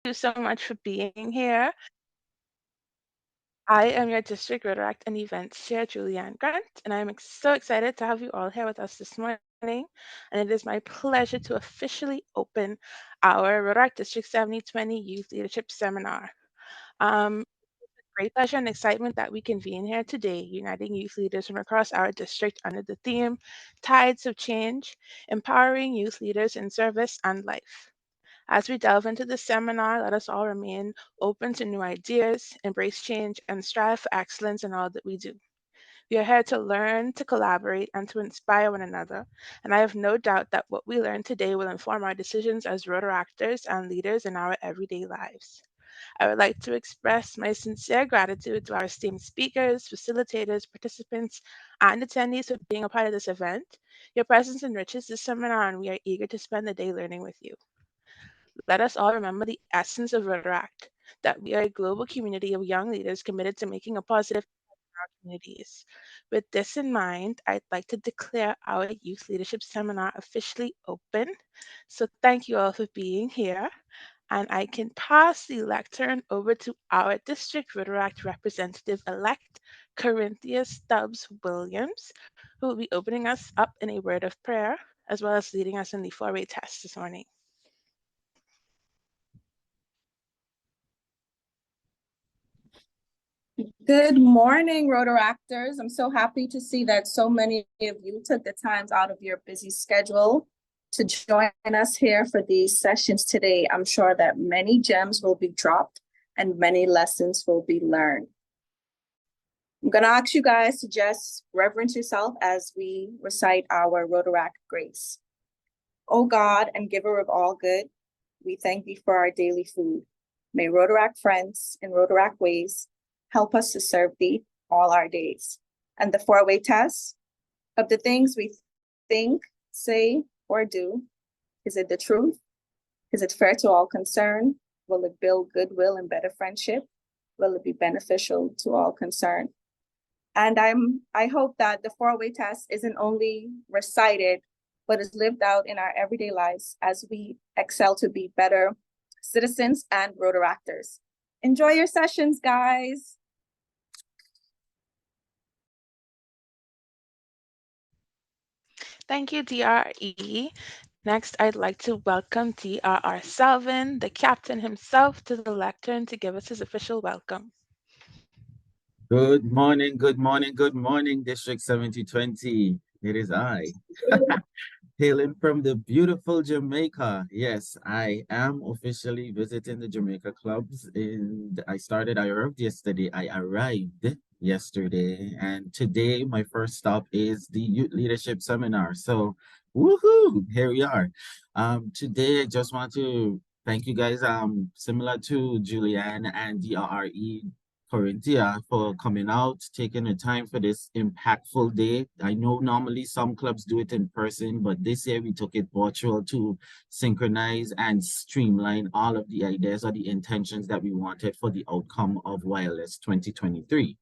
You so much for being here. I am your District Rotaract and Events Chair, Julianne Grant, and I'm so excited to have you all here with us this morning. And it is my pleasure to officially open our Rotaract District 7020 Youth Leadership Seminar. Great pleasure and excitement that we convene here today, uniting youth leaders from across our district under the theme Tides of Change, Empowering Youth Leaders in Service and Life. As we delve into this seminar, let us all remain open to new ideas, embrace change, and strive for excellence in all that we do. We are here to learn, to collaborate, and to inspire one another. And I have no doubt that what we learn today will inform our decisions as Rotaractors and leaders in our everyday lives. I would like to express my sincere gratitude to our esteemed speakers, facilitators, participants, and attendees for being a part of this event. Your presence enriches this seminar, and we are eager to spend the day learning with you. Let us all remember the essence of Rotaract, that we are a global community of young leaders committed to making a positive impact in our communities. With this in mind, I'd like to declare our Youth Leadership Seminar officially open. So thank you all for being here. And I can pass the lectern over to our District Rotaract Representative-elect, Corinthia Stubbs Williams, who will be opening us up in a word of prayer, as well as leading us in the four-way test this morning. Good morning, Rotaractors. I'm so happy to see that so many of you took the times out of your busy schedule to join us here for these sessions today. I'm sure that many gems will be dropped and many lessons will be learned. I'm going to ask you guys to just reverence yourself as we recite our Rotaract grace. O God and giver of all good, we thank thee for our daily food. May Rotaract friends in Rotaract ways help us to serve thee all our days. And the four-way test of the things we think, say, or do. Is it the truth? Is it fair to all concerned? Will it build goodwill and better friendship? Will it be beneficial to all concerned? And I hope that the four-way test isn't only recited, but is lived out in our everyday lives as we excel to be better citizens and Rotaractors. Enjoy your sessions, guys. Thank you, DRE. Next, I'd like to welcome DRR Selvin, the captain himself, to the lectern to give us his official welcome. Good morning, good morning, good morning, District 7020. It is I, hailing from the beautiful Jamaica. Yes, I am officially visiting the Jamaica clubs. I arrived yesterday. I arrived yesterday, and today my first stop is the Youth Leadership Seminar. So, woohoo! Here we are. Today I just want to thank you guys. Similar to Julianne and DRE. Corinthia for coming out, taking the time for this impactful day. I know normally some clubs do it in person, but this year we took it virtual to synchronize and streamline all of the ideas or the intentions that we wanted for the outcome of YLS 2023.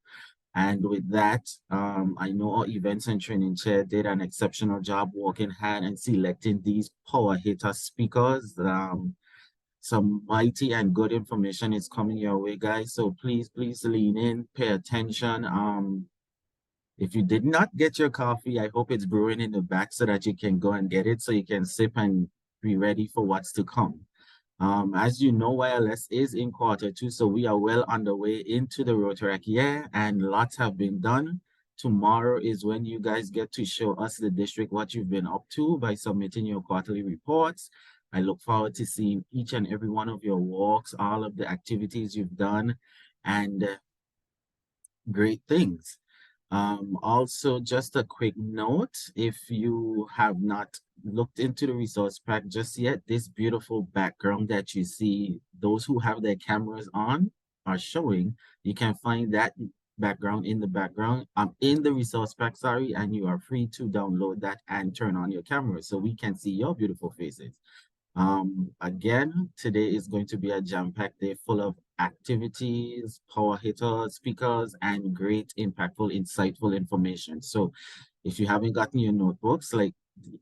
And with that, I know our events and training chair did an exceptional job working hard and selecting these power hitter speakers. Some mighty and good information is coming your way, guys. So please lean in, pay attention. If you did not get your coffee, I hope it's brewing in the back so that you can go and get it so you can sip and be ready for what's to come. As you know, YLS is in Q2, so we are well underway into the Rotaract year and lots have been done. Tomorrow is when you guys get to show us, the district, what you've been up to by submitting your quarterly reports. I look forward to seeing each and every one of your walks, all of the activities you've done, and great things. Also, just a quick note, if you have not looked into the resource pack just yet, this beautiful background that you see, those who have their cameras on are showing, you can find that background in the background. In the resource pack, sorry, and you are free to download that and turn on your camera so we can see your beautiful faces. Again, today is going to be a jam-packed day full of activities, power hitters, speakers, and great, impactful, insightful information. So if you haven't gotten your notebooks, like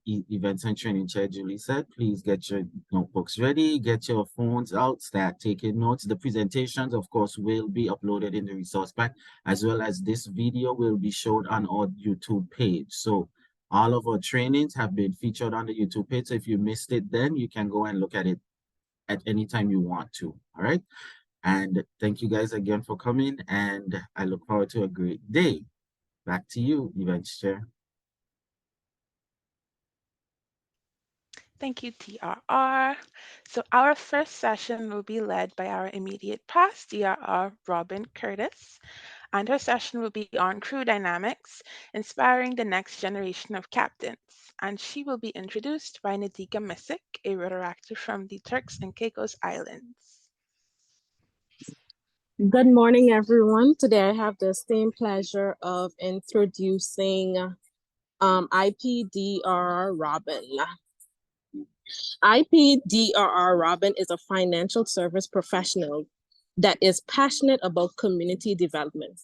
Events and Training Chair Julie said, please get your notebooks ready, get your phones out, start taking notes. The presentations, of course, will be uploaded in the resource pack, as well as this video will be shown on our YouTube page. So all of our trainings have been featured on the YouTube page. So if you missed it then, you can go and look at it at any time you want to. All right. And thank you guys again for coming. And I look forward to a great day. Back to you, Events Chair. Thank you, DRR. So our first session will be led by our immediate past DRR, Robin Curtis, and her session will be on crew dynamics, inspiring the next generation of captains. And she will be introduced by Nadika Misick, a Rotaractor from the Turks and Caicos Islands. Good morning, everyone. Today I have the esteemed pleasure of introducing IPDRR Robin. IPDRR Robin is a financial service professional that is passionate about community development.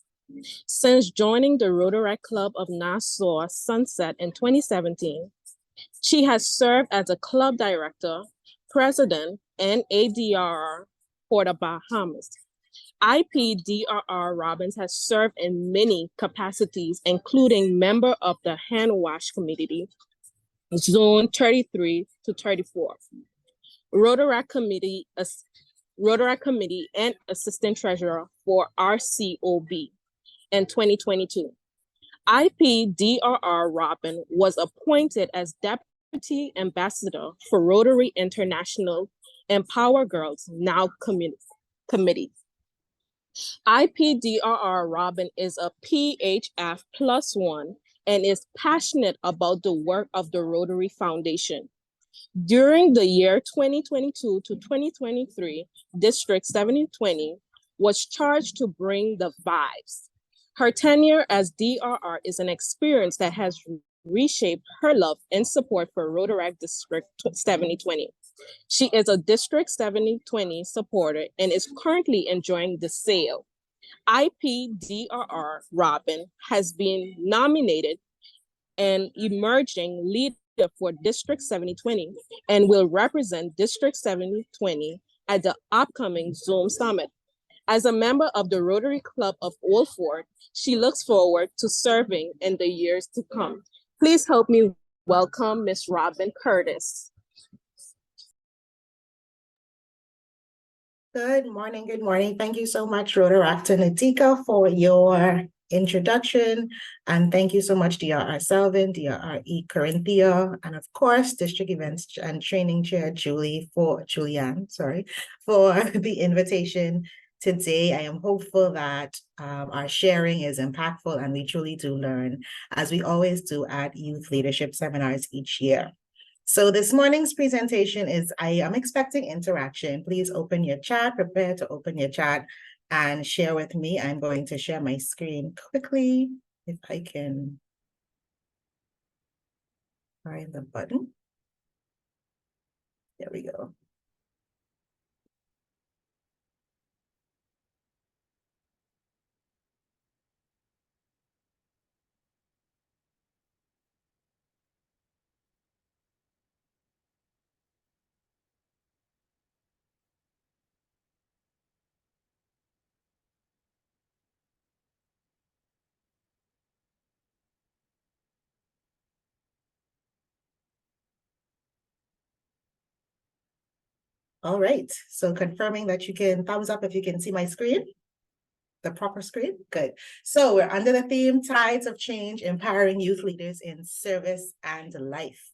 Since joining the Rotaract Club of Nassau Sunset in 2017, she has served as a club director, president, and ADRR for the Bahamas. IPDRR Robbins has served in many capacities, including member of the Hand Wash Committee, Zone 33 to 34, Rotaract Committee, and Assistant Treasurer for RCOB in 2022. IPDRR Robin was appointed as Deputy Ambassador for Rotary International Empower Girls Now Committee. IPDRR Robin is a PHF +1 and is passionate about the work of the Rotary Foundation. During the year 2022 to 2023, District 7020 was charged to bring the vibes. Her tenure as DRR is an experience that has reshaped her love and support for Rotaract District 7020. She is a District 7020 supporter and is currently enjoying the sale. IPDRR Robin has been nominated an emerging leader for District 7020 and will represent District 7020 at the upcoming Zoom Summit. As a member of the Rotary Club of Old Fort, she looks forward to serving in the years to come. Please help me welcome Ms. Robin Curtis. Good morning, good morning. Thank you so much, Rotaractor Nadika, for your introduction. And thank you so much, DRR Selvin, DRRE Corinthia, and of course, District Events and Training Chair Julianne, for the invitation today. I am hopeful that our sharing is impactful and we truly do learn, as we always do at youth leadership seminars each year. So this morning's presentation is, I am expecting interaction. Please open your chat, prepare to open your chat and share with me. I'm going to share my screen quickly, if I can find the button. There we go. All right, so confirming that you can thumbs up if you can see my screen, the proper screen, good. So we're under the theme, Tides of Change, Empowering Youth Leaders in Service and Life.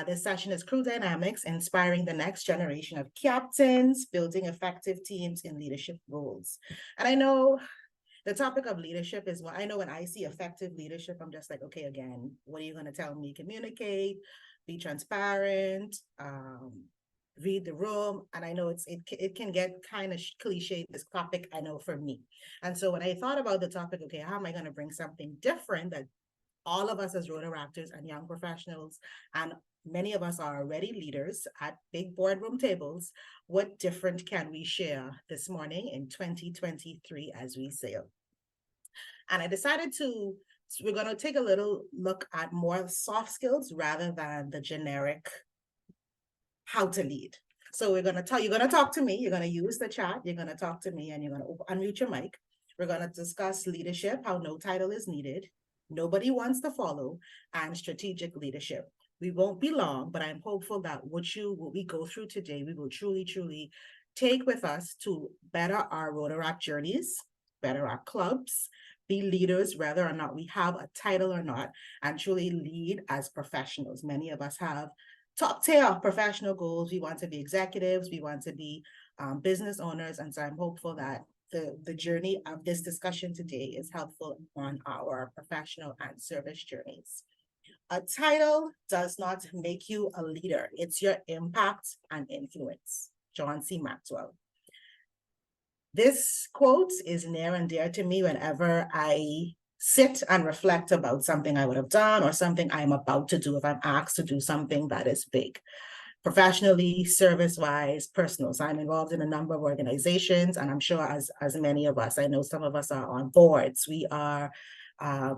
This session is Crew Dynamics, Inspiring the Next Generation of Captains, Building Effective Teams in Leadership Roles. And I know the topic of leadership is what I know when I see effective leadership, I'm just like, okay, again, what are you going to tell me? Communicate, be transparent, read the room. And I know it can get kind of cliche, this topic, I know, for me. And so when I thought about the topic, okay, how am I going to bring something different that all of us as Rotaractors and young professionals, and many of us are already leaders at big boardroom tables, what different can we share this morning in 2023 as we sail? And I decided to So we're going to take a little look at more soft skills rather than the generic how to lead. So you're going to talk to me, you're going to use the chat, you're going to talk to me, and you're going to unmute your mic. We're going to discuss leadership, how no title is needed, nobody wants to follow, and strategic leadership. We won't be long, but I'm hopeful that what we go through today, we will truly take with us to better our Rotaract journeys, better our clubs, be leaders, whether or not we have a title or not, and truly lead as professionals. Many of us have top tier professional goals. We want to be executives, we want to be business owners. And so I'm hopeful that the journey of this discussion today is helpful on our professional and service journeys. A title does not make you a leader. It's your impact and influence. John C. Maxwell. This quote is near and dear to me whenever I sit and reflect about something I would have done or something I'm about to do if I'm asked to do something that is big. Professionally, service-wise, personal. So I'm involved in a number of organizations, and I'm sure as many of us, I know some of us are on boards. We are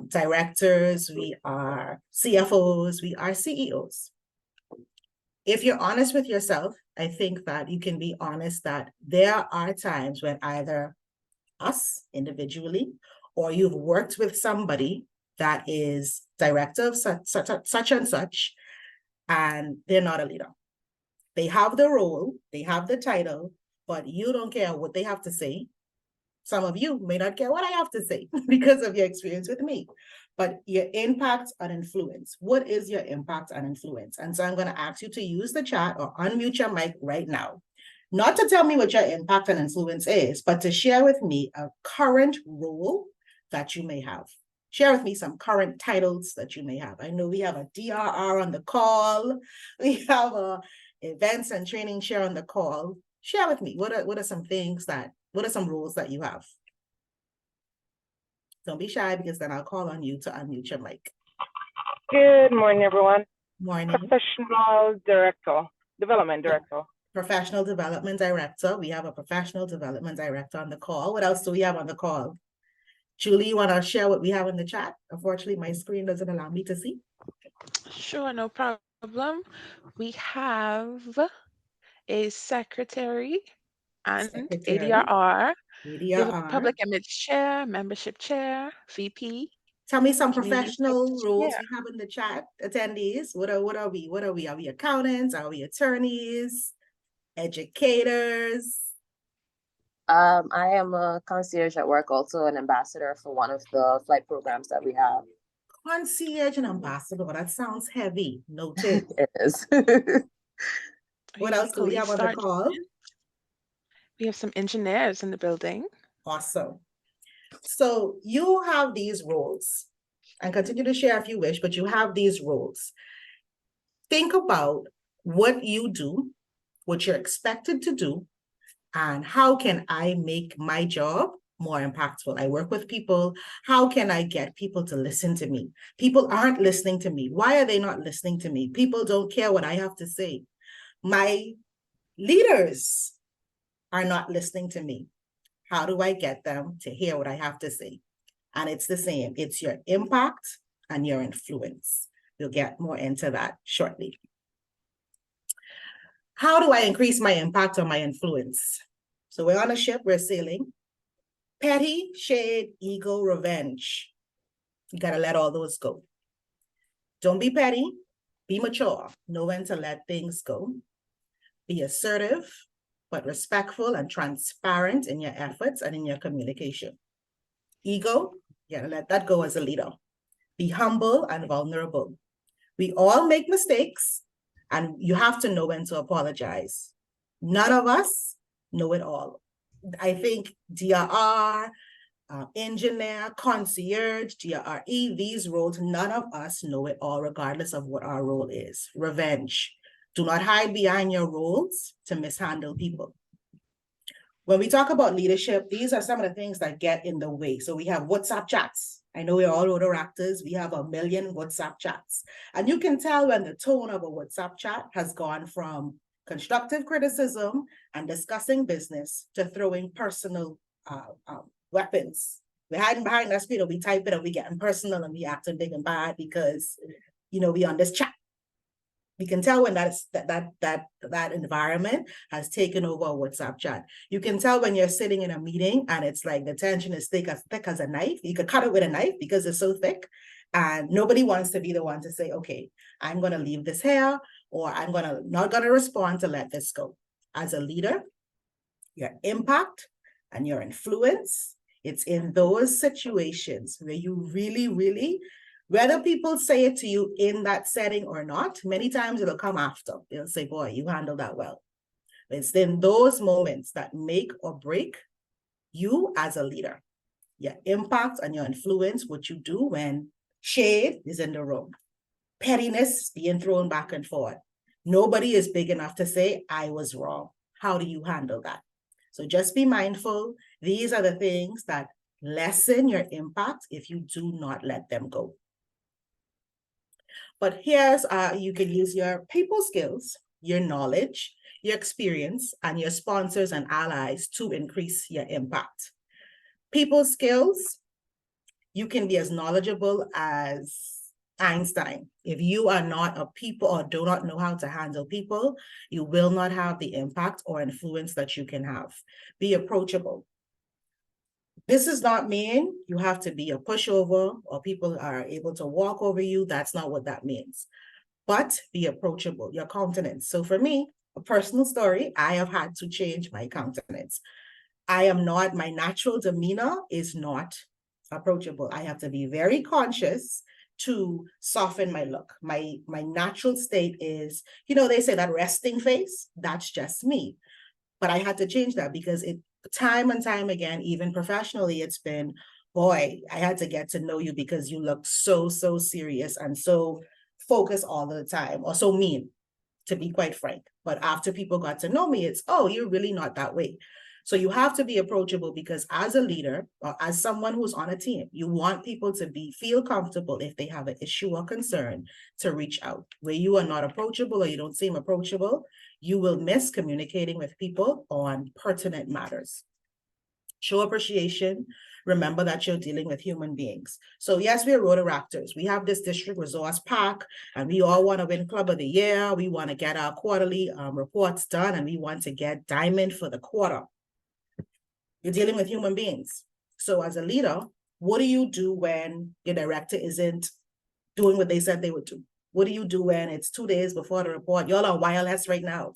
directors, we are CFOs, we are CEOs. If you're honest with yourself, I think that you can be honest that there are times when either us individually, or you've worked with somebody that is director of such and such, and they're not a leader. They have the role, they have the title, but you don't care what they have to say. Some of you may not care what I have to say because of your experience with me, but your impact and influence. What is your impact and influence? And so I'm going to ask you to use the chat or unmute your mic right now. Not to tell me what your impact and influence is, but to share with me a current role that you may have. Share with me some current titles that you may have. I know we have a DRR on the call. We have a events and training share on the call. Share with me, what are some things what are some roles that you have? Don't be shy, because then I'll call on you to unmute your mic. Good morning, everyone. Morning. Professional director, development director. Professional development director. We have a professional development director on the call. What else do we have on the call? Julie, you want to share what we have in the chat? Unfortunately, my screen doesn't allow me to see. Sure, no problem. We have a secretary and ADRR. We have a public image chair, membership chair, VP. Tell me some professional roles we have in the chat, attendees. What are we? Are we accountants? Are we attorneys? Educators? I am a concierge at work, also an ambassador for one of the flight programs that we have. Concierge and ambassador, that sounds heavy. Noted. It is. What else do we have on the call? We have some engineers in the building. Awesome. So you have these roles, and continue to share if you wish, but you have these roles. Think about what you do, what you're expected to do, and how can I make my job more impactful? I work with people. How can I get people to listen to me? People aren't listening to me. Why are they not listening to me? People don't care what I have to say. My leaders are not listening to me. How do I get them to hear what I have to say? And it's the same. It's your impact and your influence. We'll get more into that shortly. How do I increase my impact or my influence? So we're on a ship, we're sailing. Petty, shade, ego, revenge. You gotta let all those go. Don't be petty, be mature. Know when to let things go. Be assertive, but respectful and transparent in your efforts and in your communication. Ego, you gotta let that go as a leader. Be humble and vulnerable. We all make mistakes, and you have to know when to apologize. None of us know it all. I think DRR, engineer, concierge, DRE, these roles, none of us know it all, regardless of what our role is. Revenge. Do not hide behind your roles to mishandle people. When we talk about leadership, these are some of the things that get in the way. So we have WhatsApp chats. I know we're all Rotaractors. We have 1 million WhatsApp chats. And you can tell when the tone of a WhatsApp chat has gone from constructive criticism and discussing business to throwing personal weapons We're hiding behind that screen, or we type it, and we getting personal, and we acting big and bad because, we on this chat. We can tell when that environment has taken over a WhatsApp chat. You can tell when you're sitting in a meeting and it's like the tension is thick as a knife. You could cut it with a knife because it's so thick, and nobody wants to be the one to say, okay, I'm going to leave this here, or I'm not going to respond to let this go. As a leader, your impact and your influence, it's in those situations where you really, really, whether people say it to you in that setting or not, many times it'll come after. They'll say, boy, you handled that well. It's in those moments that make or break you as a leader. Your impact and your influence, what you do when shade is in the room, pettiness being thrown back and forth. Nobody is big enough to say, I was wrong. How do you handle that? So just be mindful. These are the things that lessen your impact if you do not let them go. But here's, you can use your people skills, your knowledge, your experience, and your sponsors and allies to increase your impact. People skills, you can be as knowledgeable as Einstein. If you are not a people or do not know how to handle people, you will not have the impact or influence that you can have. Be approachable. This does not mean you have to be a pushover or people are able to walk over you. That's not what that means. But be approachable, your countenance. So for me, a personal story, I have had to change my countenance. My natural demeanor is not approachable. I have to be very conscious to soften my look. My natural state is, they say that resting face, that's just me. But I had to change that because time and time again, even professionally, it's been, boy, I had to get to know you because you look so serious and so focused all the time, or so mean, to be quite frank. But after people got to know me, it's, oh, you're really not that way. So you have to be approachable because as a leader or as someone who's on a team, you want people to feel comfortable if they have an issue or concern to reach out. Where you are not approachable or you don't seem approachable, you will miss communicating with people on pertinent matters. Show appreciation. Remember that you're dealing with human beings. So yes, we're Rotaractors. We have this district resource pack and we all want to win Club of the Year. We want to get our quarterly reports done and we want to get diamond for the quarter. You're dealing with human beings. So as a leader, what do you do when your director isn't doing what they said they would do? What do you do when it's 2 days before the report? Y'all are wireless right now.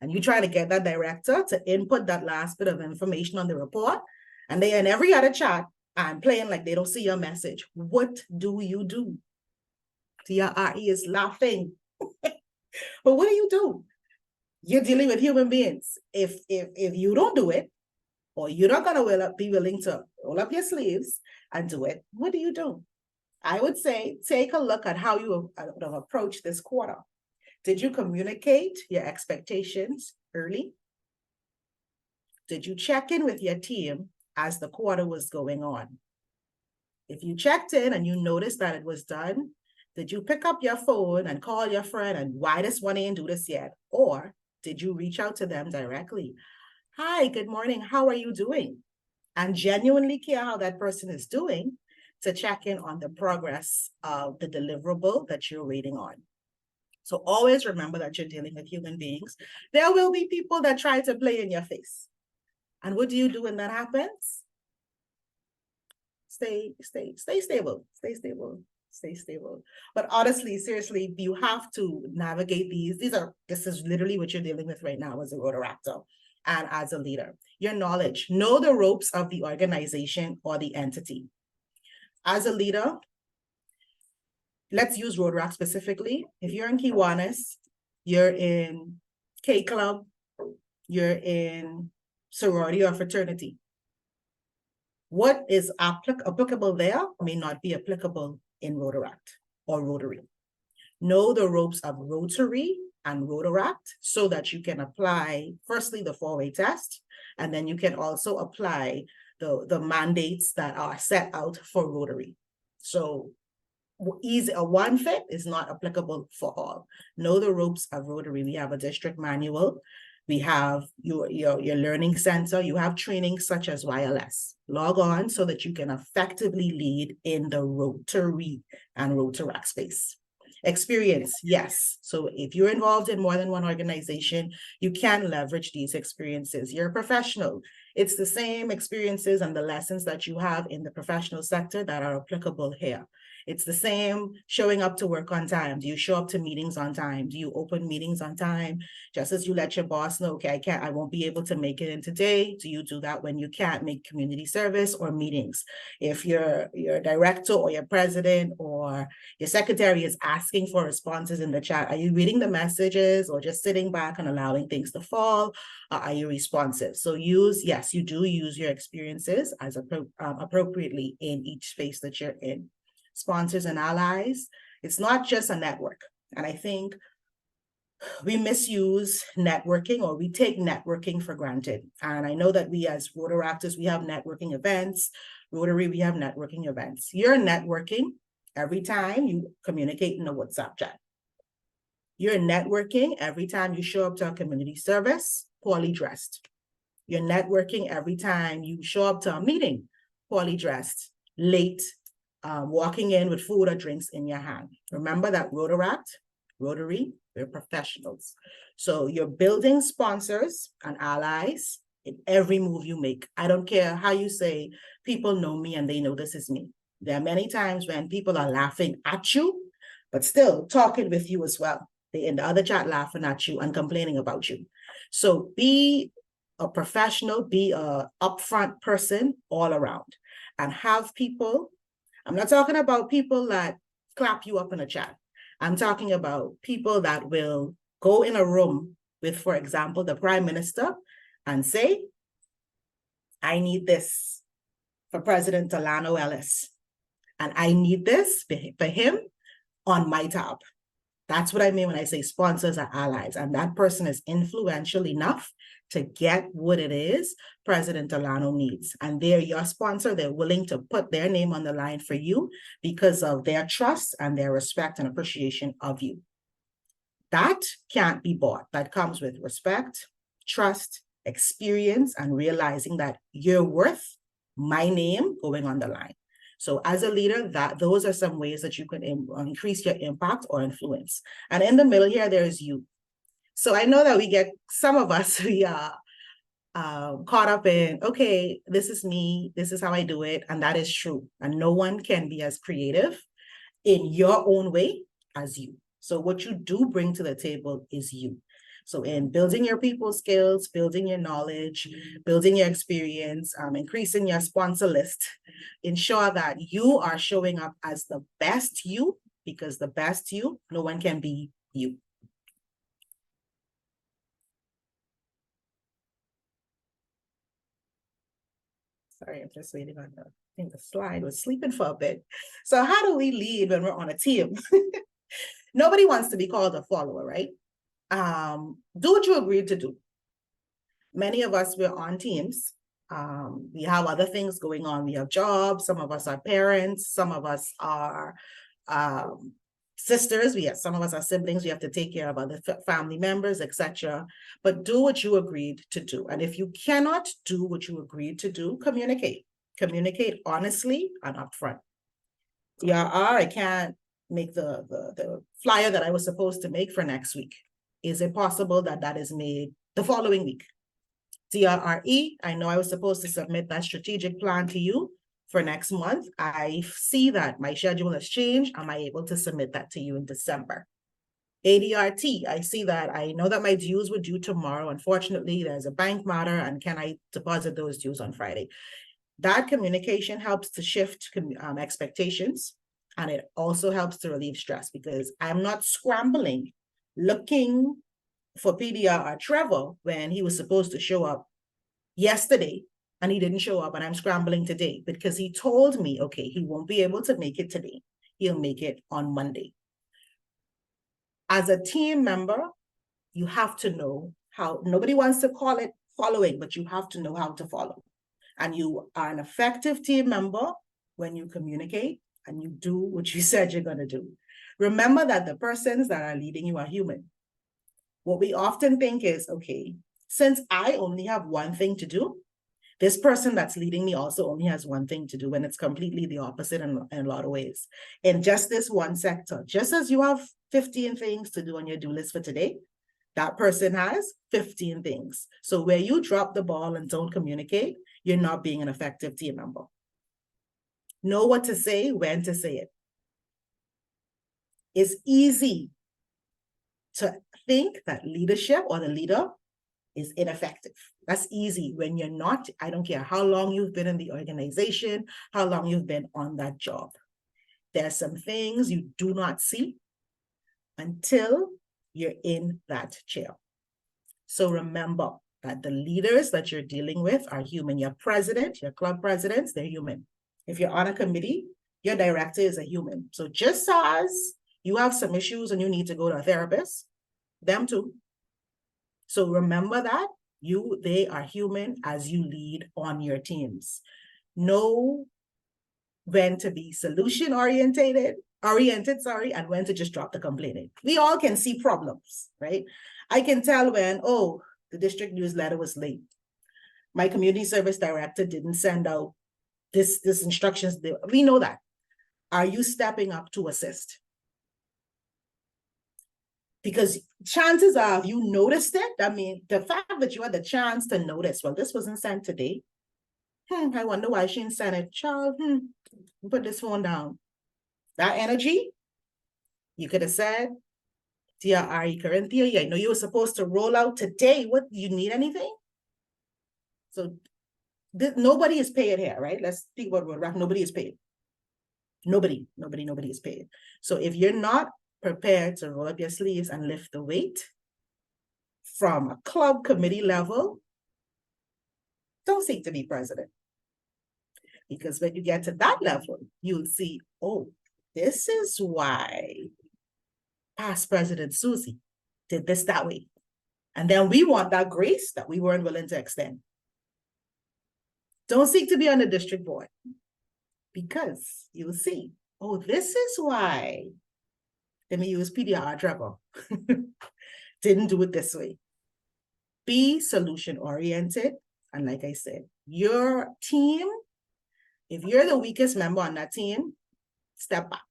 And you try to get that director to input that last bit of information on the report. And they in every other chat and playing like they don't see your message. What do you do? TRE is laughing. But what do you do? You're dealing with human beings. If you don't do it, or you're not gonna be willing to roll up your sleeves and do it, what do you do? I would say, take a look at how you have approached this quarter. Did you communicate your expectations early? Did you check in with your team as the quarter was going on? If you checked in and you noticed that it was done, did you pick up your phone and call your friend and why this one ain't do this yet? Or did you reach out to them directly? Hi, good morning. How are you doing? And genuinely care how that person is doing to check in on the progress of the deliverable that you're waiting on. So always remember that you're dealing with human beings. There will be people that try to play in your face. And what do you do when that happens? Stay stable, stay stable, stay stable. But honestly, seriously, you have to navigate these. This is literally what you're dealing with right now as a Rotaractor. And as a leader, your knowledge, know the ropes of the organization or the entity. As a leader, let's use Rotaract specifically. If you're in Kiwanis, you're in K Club, you're in sorority or fraternity. What is applicable there may not be applicable in Rotaract or Rotary. Know the ropes of Rotary and Rotaract so that you can apply, firstly, the 4-way test, and then you can also apply the mandates that are set out for Rotary. So a one fit is not applicable for all. Know the ropes of Rotary. We have a district manual We have your learning center. You have trainings such as YLS. Log on so that you can effectively lead in the Rotary and Rotaract space. Experience, yes. So if you're involved in more than one organization, you can leverage these experiences. You're a professional. It's the same experiences and the lessons that you have in the professional sector that are applicable here. It's the same showing up to work on time. Do you show up to meetings on time? Do you open meetings on time? Just as you let your boss know, okay, I won't be able to make it in today. Do you do that when you can't make community service or meetings? If your director or your president or your secretary is asking for responses in the chat, are you reading the messages or just sitting back and allowing things to fall? Are you responsive? So yes, you do use your experiences as appropriately in each space that you're in. Sponsors and allies, it's not just a network. And I think we misuse networking, or we take networking for granted. And I know that we as Rotaractors, we have networking events. Rotary, we have networking events. You're networking every time you communicate in a WhatsApp chat. You're networking every time you show up to a community service, poorly dressed. You're networking every time you show up to a meeting, poorly dressed, late, walking in with food or drinks in your hand. Remember that Rotary, they're professionals. So you're building sponsors and allies in every move you make. I don't care how you say, people know me and they know this is me. There are many times when people are laughing at you, but still talking with you as well. They in the other chat laughing at you and complaining about you. So be a professional, be a upfront person all around, and have people. I'm not talking about people that clap you up in a chat. I'm talking about people that will go in a room with, for example, the Prime Minister and say, I need this for President Delano Ellis. And I need this for him on my tab. That's what I mean when I say sponsors are allies. And that person is influential enough to get what it is President Delano needs. And they're your sponsor. They're willing to put their name on the line for you because of their trust and their respect and appreciation of you. That can't be bought. That comes with respect, trust, experience, and realizing that you're worth my name going on the line. So as a leader, those are some ways that you can increase your impact or influence. And in the middle here, there is you. So I know that some of us, we are caught up in, okay, this is me, this is how I do it. And that is true. And no one can be as creative in your own way as you. So what you do bring to the table is you. So in building your people skills, building your knowledge, building your experience, increasing your sponsor list, ensure that you are showing up as the best you, because the best you, no one can be you. Sorry, I'm just waiting on I think the slide was sleeping for a bit. So how do we lead when we're on a team? Nobody wants to be called a follower, right? Do what you agreed to do. Many of us, we're on teams. We have other things going on. We have jobs. Some of us are parents. Some of us are sisters. Some of us are siblings. We have to take care of other family members, etc. But do what you agreed to do. And if you cannot do what you agreed to do, communicate. Communicate honestly and upfront. I can't make the flyer that I was supposed to make for next week. Is it possible that that is made the following week? DRRE, I know I was supposed to submit that strategic plan to you for next month. I see that my schedule has changed. Am I able to submit that to you in December? ADRT, I see that. I know that my dues were due tomorrow. Unfortunately, there's a bank matter, and can I deposit those dues on Friday? That communication helps to shift expectations, and it also helps to relieve stress, because I'm not scrambling looking for PDR or Trevor when he was supposed to show up yesterday and he didn't show up, and I'm scrambling today because he told me, okay, he won't be able to make it today. He'll make it on Monday. As a team member, you have to know how. Nobody wants to call it following, but you have to know how to follow. And you are an effective team member when you communicate and you do what you said you're going to do. Remember that the persons that are leading you are human. What we often think is, okay, Since I only have one thing to do, this person that's leading me also only has one thing to do, and it's completely the opposite in a lot of ways. In just this one sector, just as you have 15 things to do on your do list for today, that person has 15 things. So where you drop the ball and don't communicate, you're not being an effective team member. Know what to say, when to say it. It's easy to think that leadership or the leader is ineffective. That's easy when you're not. I don't care how long you've been in the organization, how long you've been on that job. There's some things you do not see until you're in that chair. So remember that the leaders that you're dealing with are human. Your president, your club presidents, they're human. If you're on a committee, your director is a human. So just as you have some issues and you need to go to a therapist, them too. So remember that they are human as you lead on your teams. Know when to be solution oriented, and when to just drop the complaining. We all can see problems, right? I can tell when, oh, the district newsletter was late. My community service director didn't send out this instructions. We know that. Are you stepping up to assist? Because chances are, if you noticed it, I mean, the fact that you had the chance to notice, well, this wasn't sent today. I wonder why she didn't send it. Child, put this phone down. That energy, you could have said, dear Ari Corinthia, I know you were supposed to roll out today. What, do you need anything? So nobody is paid here, right? Let's speak about road rack. Nobody is paid. Nobody is paid. So if you're not prepared to roll up your sleeves and lift the weight from a club committee level, don't seek to be president. Because when you get to that level, you'll see, oh, this is why past President Susie did this that way. And then we want that grace that we weren't willing to extend. Don't seek to be on the district board, because you'll see, oh, this is why. Let me use PDR Trevor. Didn't do it this way. Be solution oriented. And like I said, your team, if you're the weakest member on that team, step back.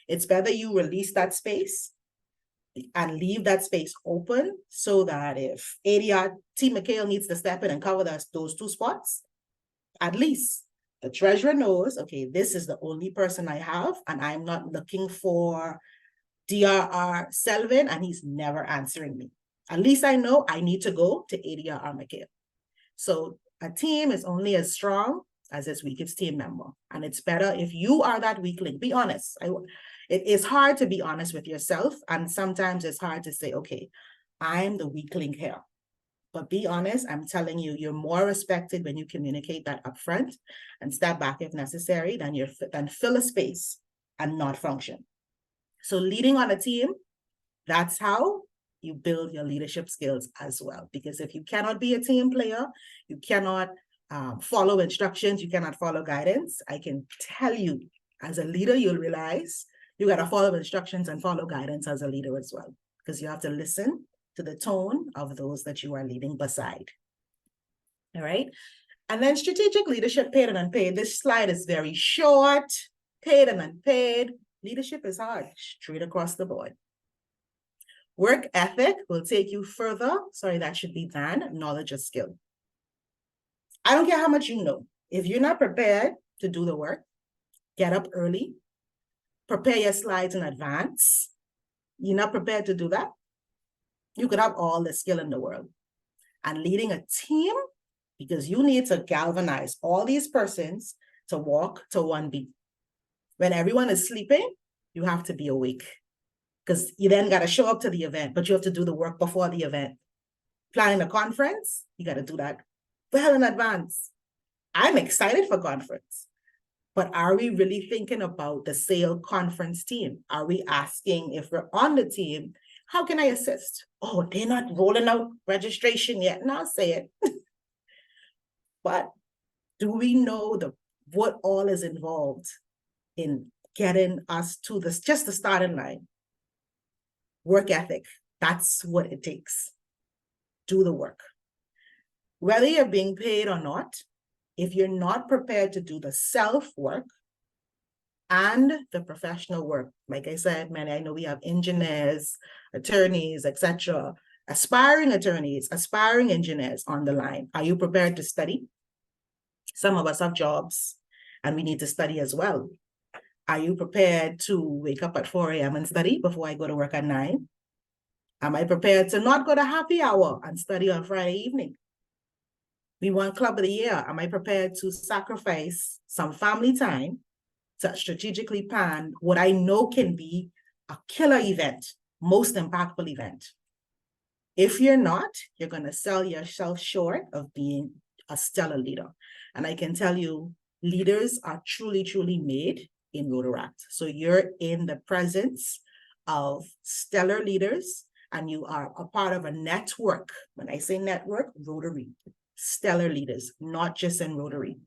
It's better you release that space and leave that space open so that if ADR T. McHale needs to step in and cover those two spots, at least the treasurer knows, okay, this is the only person I have, and I'm not looking for DRR Selvin, and he's never answering me. At least I know I need to go to ADR McHale. So a team is only as strong as its weakest team member. And it's better if you are that weak link. Be honest. It is hard to be honest with yourself. And sometimes it's hard to say, okay, I'm the weak link here. But be honest, I'm telling you, you're more respected when you communicate that upfront and step back if necessary than fill a space and not function. So leading on a team, that's how you build your leadership skills as well. Because if you cannot be a team player, you cannot follow instructions, you cannot follow guidance, I can tell you, as a leader, you'll realize you got to follow instructions and follow guidance as a leader as well. Because you have to listen to the tone of those that you are leading beside. All right. And then strategic leadership, paid and unpaid. This slide is very short. Paid and unpaid. Leadership is hard, straight across the board. Work ethic will take you further. Sorry, that should be than knowledge or skill. I don't care how much you know. If you're not prepared to do the work, get up early, prepare your slides in advance. You're not prepared to do that, you could have all the skill in the world. And leading a team, because you need to galvanize all these persons to walk to one beat. When everyone is sleeping, you have to be awake, because you then got to show up to the event, but you have to do the work before the event. Planning a conference, you got to do that well in advance. I'm excited for conference, but are we really thinking about the SAIL conference team? Are we asking, if we're on the team, how can I assist? Oh, they're not rolling out registration yet. And I'll say it. But do we know what all is involved in getting us to this, just the starting line? Work ethic, that's what it takes. Do the work. Whether you're being paid or not, if you're not prepared to do the self-work and the professional work, like I said, man, I know we have engineers, attorneys, etc., aspiring attorneys, aspiring engineers on the line. Are you prepared to study? Some of us have jobs and we need to study as well. Are you prepared to wake up at 4 a.m. and study before I go to work at 9? Am I prepared to not go to happy hour and study on Friday evening? We want Club of the Year. Am I prepared to sacrifice some family time to strategically plan what I know can be a killer event, most impactful event? If you're not, you're going to sell yourself short of being a stellar leader. And I can tell you, leaders are truly, truly made in Rotaract. So you're in the presence of stellar leaders, and you are a part of a network. When I say network, Rotary, stellar leaders, not just in Rotary.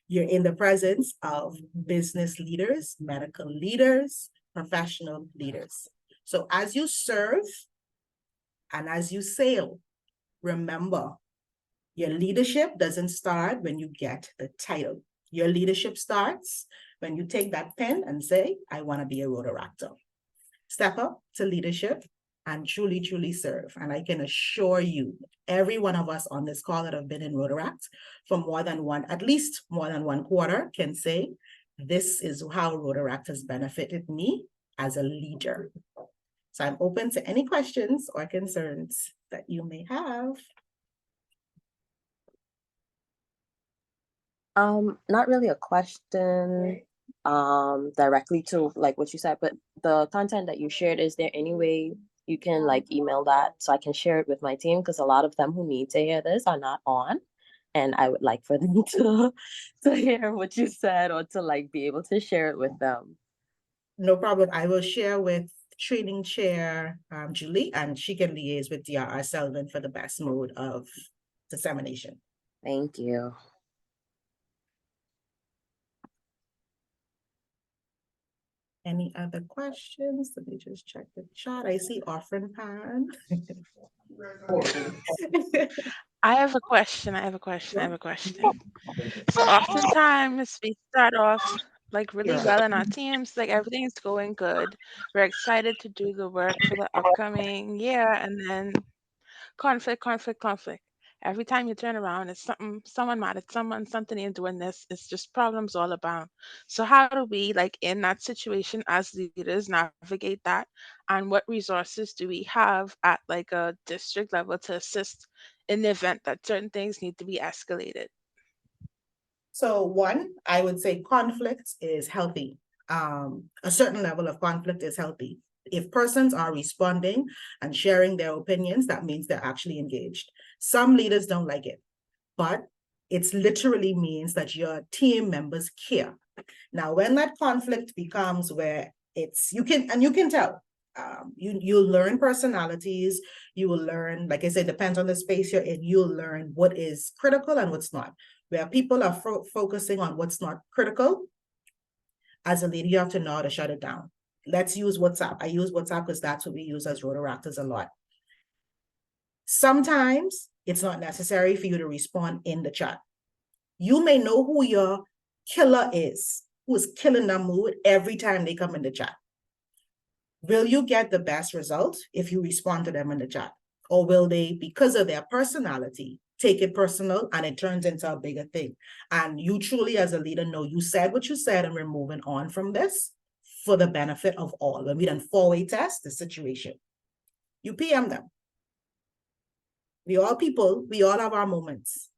You're in the presence of business leaders, medical leaders, professional leaders. So as you serve and as you sail, remember, your leadership doesn't start when you get the title. Your leadership starts when you take that pen and say, I want to be a Rotaractor. Step up to leadership and truly, truly serve. And I can assure you, every one of us on this call that have been in Rotaract for more than one, at least more than one quarter, can say, this is how Rotaract has benefited me as a leader. So I'm open to any questions or concerns that you may have. Not really a question directly to like what you said, but the content that you shared, is there any way you can like email that so I can share it with my team? Because a lot of them who need to hear this are not on, and I would like for them to hear what you said or to like be able to share it with them. No problem. I will share with training chair Julie, and she can liaise with DRR Sullivan for the best mode of dissemination. Thank you. Any other questions? Let me just check the chat. I see Orphan Pan. I have a question. So oftentimes we start off like really well in our teams, like everything is going good. We're excited to do the work for the upcoming year, and then conflict. Every time you turn around, it's someone mad at someone, something ain't doing this. It's just problems all about. So how do we, like in that situation as leaders, navigate that? And what resources do we have at like a district level to assist in the event that certain things need to be escalated? So one, I would say conflict is healthy. A certain level of conflict is healthy. If persons are responding and sharing their opinions, that means they're actually engaged. Some leaders don't like it, but it literally means that your team members care. Now, when that conflict becomes where you can tell, you'll learn personalities, you will learn, like I said, depends on the space you're in, you'll learn what is critical and what's not. Where people are focusing on what's not critical, as a leader, you have to know how to shut it down. Let's use WhatsApp. I use WhatsApp because that's what we use as Rotaractors a lot. Sometimes it's not necessary for you to respond in the chat. You may know who your killer is, who is killing the mood every time they come in the chat. Will you get the best result if you respond to them in the chat? Or will they, because of their personality, take it personal and it turns into a bigger thing? And you truly as a leader know you said what you said and we're moving on from this for the benefit of all. When we done four-way test the situation, you PM them. We all people, we all have our moments.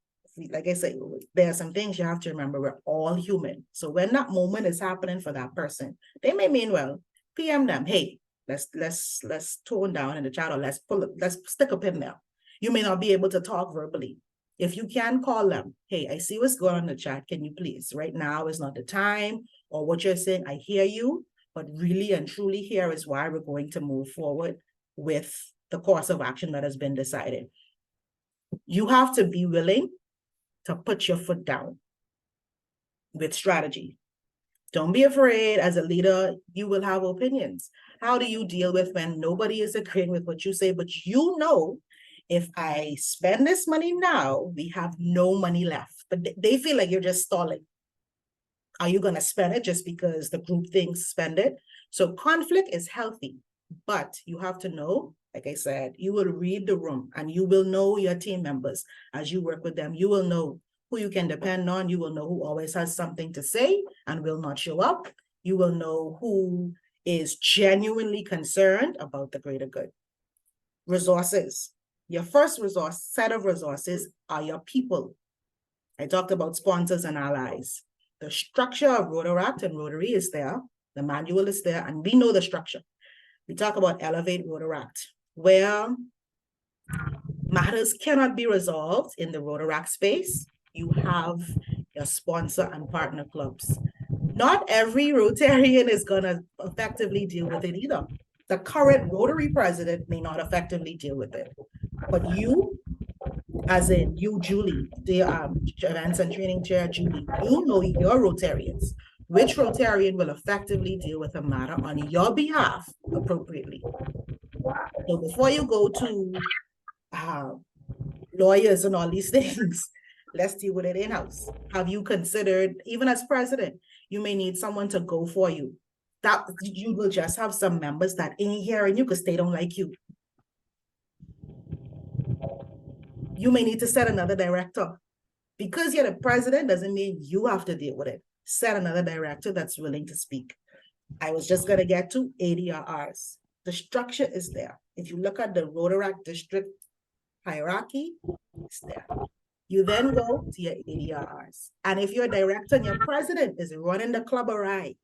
Like I said, there are some things you have to remember, we're all human. So when that moment is happening for that person, they may mean well, PM them, hey, let's tone down in the chat, or let's stick a pin there. You may not be able to talk verbally. If you can call them, hey, I see what's going on in the chat. Can you please, right now is not the time, or what you're saying, I hear you, but really and truly here is why we're going to move forward with the course of action that has been decided. You have to be willing to put your foot down with strategy. Don't be afraid. As a leader, you will have opinions. How do you deal with when nobody is agreeing with what you say, but you know If I spend this money now, we have no money left. But they feel like you're just stalling. Are you going to spend it just because the group thinks spend it? So conflict is healthy, but you have to know, like I said, you will read the room and you will know your team members as you work with them. You will know who you can depend on. You will know who always has something to say and will not show up. You will know who is genuinely concerned about the greater good. Resources. Your first set of resources are your people. I talked about sponsors and allies. The structure of Rotaract and Rotary is there. The manual is there, and we know the structure. We talk about Elevate Rotaract, where matters cannot be resolved in the Rotaract space. You have your sponsor and partner clubs. Not every Rotarian is going to effectively deal with it either. The current Rotary president may not effectively deal with it. But you, as in you, Julie, the events and training chair, Julie, you know your Rotarians. Which Rotarian will effectively deal with a matter on your behalf appropriately? So before you go to lawyers and all these things, let's deal with it in-house. Have you considered, even as president, you may need someone to go for you. That you will just have some members that ain't hearing you because they don't like you. You may need to set another director. Because you're the president doesn't mean you have to deal with it. Set another director that's willing to speak. I was just going to get to ADRRs. The structure is there. If you look at the Rotaract district hierarchy, it's there. You then go to your ADRRs. And if your director and your president is running the club awry,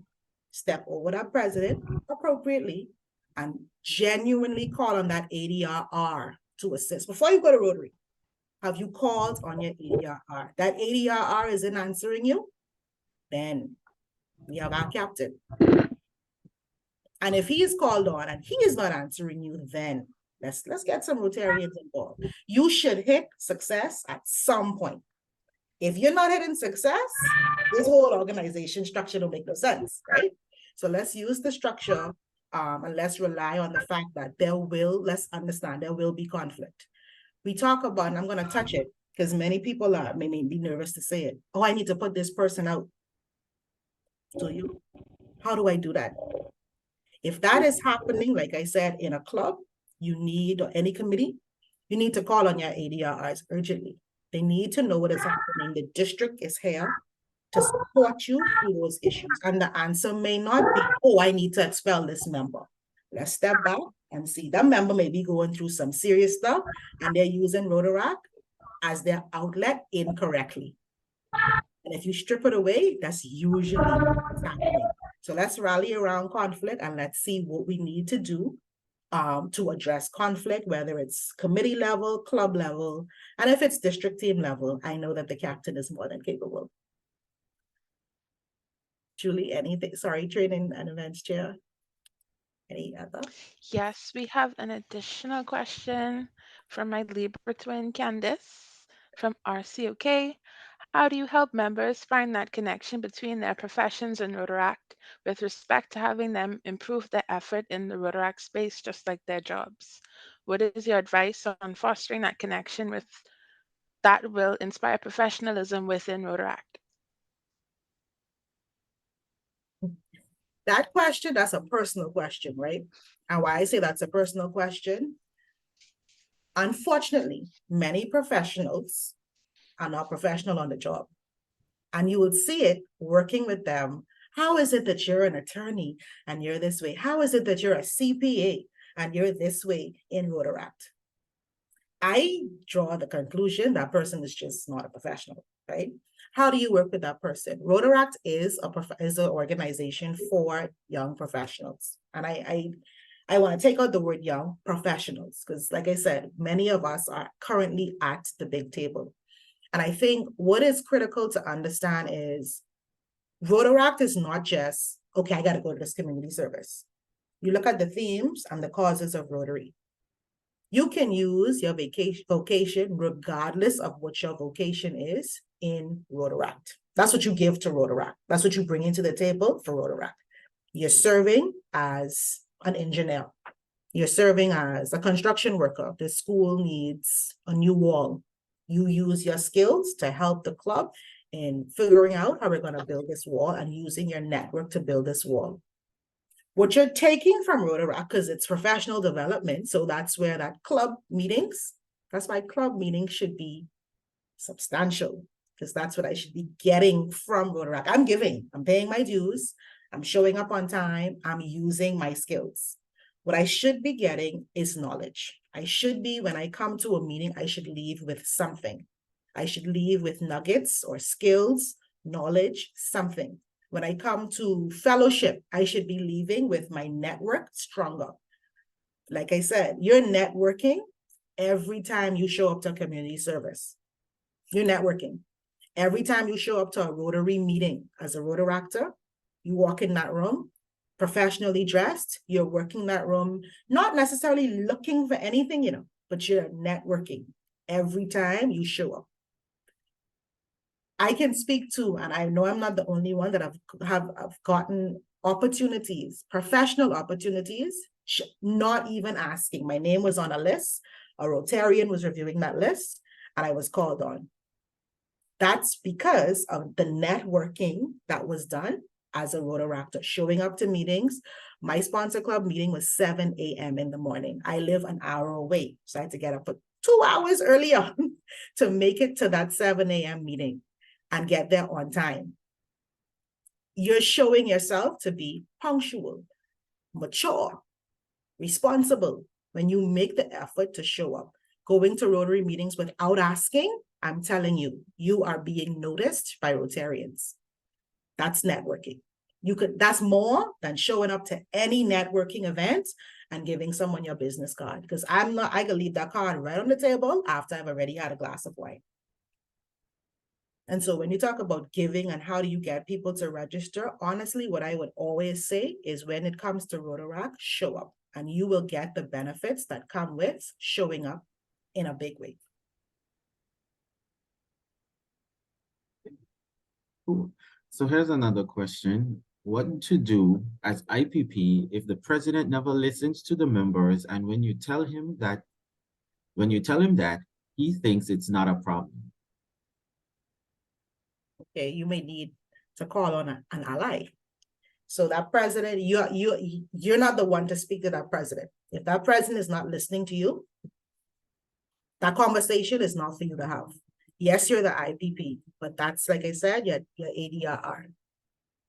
step over that president appropriately and genuinely call on that ADRR to assist. Before you go to Rotary, have you called on your ADRR? That ADRR isn't answering you, then we have our captain. And if he is called on and he is not answering you, then let's get some Rotarians involved. You should hit success at some point. If you're not hitting success, this whole organization structure don't make no sense, right? So let's use the structure and let's rely on the fact that let's understand there will be conflict. We talk about, and I'm going to touch it because many people may be nervous to say it. Oh, I need to put this person out. So how do I do that? If that is happening, like I said, in a club, or any committee, you need to call on your ADRRs urgently. They need to know what is happening. The district is here to support you through those issues. And the answer may not be, oh, I need to expel this member. Let's step back and see that member may be going through some serious stuff and they're using Rotaract as their outlet incorrectly. And if you strip it away, that's usually what's happening. So let's rally around conflict and let's see what we need to do to address conflict, whether it's committee level, club level, and if it's district team level, I know that the captain is more than capable. Julie, anything? Sorry, training and events chair. Any other? Yes, we have an additional question from my Libra twin, Candice, from RCOK. How do you help members find that connection between their professions and Rotaract with respect to having them improve their effort in the Rotaract space, just like their jobs? What is your advice on fostering that connection that will inspire professionalism within Rotaract? That question, that's a personal question, right? And why I say that's a personal question, unfortunately, many professionals are not professional on the job. And you will see it working with them. How is it that you're an attorney and you're this way? How is it that you're a CPA and you're this way in Rotaract? I draw the conclusion that person is just not a professional, right? How do you work with that person? Rotaract is an organization for young professionals. And I want to take out the word young professionals, because like I said, many of us are currently at the big table. And I think what is critical to understand is Rotaract is not just, okay, I got to go to this community service. You look at the themes and the causes of Rotary. You can use your vocation regardless of what your vocation is in Rotaract. That's what you give to Rotaract. That's what you bring into the table for Rotaract. You're serving as an engineer. You're serving as a construction worker. The school needs a new wall. You use your skills to help the club in figuring out how we're going to build this wall and using your network to build this wall. What you're taking from Rotaract, because it's professional development, so that's where that club meetings, that's why club meetings should be substantial, because that's what I should be getting from Rotaract. I'm giving, I'm paying my dues, I'm showing up on time, I'm using my skills. What I should be getting is knowledge. I should be, when I come to a meeting, I should leave with something. I should leave with nuggets or skills, knowledge, something. When I come to fellowship, I should be leaving with my network stronger. Like I said, you're networking every time you show up to community service. You're networking. Every time you show up to a Rotary meeting as a Rotaractor, you walk in that room, professionally dressed, you're working that room, not necessarily looking for anything, you know, but you're networking every time you show up. I can speak to, and I know I'm not the only one that have gotten opportunities, professional opportunities, not even asking. My name was on a list, a Rotarian was reviewing that list, and I was called on. That's because of the networking that was done as a Rotaractor, showing up to meetings. My sponsor club meeting was 7 a.m. in the morning. I live an hour away, so I had to get up 2 hours earlier to make it to that 7 a.m. meeting and get there on time. You're showing yourself to be punctual, mature, responsible when you make the effort to show up. Going to Rotary meetings without asking, I'm telling you, you are being noticed by Rotarians. That's networking. That's more than showing up to any networking event and giving someone your business card. Because I can leave that card right on the table after I've already had a glass of wine. And so when you talk about giving and how do you get people to register, honestly, what I would always say is when it comes to Rotaract, show up and you will get the benefits that come with showing up in a big way. Cool. So here's another question. What to do as IPP if the president never listens to the members and when you tell him that, he thinks it's not a problem? Okay, you may need to call on an ally. So that president, you're not the one to speak to that president. If that president is not listening to you, that conversation is not for you to have. Yes, you're the IPP, but that's, like I said, your ADRR.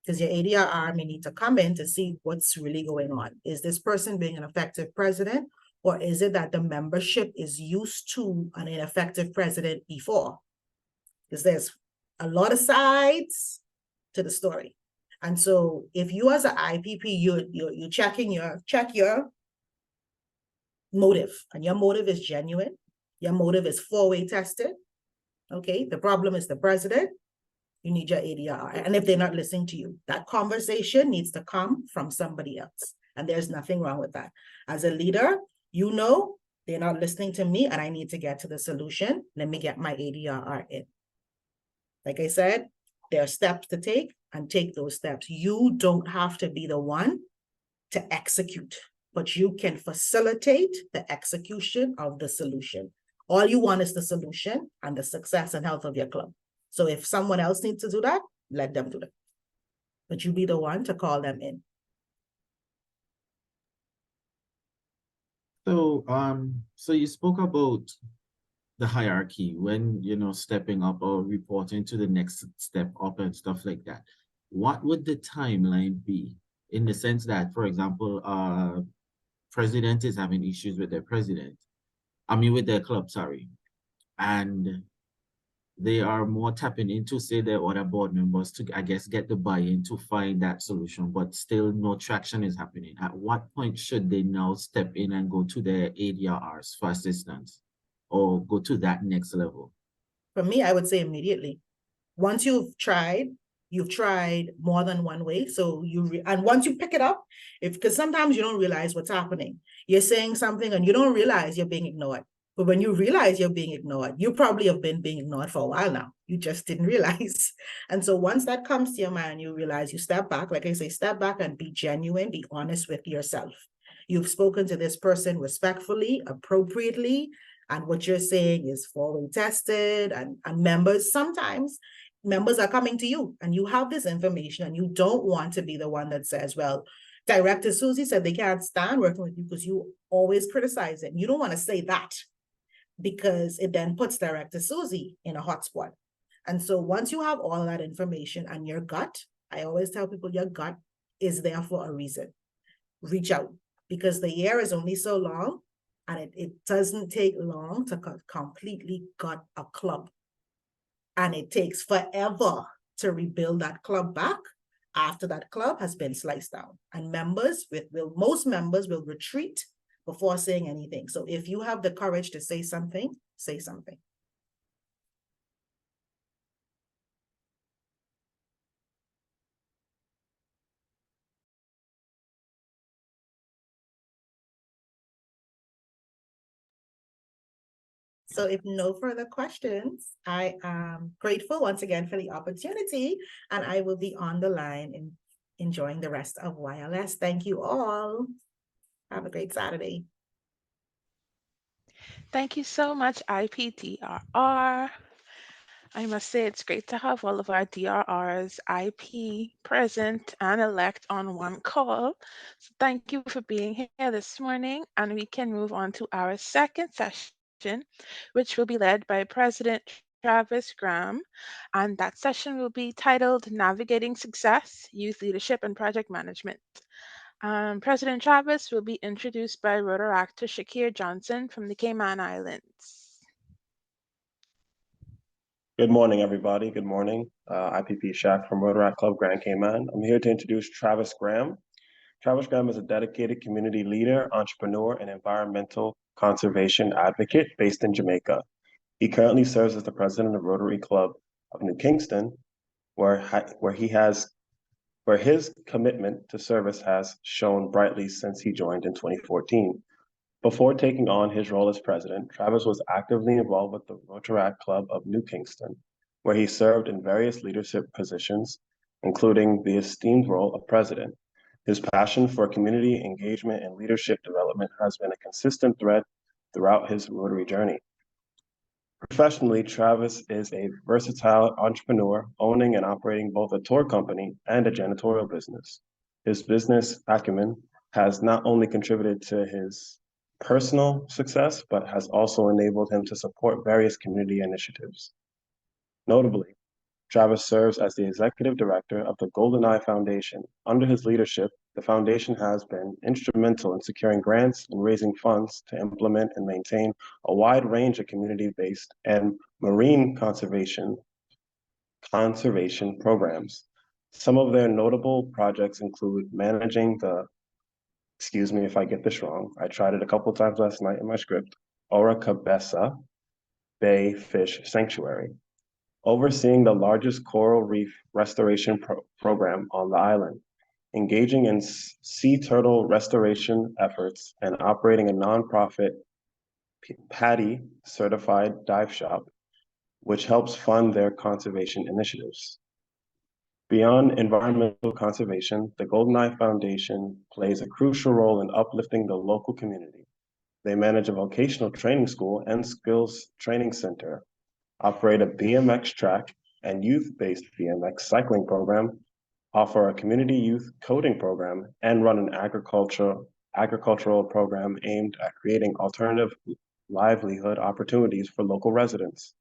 Because your ADRR may need to come in to see what's really going on. Is this person being an effective president, or is it that the membership is used to an ineffective president before? Because there's a lot of sides to the story. And so if you as an IPP, you're check your motive, and your motive is genuine, your motive is 4-way tested. Okay, the problem is the president, you need your ADR. And if they're not listening to you, that conversation needs to come from somebody else. And there's nothing wrong with that. As a leader, you know, they're not listening to me and I need to get to the solution. Let me get my ADR in. Like I said, there are steps to take and take those steps. You don't have to be the one to execute, but you can facilitate the execution of the solution. All you want is the solution and the success and health of your club. So if someone else needs to do that, let them do that. But you be the one to call them in. So, so you spoke about the hierarchy when, stepping up or reporting to the next step up and stuff like that. What would the timeline be in the sense that, for example, president is having issues with their with their club, sorry. And they are more tapping into, say, their other board members to, I guess, get the buy-in to find that solution, but still no traction is happening. At what point should they now step in and go to their ADRRs for assistance or go to that next level? For me, I would say immediately. Once you've tried more than one way. So and once you pick it up, because sometimes you don't realize what's happening. You're saying something and you don't realize you're being ignored. But when you realize you're being ignored, you probably have been being ignored for a while now. You just didn't realize. And so once that comes to your mind, you realize, you step back, like I say, step back and be genuine, be honest with yourself. You've spoken to this person respectfully, appropriately, and what you're saying is fully tested. And sometimes members are coming to you and you have this information and you don't want to be the one that says, well, Director Susie said they can't stand working with you because you always criticize it. You don't want to say that because it then puts Director Susie in a hot spot. And so once you have all of that information and your gut, I always tell people your gut is there for a reason. Reach out because the year is only so long and it doesn't take long to completely gut a club. And it takes forever to rebuild that club back after that club has been sliced down. And most members will retreat before saying anything. So if you have the courage to say something, say something. So if no further questions, I am grateful once again for the opportunity, and I will be on the line and enjoying the rest of YLS. Thank you all. Have a great Saturday. Thank you so much, IPDRR. I must say it's great to have all of our DRRs, IP, present, and elect on one call. So thank you for being here this morning, and we can move on to our second session, which will be led by President Travis Graham, and that session will be titled Navigating Success, Youth Leadership and Project Management. President Travis will be introduced by Rotaractor Shakir Johnson from the Cayman Islands. Good morning, everybody. Good morning. IPP Shaq from Rotaract Club Grand Cayman. I'm here to introduce Travis Graham. Travis Graham is a dedicated community leader, entrepreneur, and environmental conservation advocate based in Jamaica. He currently serves as the president of Rotary Club of New Kingston, where his commitment to service has shone brightly since he joined in 2014. Before taking on his role as president, Travis was actively involved with the Rotaract Club of New Kingston, where he served in various leadership positions, including the esteemed role of president. His passion for community engagement and leadership development has been a consistent thread throughout his Rotary journey. Professionally, Travis is a versatile entrepreneur, owning and operating both a tour company and a janitorial business. His business acumen has not only contributed to his personal success, but has also enabled him to support various community initiatives. Notably, Travis serves as the executive director of the GoldenEye Foundation. Under his leadership, the foundation has been instrumental in securing grants and raising funds to implement and maintain a wide range of community-based and marine conservation programs. Some of their notable projects include managing the, excuse me if I get this wrong, I tried it a couple times last night in my script, Oracabessa Bay Fish Sanctuary, overseeing the largest coral reef restoration program on the island, engaging in sea turtle restoration efforts, and operating a nonprofit PADI certified dive shop, which helps fund their conservation initiatives. Beyond environmental conservation, the GoldenEye Foundation plays a crucial role in uplifting the local community. They manage a vocational training school and skills training center, operate a BMX track and youth-based BMX cycling program, offer a community youth coding program, and run an agricultural program aimed at creating alternative livelihood opportunities for local residents.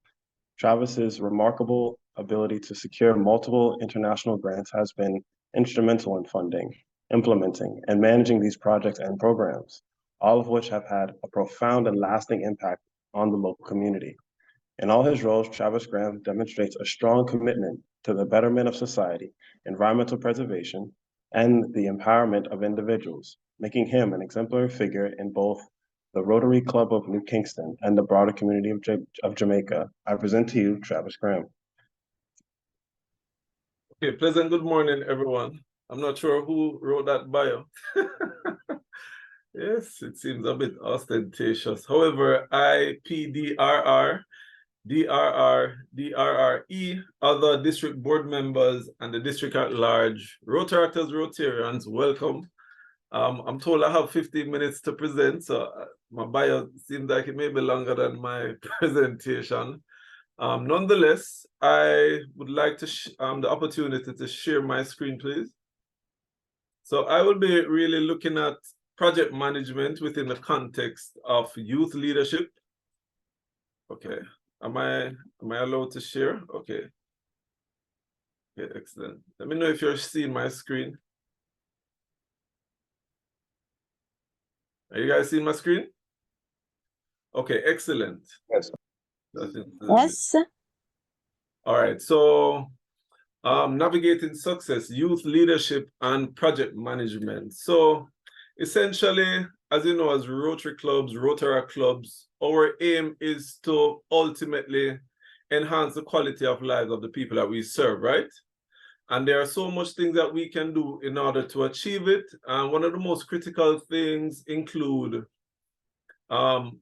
Travis's remarkable ability to secure multiple international grants has been instrumental in funding, implementing, and managing these projects and programs, all of which have had a profound and lasting impact on the local community. In all his roles, Travis Graham demonstrates a strong commitment to the betterment of society, environmental preservation, and the empowerment of individuals, making him an exemplary figure in both the Rotary Club of New Kingston and the broader community of Jamaica. I present to you, Travis Graham. Okay, pleasant good morning, everyone. I'm not sure who wrote that bio. Yes, it seems a bit ostentatious. However, IPDRR, DRR, DRRE, other district board members, and the district at large, Rotaractors, Rotarians, welcome. I'm told I have 15 minutes to present, so my bio seems like it may be longer than my presentation. Nonetheless, I would like to the opportunity to share my screen, please. So I will be really looking at project management within the context of youth leadership. Okay, am I allowed to share? Okay. Okay, excellent. Let me know if you're seeing my screen. Are you guys seeing my screen? Okay, excellent. Yes. Yes. All right, so navigating success, youth leadership and project management. So essentially, as you know, as Rotary clubs, Rotaract clubs, our aim is to ultimately enhance the quality of lives of the people that we serve, right? And there are so much things that we can do in order to achieve it. And one of the most critical things include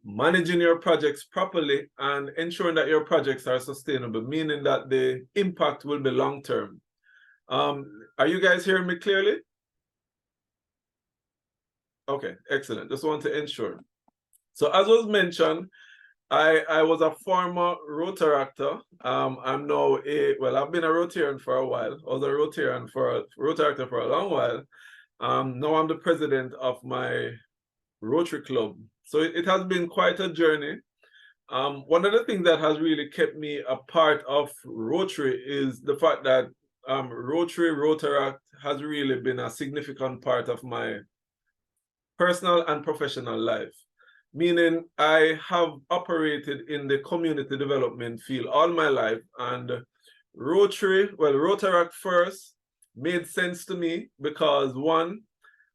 managing your projects properly and ensuring that your projects are sustainable, meaning that the impact will be long-term. Are you guys hearing me clearly? Okay, excellent. Just want to ensure. So as was mentioned, I was a former Rotaractor. I'm now I've been a Rotarian for a while. I was a Rotaractor for a long while. Now I'm the president of my Rotary Club. So it has been quite a journey. One of the things that has really kept me a part of Rotary is the fact that Rotaract has really been a significant part of my personal and professional life. Meaning I have operated in the community development field all my life, and Rotaract first made sense to me because one,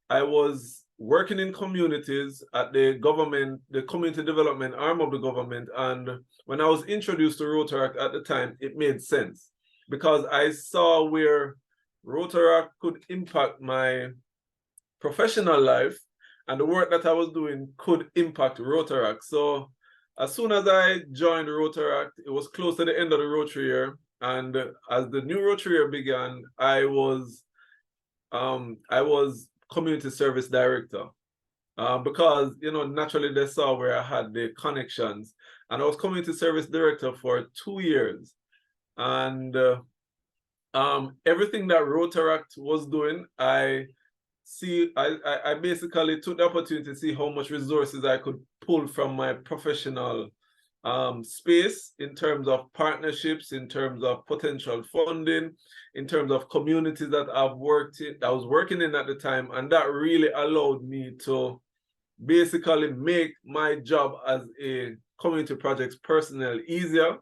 I was working in communities at the government, the community development arm of the government, and when I was introduced to Rotaract at the time, it made sense because I saw where Rotaract could impact my professional life, and the work that I was doing could impact Rotaract. So as soon as I joined Rotaract, it was close to the end of the Rotary year. And as the new Rotary year began, I was community service director because, you know, naturally they saw where I had the connections. And I was community service director for 2 years. And everything that Rotaract was doing, I basically took the opportunity to see how much resources I could pull from my professional space in terms of partnerships, in terms of potential funding, in terms of communities that I was working in at the time. And that really allowed me to basically make my job as a community projects personnel easier.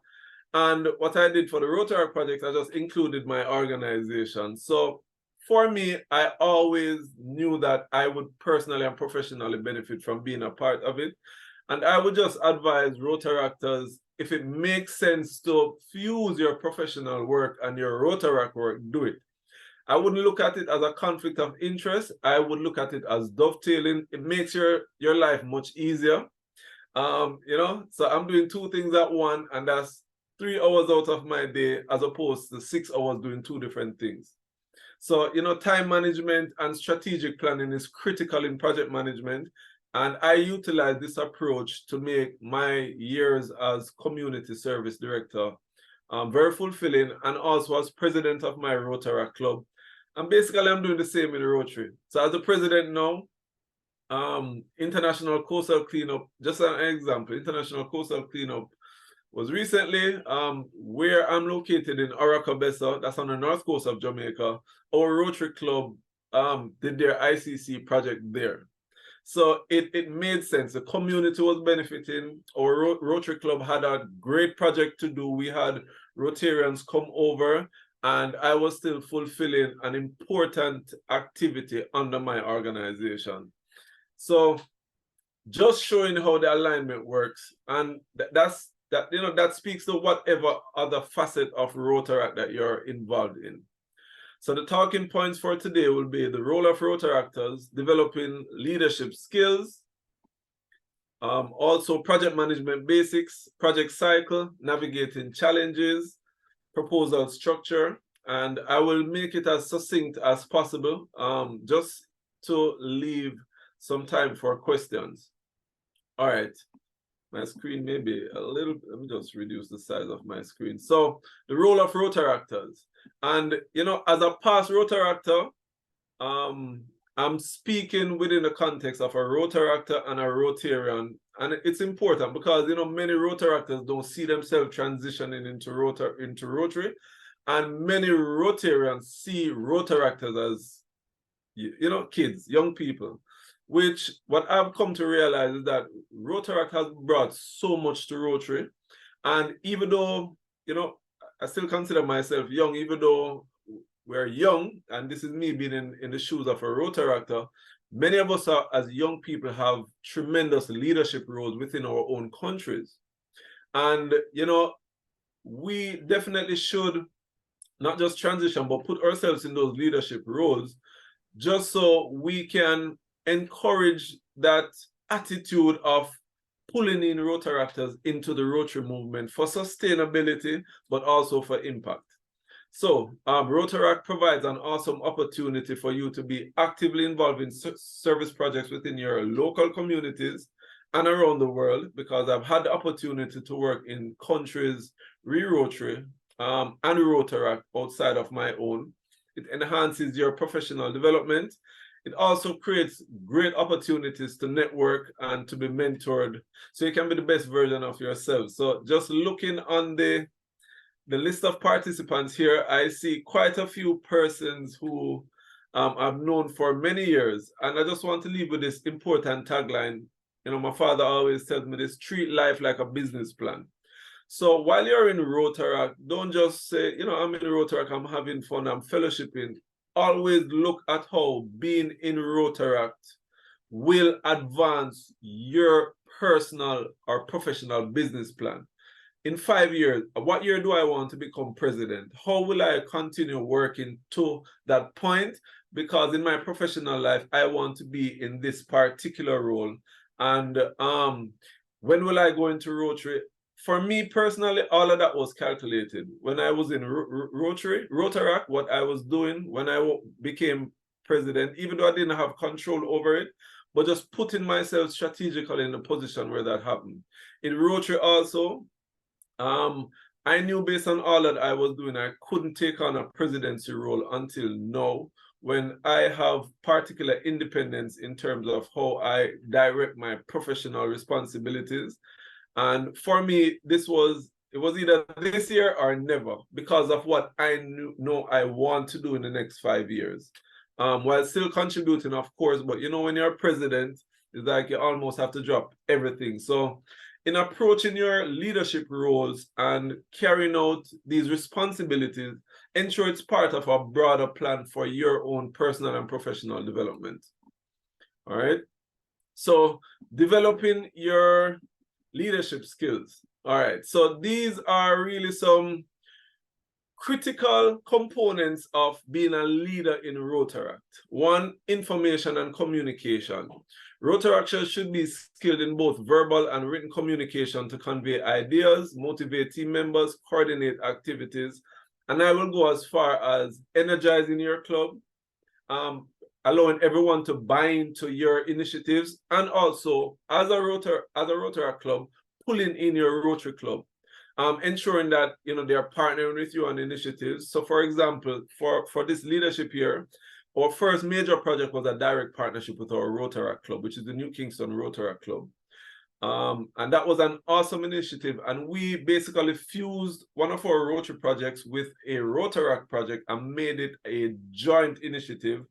And what I did for the Rotaract project, I just included my organization. So for me, I always knew that I would personally and professionally benefit from being a part of it. And I would just advise Rotaractors, if it makes sense to fuse your professional work and your Rotaract work, do it. I wouldn't look at it as a conflict of interest. I would look at it as dovetailing. It makes your life much easier. You know, so I'm doing 2 things at once, and that's 3 hours out of my day as opposed to 6 hours doing 2 different things. So, you know, time management and strategic planning is critical in project management. And I utilize this approach to make my years as community service director very fulfilling, and also as president of my Rotaract club. And basically, I'm doing the same in Rotary. So as the president now, International Coastal Cleanup, just an example, International Coastal Cleanup was recently where I'm located in Oracabessa, that's on the north coast of Jamaica. Our Rotary Club did their ICC project there. So it made sense. The community was benefiting. Our Rotary Club had a great project to do. We had Rotarians come over, and I was still fulfilling an important activity under my organization. So just showing how the alignment works, and that speaks to whatever other facet of Rotaract that you're involved in. So the talking points for today will be the role of Rotaractors, developing leadership skills, also project management basics, project cycle, navigating challenges, proposal structure, and I will make it as succinct as possible. Just to leave some time for questions. All right. My screen may be a little, let me just reduce the size of my screen. So the role of Rotaractors. And, you know, as a past Rotaractor, I'm speaking within the context of a Rotaractor and a Rotarian. And it's important because, you know, many Rotaractors don't see themselves transitioning into Rotary. And many Rotarians see Rotaractors as, you know, kids, young people. Which what I've come to realize is that Rotaract has brought so much to Rotary. And even though, you know, I still consider myself young, even though we're young, and this is me being in the shoes of a Rotaractor, many of us are, as young people, have tremendous leadership roles within our own countries. And, you know, we definitely should not just transition, but put ourselves in those leadership roles just so we can encourage that attitude of pulling in Rotaractors into the Rotary movement for sustainability, but also for impact. So Rotaract provides an awesome opportunity for you to be actively involved in service projects within your local communities and around the world, because I've had the opportunity to work in countries re-Rotary and Rotaract outside of my own. It enhances your professional development. It also creates great opportunities to network and to be mentored so you can be the best version of yourself. So just looking on the list of participants here, I see quite a few persons who I've known for many years. And I just want to leave with this important tagline. You know, my father always tells me this: treat life like a business plan. So while you're in Rotaract, don't just say, you know, I'm in Rotaract, I'm having fun, I'm fellowshipping. Always look at how being in Rotaract will advance your personal or professional business plan. In 5 years, what year do I want to become president? How will I continue working to that point? Because in my professional life, I want to be in this particular role. And when will I go into Rotary? For me personally, all of that was calculated. When I was in Rotaract, what I was doing when I became president, even though I didn't have control over it, but just putting myself strategically in a position where that happened. In Rotary also, I knew based on all that I was doing, I couldn't take on a presidency role until now, when I have particular independence in terms of how I direct my professional responsibilities. And for me, it was either this year or never, because of what I know I want to do in the next 5 years. While still contributing, of course, but you know, when you're president, it's like you almost have to drop everything. So in approaching your leadership roles and carrying out these responsibilities, ensure it's part of a broader plan for your own personal and professional development. All right. So developing your leadership skills. All right. So these are really some critical components of being a leader in Rotaract. One, information and communication. Rotaractors should be skilled in both verbal and written communication to convey ideas, motivate team members, coordinate activities. And I will go as far as energizing your club, allowing everyone to buy into your initiatives, and also as a Rotaract club, pulling in your Rotary club, ensuring that, you know, they are partnering with you on initiatives. So for example, for this leadership year, our first major project was a direct partnership with our Rotaract club, which is the New Kingston Rotaract club. And that was an awesome initiative. And we basically fused one of our Rotary projects with a Rotaract project and made it a joint initiative.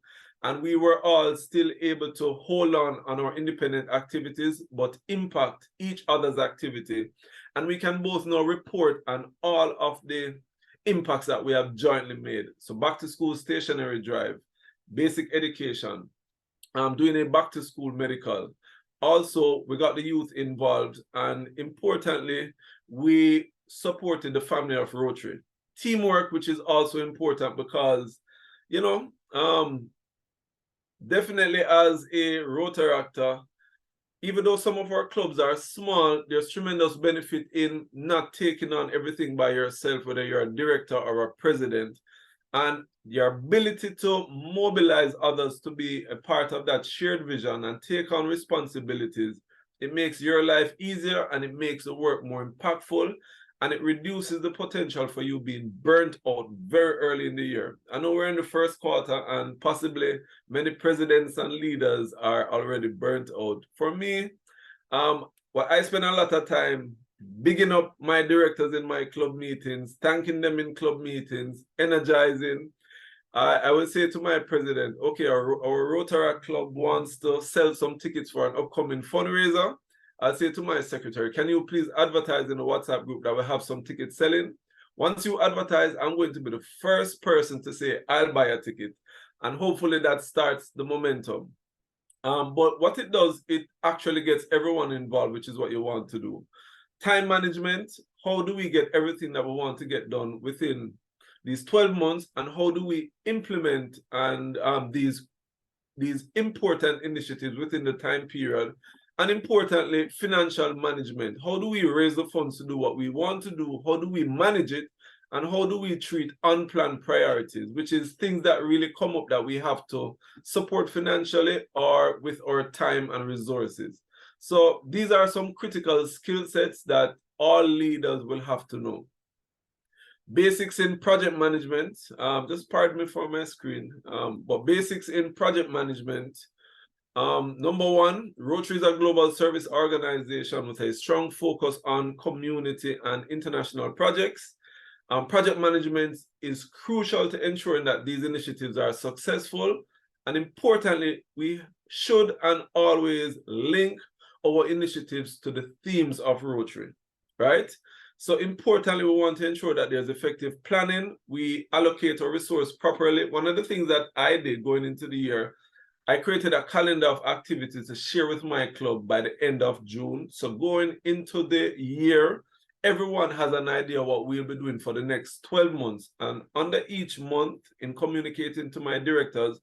And we were all still able to hold on our independent activities, but impact each other's activity. And we can both now report on all of the impacts that we have jointly made. So back to school stationery drive, basic education, doing a back to school medical. Also, we got the youth involved, and importantly, we supported the family of Rotary. Teamwork, which is also important because, you know, definitely as a Rotaractor, even though some of our clubs are small, there's tremendous benefit in not taking on everything by yourself, whether you're a director or a president. and your ability to mobilize others to be a part of that shared vision and take on responsibilities, it makes your life easier and it makes the work more impactful, and it reduces the potential for you being burnt out very early in the year. I know we're in the first quarter and possibly many presidents and leaders are already burnt out. For me, well, I spend a lot of time bigging up my directors in my club meetings, thanking them in club meetings, energizing. I would say to my president, okay, our Rotaract Club wants to sell some tickets for an upcoming fundraiser. I'll say to my secretary, can you please advertise in the WhatsApp group that we have some tickets selling? Once you advertise, I'm going to be the first person to say, I'll buy a ticket. And hopefully that starts the momentum. But what it does, it actually gets everyone involved, which is what you want to do. Time management, how do we get everything that we want to get done within these 12 months, and how do we implement and these important initiatives within the time period? And importantly, financial management. How do we raise the funds to do what we want to do? How do we manage it? And how do we treat unplanned priorities, which is things that really come up that we have to support financially or with our time and resources? So these are some critical skill sets that all leaders will have to know. Basics in project management, just pardon me for my screen, but basics in project management. Number one, Rotary is a global service organization with a strong focus on community and international projects. Project management is crucial to ensuring that these initiatives are successful. And importantly, we should and always link our initiatives to the themes of Rotary, right? So importantly, we want to ensure that there's effective planning. We allocate our resource properly. One of the things that I did going into the year, I created a calendar of activities to share with my club by the end of June. So going into the year, everyone has an idea what we'll be doing for the next 12 months. And under each month, in communicating to my directors,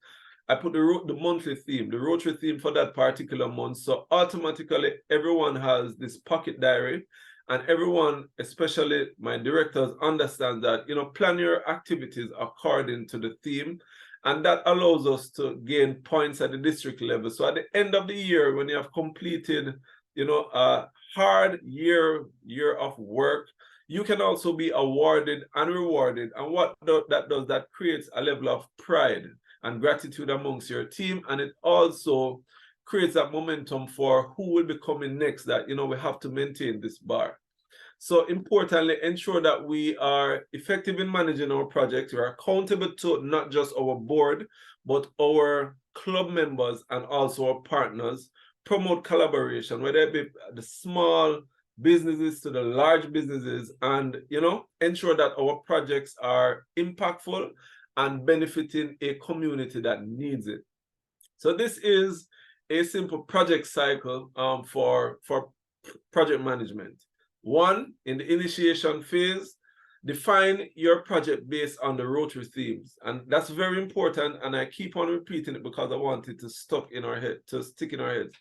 I put the monthly theme, the Rotary theme for that particular month. So automatically, everyone has this pocket diary, and everyone, especially my directors, understand that, you know, plan your activities according to the theme. And that allows us to gain points at the district level. So at the end of the year, when you have completed, you know, a hard year of work, you can also be awarded and rewarded. And what that does, that creates a level of pride and gratitude amongst your team. And it also creates that momentum for who will be coming next, that, you know, we have to maintain this bar. So importantly, ensure that we are effective in managing our projects. We are accountable to not just our board, but our club members and also our partners. Promote collaboration, whether it be the small businesses to the large businesses, and, you know, ensure that our projects are impactful and benefiting a community that needs it. So this is a simple project cycle for project management. One, in the initiation phase, define your project based on the Rotary themes. And that's very important. And I keep on repeating it because I want it to stick in our heads.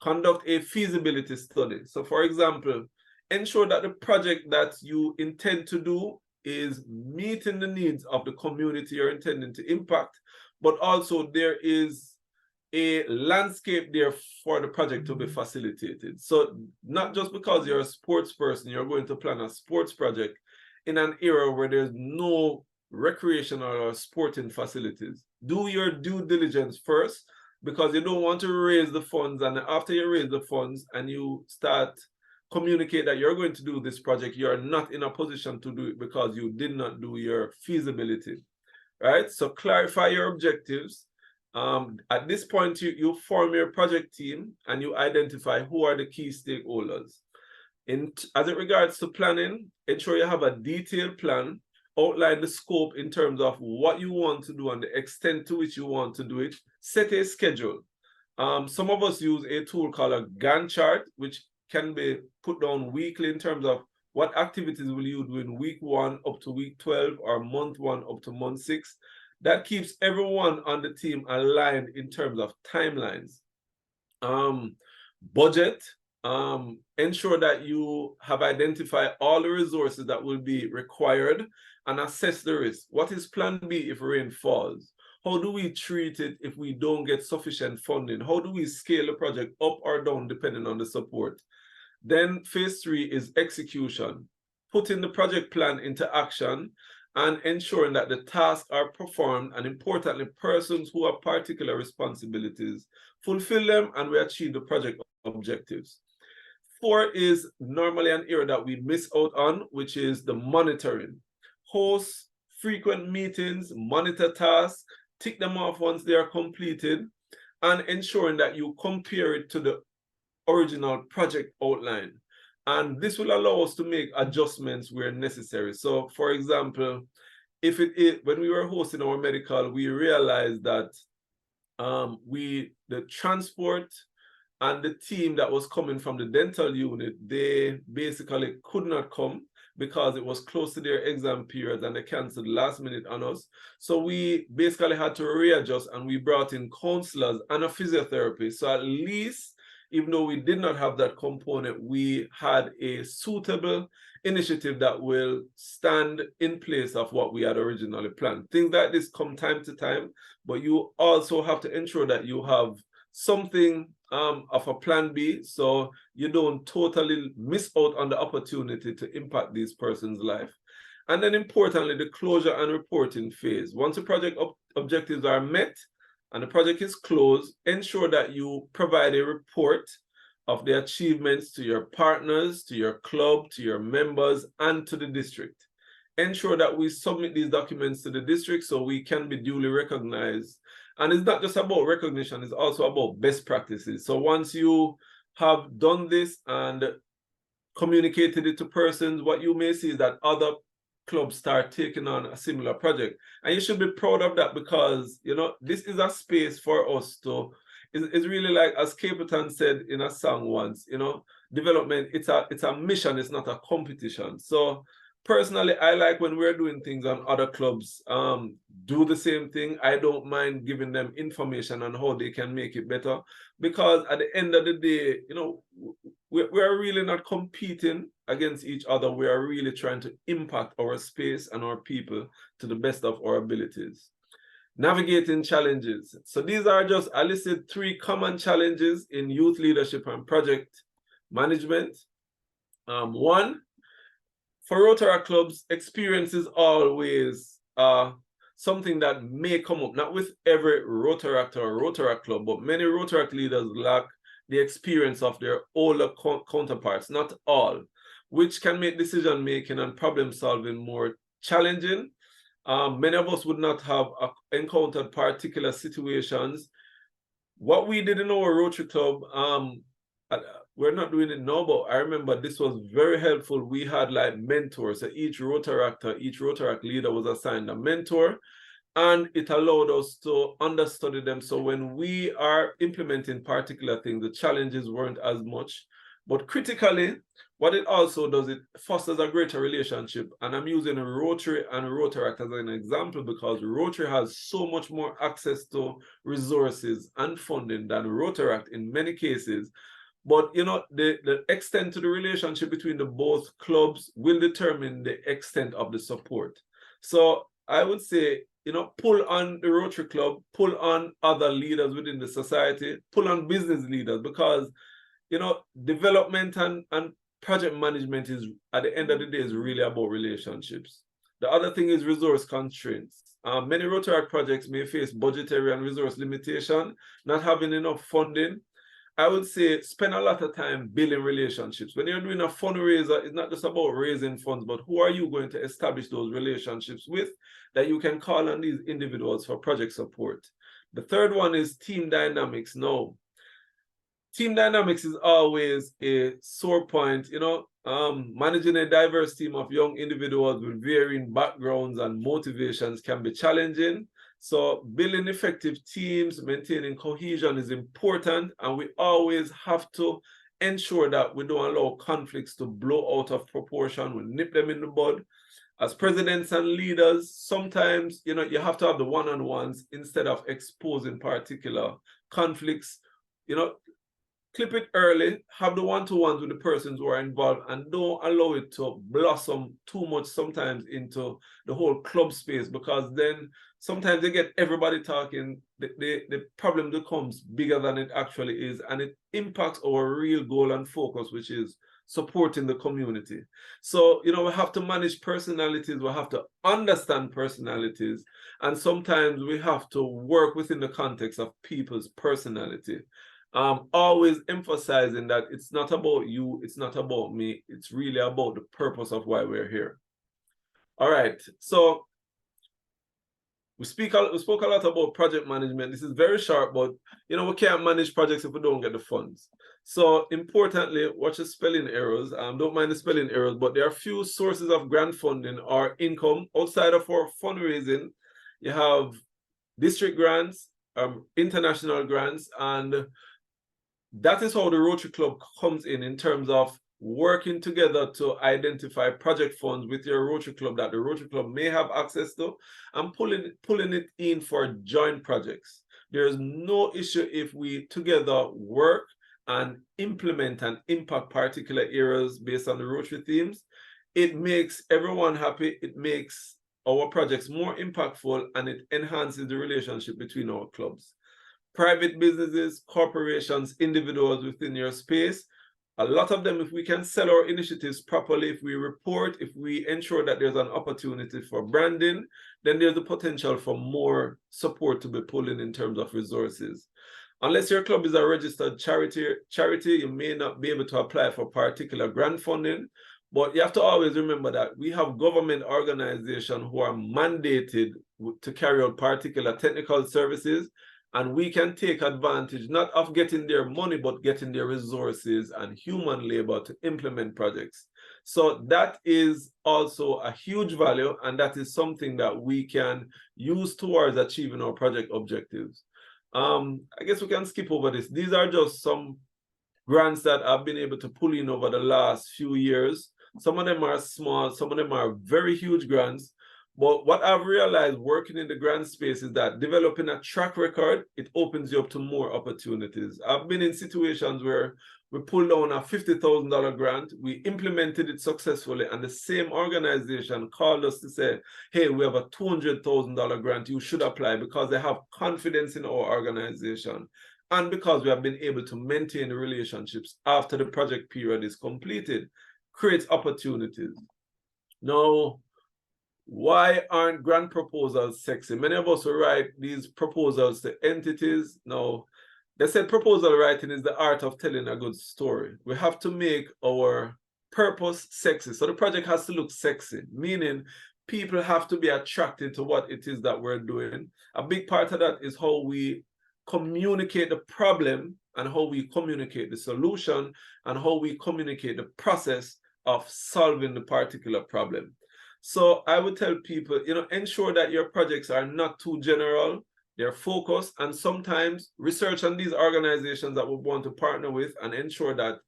Conduct a feasibility study. So for example, ensure that the project that you intend to do is meeting the needs of the community you're intending to impact, but also there is a landscape there for the project to be facilitated. So not just because you're a sports person, you're going to plan a sports project in an era where there's no recreational or sporting facilities. Do your due diligence first, because you don't want to raise the funds, and after you raise the funds and you start communicate that you're going to do this project, you're not in a position to do it because you did not do your feasibility, right? So clarify your objectives. At this point, you form your project team and you identify who are the key stakeholders. As it regards to planning, ensure you have a detailed plan, outline the scope in terms of what you want to do and the extent to which you want to do it, set a schedule. Some of us use a tool called a Gantt chart, which can be put down weekly in terms of what activities will you do in week 1 up to week 12 or month 1 up to month 6. That keeps everyone on the team aligned in terms of timelines. Budget, ensure that you have identified all the resources that will be required and assess the risk. What is plan B if rain falls? How do we treat it if we don't get sufficient funding? How do we scale the project up or down depending on the support? Then phase 3 is execution, putting the project plan into action and ensuring that the tasks are performed, and importantly, persons who have particular responsibilities fulfill them and we achieve the project objectives. 4 is normally an area that we miss out on, which is the monitoring. Host frequent meetings, monitor tasks, tick them off once they are completed, and ensuring that you compare it to the original project outline. And this will allow us to make adjustments where necessary. So for example, if when we were hosting our medical, we realized that the transport and the team that was coming from the dental unit, they basically could not come because it was close to their exam period and they canceled last minute on us. So we basically had to readjust, and we brought in counselors and a physiotherapist. So at least, even though we did not have that component, we had a suitable initiative that will stand in place of what we had originally planned. Things like this come time to time, but you also have to ensure that you have something of a plan B, so you don't totally miss out on the opportunity to impact these persons' life. And then importantly, the closure and reporting phase. Once the project objectives are met and the project is closed, ensure that you provide a report of the achievements to your partners, to your club, to your members, and to the district. Ensure that we submit these documents to the district so we can be duly recognized. And it's not just about recognition, it's also about best practices. So once you have done this and communicated it to persons, what you may see is that other clubs start taking on a similar project. And you should be proud of that, because, you know, this is a space for us to, it's really like, as Capleton said in a song once, you know, development, it's a mission, it's not a competition. So personally, I like when we're doing things on other clubs do the same thing. I don't mind giving them information on how they can make it better, because at the end of the day, you know, we're really not competing against each other. We are really trying to impact our space and our people to the best of our abilities. Navigating challenges. So these are just, I listed 3 common challenges in youth leadership and project management. 1, for Rotaract clubs, experience is always something that may come up, not with every Rotaract or Rotaract club, but many Rotaract leaders lack the experience of their older counterparts, not all, which can make decision making and problem solving more challenging. Many of us would not have encountered particular situations. What we did in our Rotary Club, we're not doing it now, but I remember this was very helpful. We had like mentors. So each Rotaract leader was assigned a mentor, and it allowed us to understudy them. So when we are implementing particular things, the challenges weren't as much. But critically, what it also does, it fosters a greater relationship. And I'm using Rotary and Rotaract as an example because Rotary has so much more access to resources and funding than Rotaract in many cases. But, you know, the extent to the relationship between the both clubs will determine the extent of the support. So I would say, you know, pull on the Rotary Club, pull on other leaders within the society, pull on business leaders, because, you know, development and project management is, at the end of the day, is really about relationships. The other thing is resource constraints. Many Rotaract projects may face budgetary and resource limitation, not having enough funding. I would say spend a lot of time building relationships. When you're doing a fundraiser, it's not just about raising funds, but who are you going to establish those relationships with that you can call on these individuals for project support. The third one is team dynamics. Now, team dynamics is always a sore point, you know, managing a diverse team of young individuals with varying backgrounds and motivations can be challenging. So building effective teams, maintaining cohesion is important, and we always have to ensure that we don't allow conflicts to blow out of proportion. We nip them in the bud. As presidents and leaders, sometimes, you know, you have to have the one-on-ones instead of exposing particular conflicts. You know, clip it early, have the one-to-ones with the persons who are involved, and don't allow it to blossom too much sometimes into the whole club space, because then sometimes they get everybody talking, the problem becomes bigger than it actually is, and it impacts our real goal and focus, which is supporting the community. So, you know, we have to manage personalities, we have to understand personalities, and sometimes we have to work within the context of people's personality. Always emphasizing that it's not about you, it's not about me, it's really about the purpose of why we're here. All right, so we spoke a lot about project management. This is very short, but you know, we can't manage projects if we don't get the funds. So importantly, watch the spelling errors. Don't mind the spelling errors, but there are few sources of grant funding or income outside of our fundraising. You have district grants, international grants, and that is how the Rotary Club comes in terms of working together to identify project funds with your Rotary Club that the Rotary Club may have access to, and pulling it in for joint projects. There is no issue if we together work and implement and impact particular areas based on the Rotary themes. It makes everyone happy, it makes our projects more impactful, and it enhances the relationship between our clubs. Private businesses, corporations, individuals within your space, a lot of them, if we can sell our initiatives properly, if we report, if we ensure that there's an opportunity for branding, then there's the potential for more support to be pulled in terms of resources. Unless your club is a registered charity, you may not be able to apply for particular grant funding, but you have to always remember that we have government organizations who are mandated to carry out particular technical services, and we can take advantage not of getting their money, but getting their resources and human labor to implement projects. So that is also a huge value, and that is something that we can use towards achieving our project objectives. I guess we can skip over this. These are just some grants that I've been able to pull in over the last few years. Some of them are small, some of them are very huge grants. But what I've realized working in the grant space is that developing a track record, it opens you up to more opportunities. I've been in situations where we pulled down a $50,000 grant, we implemented it successfully, and the same organization called us to say, hey, we have a $200,000 grant, you should apply, because they have confidence in our organization, and because we have been able to maintain the relationships after the project period is completed. Creates opportunities. Now, why aren't grant proposals sexy? Many of us will write these proposals to entities. Now, they said proposal writing is the art of telling a good story. We have to make our purpose sexy. So the project has to look sexy, meaning people have to be attracted to what it is that we're doing. A big part of that is how we communicate the problem and how we communicate the solution and how we communicate the process of solving the particular problem. So I would tell people, you know, ensure that your projects are not too general, they're focused, and sometimes research on these organizations that we want to partner with and ensure that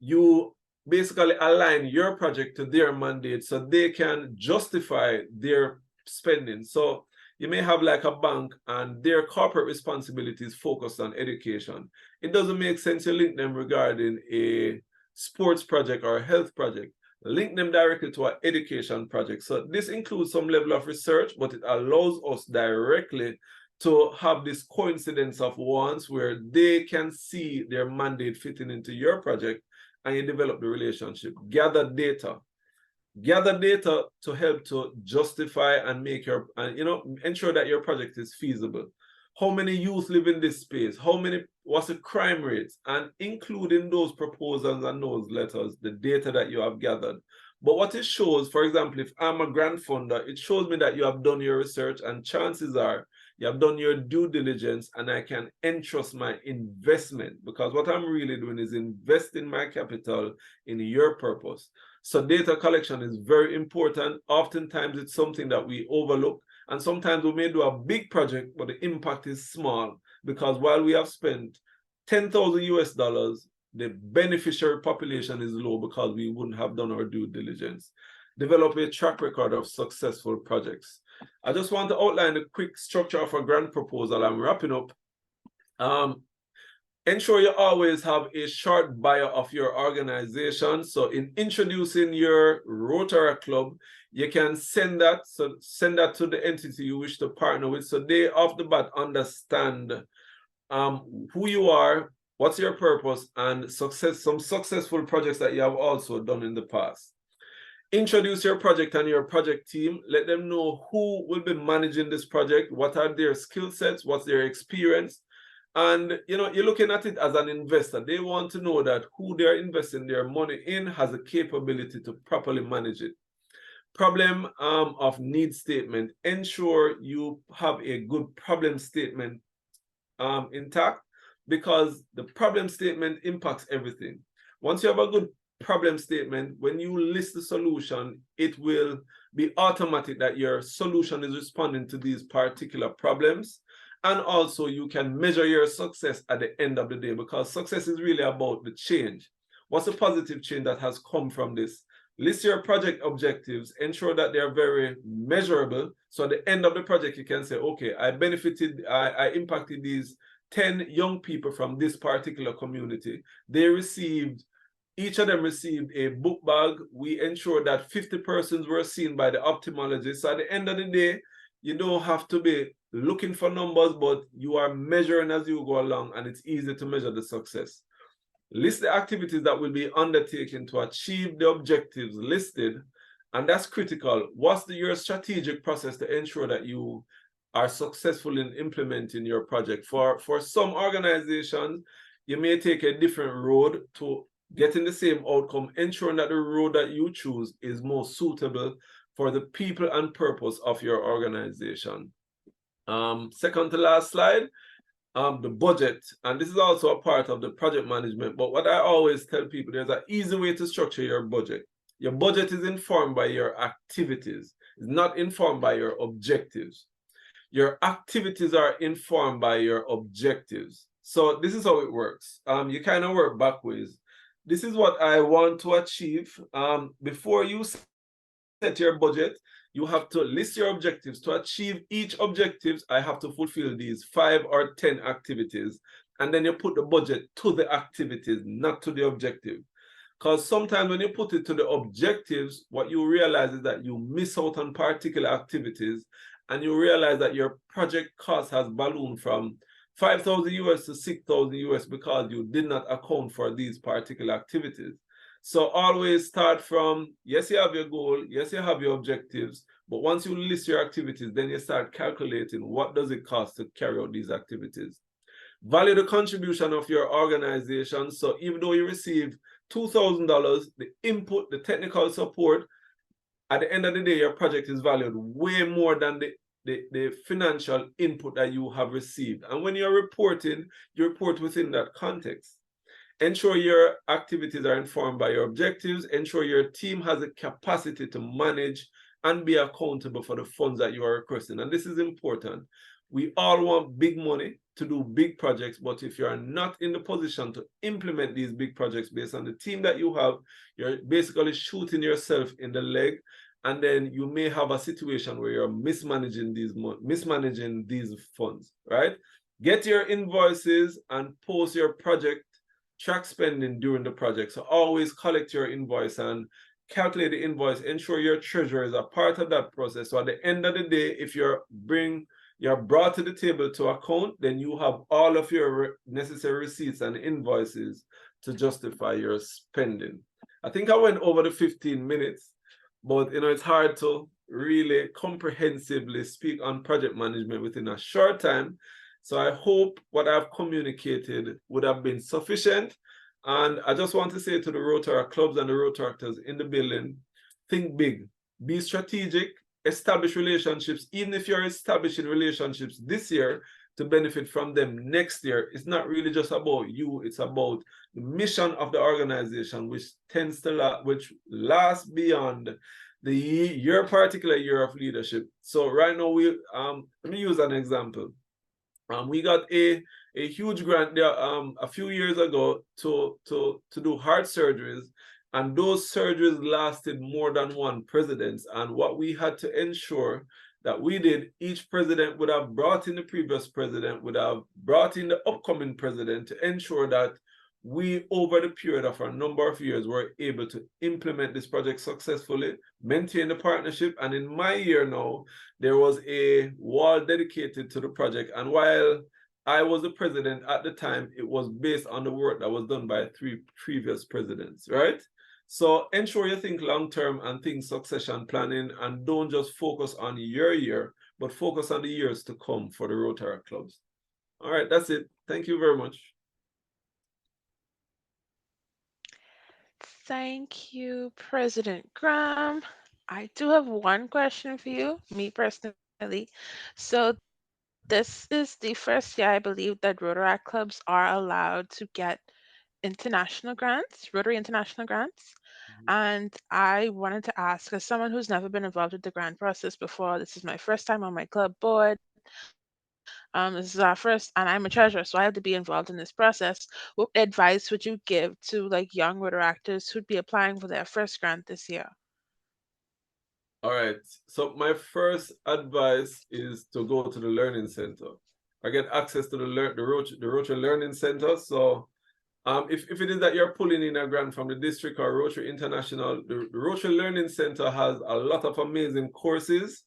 you basically align your project to their mandate so they can justify their spending. So you may have like a bank and their corporate responsibility is focused on education. It doesn't make sense to link them regarding a sports project or a health project. Link them directly to our education project. So this includes some level of research, but it allows us directly to have this coincidence of wants where they can see their mandate fitting into your project and you develop the relationship. Gather data to help to justify and make your, ensure that your project is feasible. How many youth live in this space? What's the crime rates? And including those proposals and those letters, the data that you have gathered. But what it shows, for example, if I'm a grant funder, it shows me that you have done your research and chances are you have done your due diligence and I can entrust my investment, because what I'm really doing is investing my capital in your purpose. So data collection is very important. Oftentimes it's something that we overlook. And sometimes we may do a big project, but the impact is small because while we have spent $10,000 US, the beneficiary population is low because we wouldn't have done our due diligence. Develop a track record of successful projects. I just want to outline a quick structure of a grant proposal. I'm wrapping up. Ensure you always have a short bio of your organization. So in introducing your Rotary Club, you can send that to the entity you wish to partner with, so they off the bat understand who you are, what's your purpose, and some successful projects that you have also done in the past. Introduce your project and your project team. Let them know who will be managing this project, what are their skill sets, what's their experience. And you're looking at it as an investor. They want to know that who they're investing their money in has the capability to properly manage it. Problem of need statement. Ensure you have a good problem statement intact, because the problem statement impacts everything. Once you have a good problem statement, when you list the solution, it will be automatic that your solution is responding to these particular problems. And also you can measure your success at the end of the day, because success is really about the change. What's the positive change that has come from this? List your project objectives, ensure that they are very measurable. So at the end of the project, you can say, okay, I impacted these 10 young people from this particular community. Each of them received a book bag. We ensured that 50 persons were seen by the ophthalmologist. So at the end of the day, you don't have to be looking for numbers, but you are measuring as you go along, and it's easy to measure the success. List the activities that will be undertaken to achieve the objectives listed, and that's critical. What's your strategic process to ensure that you are successful in implementing your project? For some organizations, you may take a different road to getting the same outcome, ensuring that the road that you choose is more suitable for the people and purpose of your organization. Second to last slide. The budget, and this is also a part of the project management, but what I always tell people, there's an easy way to structure your budget. Your budget is informed by your activities. It's not informed by your objectives. Your activities are informed by your objectives. So this is how it works. You kind of work backwards. This is what I want to achieve. Before you set your budget, you have to list your objectives. To achieve each objectives, I have to fulfill these 5 or 10 activities. And then you put the budget to the activities, not to the objective. Because sometimes when you put it to the objectives, what you realize is that you miss out on particular activities, and you realize that your project cost has ballooned from $5,000 US to $6,000 US because you did not account for these particular activities. So always start from, yes, you have your goal, yes, you have your objectives, but once you list your activities, then you start calculating what does it cost to carry out these activities. Value the contribution of your organization. So even though you receive $2,000, the input, the technical support, at the end of the day, your project is valued way more than the financial input that you have received. And when you're reporting, you report within that context. Ensure your activities are informed by your objectives. Ensure your team has the capacity to manage and be accountable for the funds that you are requesting. And this is important. We all want big money to do big projects, but if you are not in the position to implement these big projects based on the team that you have, you're basically shooting yourself in the leg. And then you may have a situation where you're mismanaging these funds, right? Get your invoices and post your project track spending during the project. So always collect your invoice and calculate the invoice. Ensure your treasurer is a part of that process. So at the end of the day, if you're brought to the table to account, then you have all of your necessary receipts and invoices to justify your spending. I think I went over the 15 minutes, but it's hard to really comprehensively speak on project management within a short time. So I hope what I've communicated would have been sufficient. And I just want to say to the Rotary clubs and the Rotaractors in the building, think big, be strategic, establish relationships. Even if you're establishing relationships this year to benefit from them next year, it's not really just about you, it's about the mission of the organization, which lasts beyond your particular year of leadership. So right now, let me use an example. We got a huge grant there a few years ago to do heart surgeries, and those surgeries lasted more than one president. And what we had to ensure that we did, each president would have brought in the previous president, would have brought in the upcoming president to ensure that we, over the period of a number of years, were able to implement this project successfully, maintain the partnership. And in my year now, there was a wall dedicated to the project. And while I was the president at the time, it was based on the work that was done by 3 previous presidents, right? So ensure you think long-term and think succession planning, and don't just focus on your year, but focus on the years to come for the Rotaract clubs. All right, that's it. Thank you very much. Thank you, President Graham. I do have one question for you, me personally. So this is the first year, I believe, that Rotaract clubs are allowed to get international grants, Rotary international grants. And I wanted to ask, as someone who's never been involved with the grant process before, this is my first time on my club board. This is our first, and I'm a treasurer, so I have to be involved in this process. What advice would you give to like young Rotaractors who'd be applying for their first grant this year? All right. So my first advice is to go to the Learning Center. I get access to the Rotary Learning Center. So if it is that you're pulling in a grant from the district or Rotary International, the Rotary Learning Center has a lot of amazing courses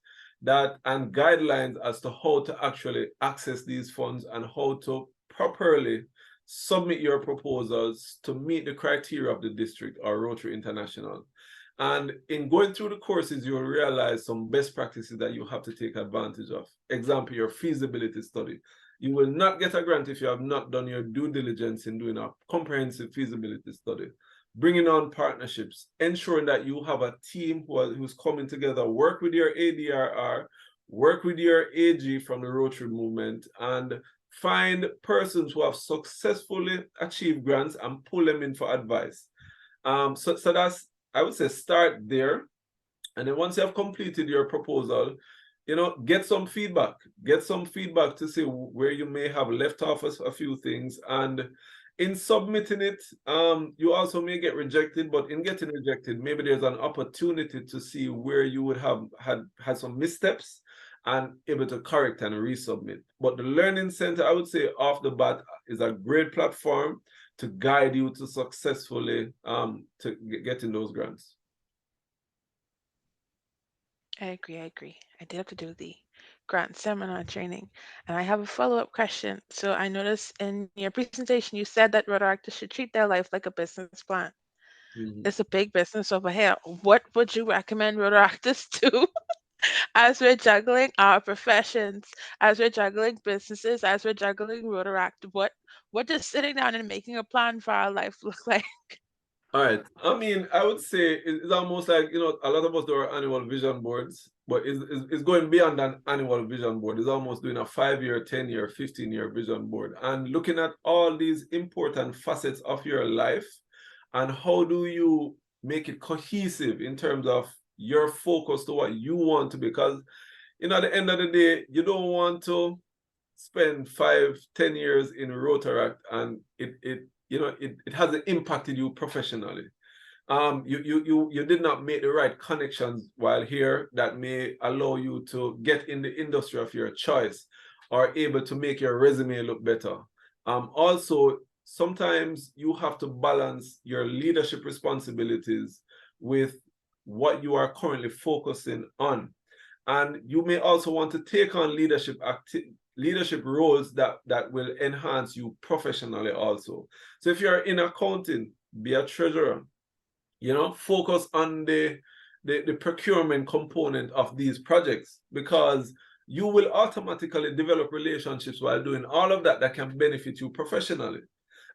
and guidelines as to how to actually access these funds and how to properly submit your proposals to meet the criteria of the district or Rotary International. And in going through the courses, you'll realize some best practices that you have to take advantage of. Example, your feasibility study. You will not get a grant if you have not done your due diligence in doing a comprehensive feasibility study. Bringing on partnerships, ensuring that you have a team who's coming together, work with your ADRR, work with your AG from the Rotary movement, and find persons who have successfully achieved grants and pull them in for advice. So that's, I would say, start there. And then once you have completed your proposal, get some feedback. Get some feedback to see where you may have left off a few things. And in submitting it, you also may get rejected, but in getting rejected, maybe there's an opportunity to see where you would have had some missteps and able to correct and resubmit. But the Learning Center, I would say off the bat, is a great platform to guide you to successfully to getting those grants. I agree. I did have to do the grant seminar training. And I have a follow-up question. So I noticed in your presentation, you said that Rotaractors should treat their life like a business plan. It's a big business over here. What would you recommend Rotaractors do as we're juggling our professions, as we're juggling businesses, as we're juggling Rotaract? What does sitting down and making a plan for our life look like? All right. I mean, I would say it's almost like, a lot of us do our annual vision boards, but it's going beyond an annual vision board. It's almost doing a 5-year, 10-year, 15-year vision board and looking at all these important facets of your life and how do you make it cohesive in terms of your focus to what you want to be. Because, at the end of the day, you don't want to spend 5-10 years in Rotaract and it hasn't impacted you professionally. You did not make the right connections while here that may allow you to get in the industry of your choice or able to make your resume look better. Also, sometimes you have to balance your leadership responsibilities with what you are currently focusing on. And you may also want to take on leadership roles that will enhance you professionally also. So if you're in accounting, be a treasurer, focus on the procurement component of these projects, because you will automatically develop relationships while doing all of that can benefit you professionally.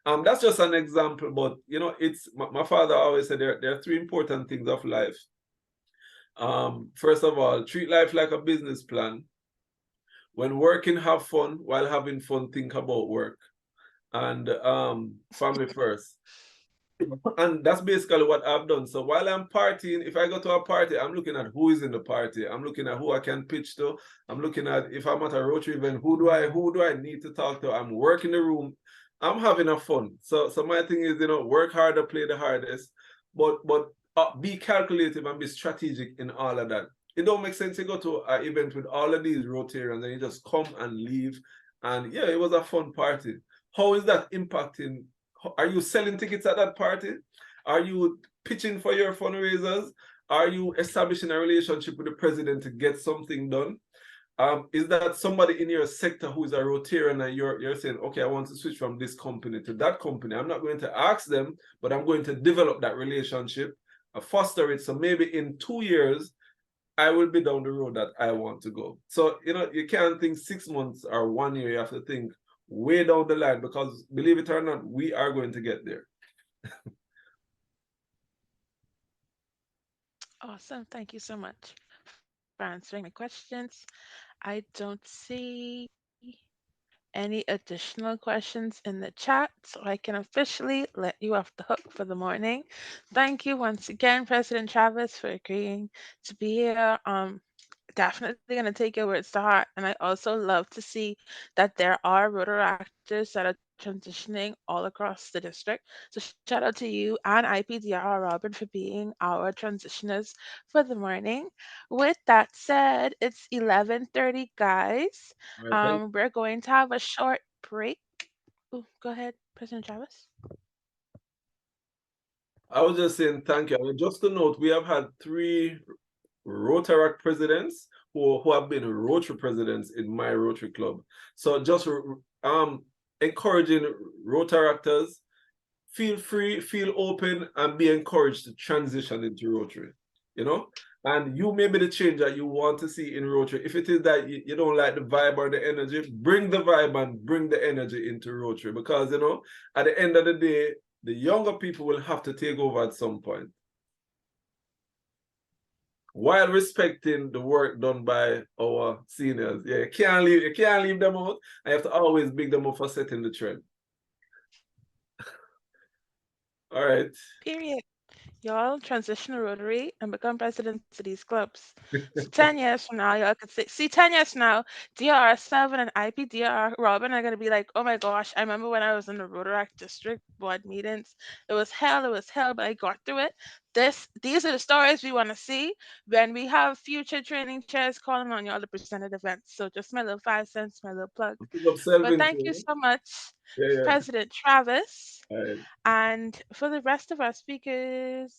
That's just an example, but it's my father always said there are 3 important things of life. First of all, treat life like a business plan. When working, have fun. While having fun, think about work. And family first. And that's basically what I've done. So while I'm partying, if I go to a party, I'm looking at who is in the party. I'm looking at who I can pitch to. I'm looking at, if I'm at a Rotary event, who do I need to talk to? I'm working the room. I'm having a fun. So my thing is, work harder, play the hardest, but be calculative and be strategic in all of that. it don't make sense to go to an event with all of these Rotarians and you just come and leave. And yeah, it was a fun party. How is that impacting? Are you selling tickets at that party? Are you pitching for your fundraisers? Are you establishing a relationship with the president to get something done? Is that somebody in your sector who is a Rotarian and you're saying, okay, I want to switch from this company to that company. I'm not going to ask them, but I'm going to develop that relationship, foster it. So maybe in 2 years, I will be down the road that I want to go. So, you can't think 6 months or 1 year. You have to think way down the line, because believe it or not, we are going to get there. Awesome. Thank you so much for answering my questions. I don't see any additional questions in the chat, so I can officially let you off the hook for the morning. Thank you once again, President Travis, for agreeing to be here. Definitely going to take your words to heart. And I also love to see that there are Rotaractors that are transitioning all across the district. So shout out to you and IPDR Robin for being our transitioners for the morning. With that said, it's 11:30, guys. We're going to have a short break. Ooh, go ahead, President Travis. I was just saying thank you. And just to note, we have had 3 Rotaract presidents who have been Rotary presidents in my Rotary Club. So just encouraging Rotaractors, feel free, feel open, and be encouraged to transition into Rotary, And you may be the change that you want to see in Rotary. If it is that you don't like the vibe or the energy, bring the vibe and bring the energy into Rotary. Because, at the end of the day, the younger people will have to take over at some point, while respecting the work done by our seniors. Yeah, you can't leave them out. I have to always big them up for setting the trend. All right. Period. Y'all transition to Rotary and become presidents of these clubs. So 10 years from now, y'all could see 10 years from now, DRR7 and IPDR Robin are going to be like, oh my gosh, I remember when I was in the Rotaract district board meetings. It was hell, but I got through it. These are the stories we want to see when we have future training chairs calling on y'all to present at events. So just my little 5 cents, my little plug. But thank you so much, President Travis. Right. And for the rest of our speakers,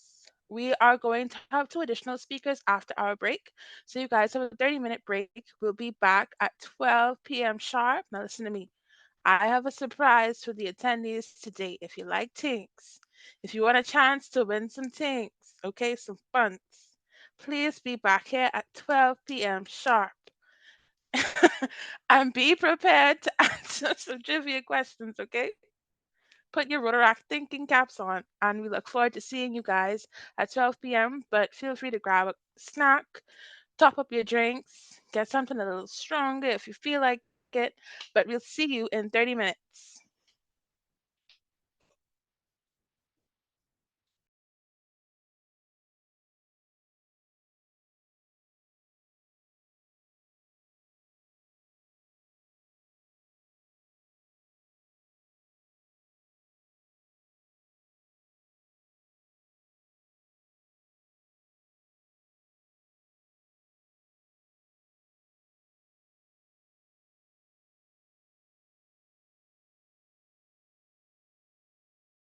we are going to have 2 additional speakers after our break. So you guys have a 30-minute break. We'll be back at 12 p.m. sharp. Now listen to me. I have a surprise for the attendees today. If you like things, if you want a chance to win some things, okay, some funds, please be back here at 12 p.m. sharp. And be prepared to answer some trivia questions, okay? Put your Rotaract thinking caps on, and we look forward to seeing you guys at 12 p.m. But feel free to grab a snack, top up your drinks, get something a little stronger if you feel like it. But we'll see you in 30 minutes.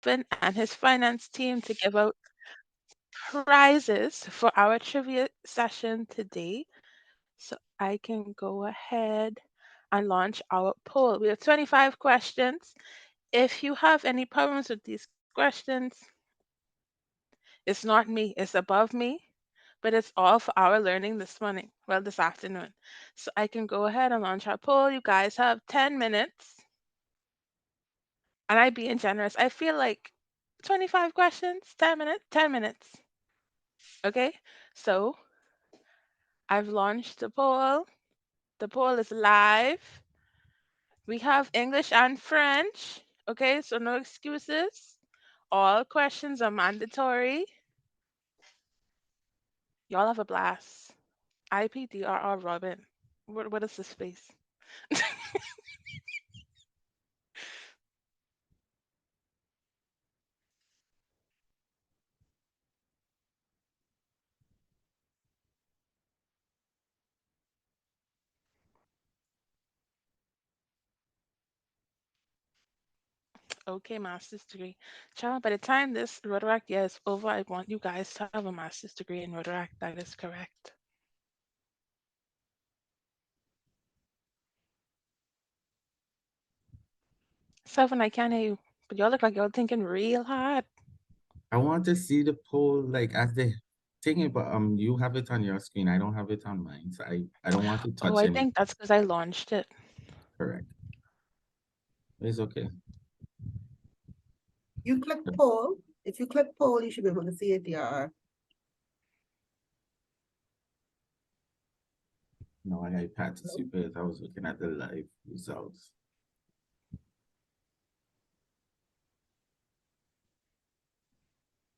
And his finance team to give out prizes for our trivia session today. So I can go ahead and launch our poll. We have 25 questions. If you have any problems with these questions, it's not me, it's above me, but it's all for our learning this morning, well, this afternoon. So I can go ahead and launch our poll. You guys have 10 minutes. And I'm being generous. I feel like 25 questions, 10 minutes, 10 minutes. Okay, so I've launched the poll. The poll is live. We have English and French. Okay, so no excuses. All questions are mandatory. Y'all have a blast. IPDRR Robin. What is this space? Okay, master's degree. Child, by the time this Rotaract year is over, I want you guys to have a master's degree in Rotaract. That is correct. Seven, I can't hear you, but y'all look like y'all thinking real hard. I want to see the poll like as the thing, but you have it on your screen. I don't have it on mine, so I don't want to touch Oh, I anything. think that's because I launched it. Correct. It's okay. You click poll. If you click poll, you should be able to see it there. No, I participate. I was looking at the live results.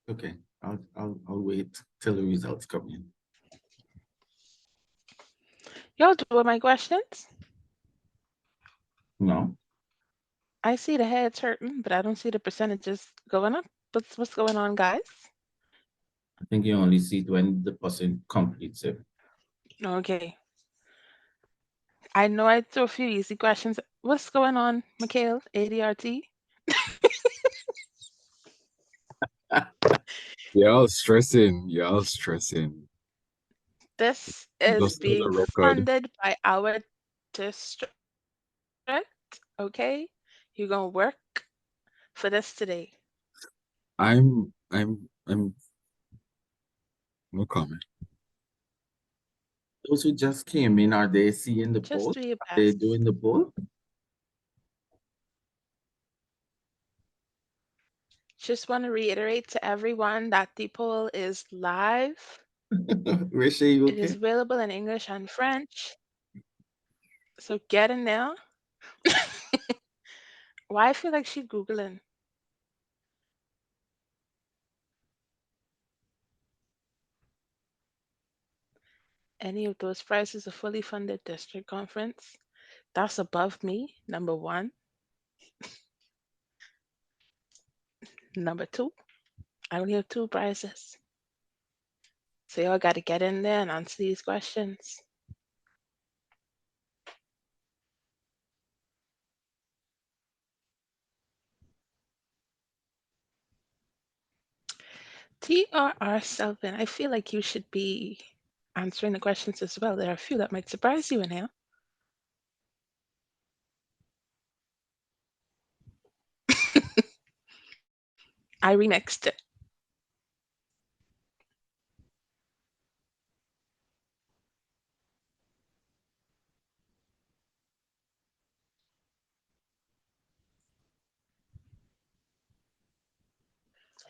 Okay, I'll wait till the results come in. Y'all do my questions? No, I see the heads hurting, but I don't see the percentages going up. What's going on, guys? I think you only see it when the person completes it. Okay. I know I threw a few easy questions. What's going on, Mikhail? ADRT? Y'all stressing. Y'all stressing. This is Just for the being record. funded by our district. Okay? You're gonna work for this today. I'm no comment. Those who just came in, are they seeing the poll? Just do your Are they best. doing the poll? Just want to reiterate to everyone that the poll is live. Rishi, you It is okay? available in English and French. So get in there. Why I feel like she's Googling. Any of those prizes a fully funded district conference. That's above me, number one. Number two, I only have 2 prizes. So y'all got to get in there and answer these questions. TRR7, I feel like you should be answering the questions as well. There are a few that might surprise you in here. I remixed it.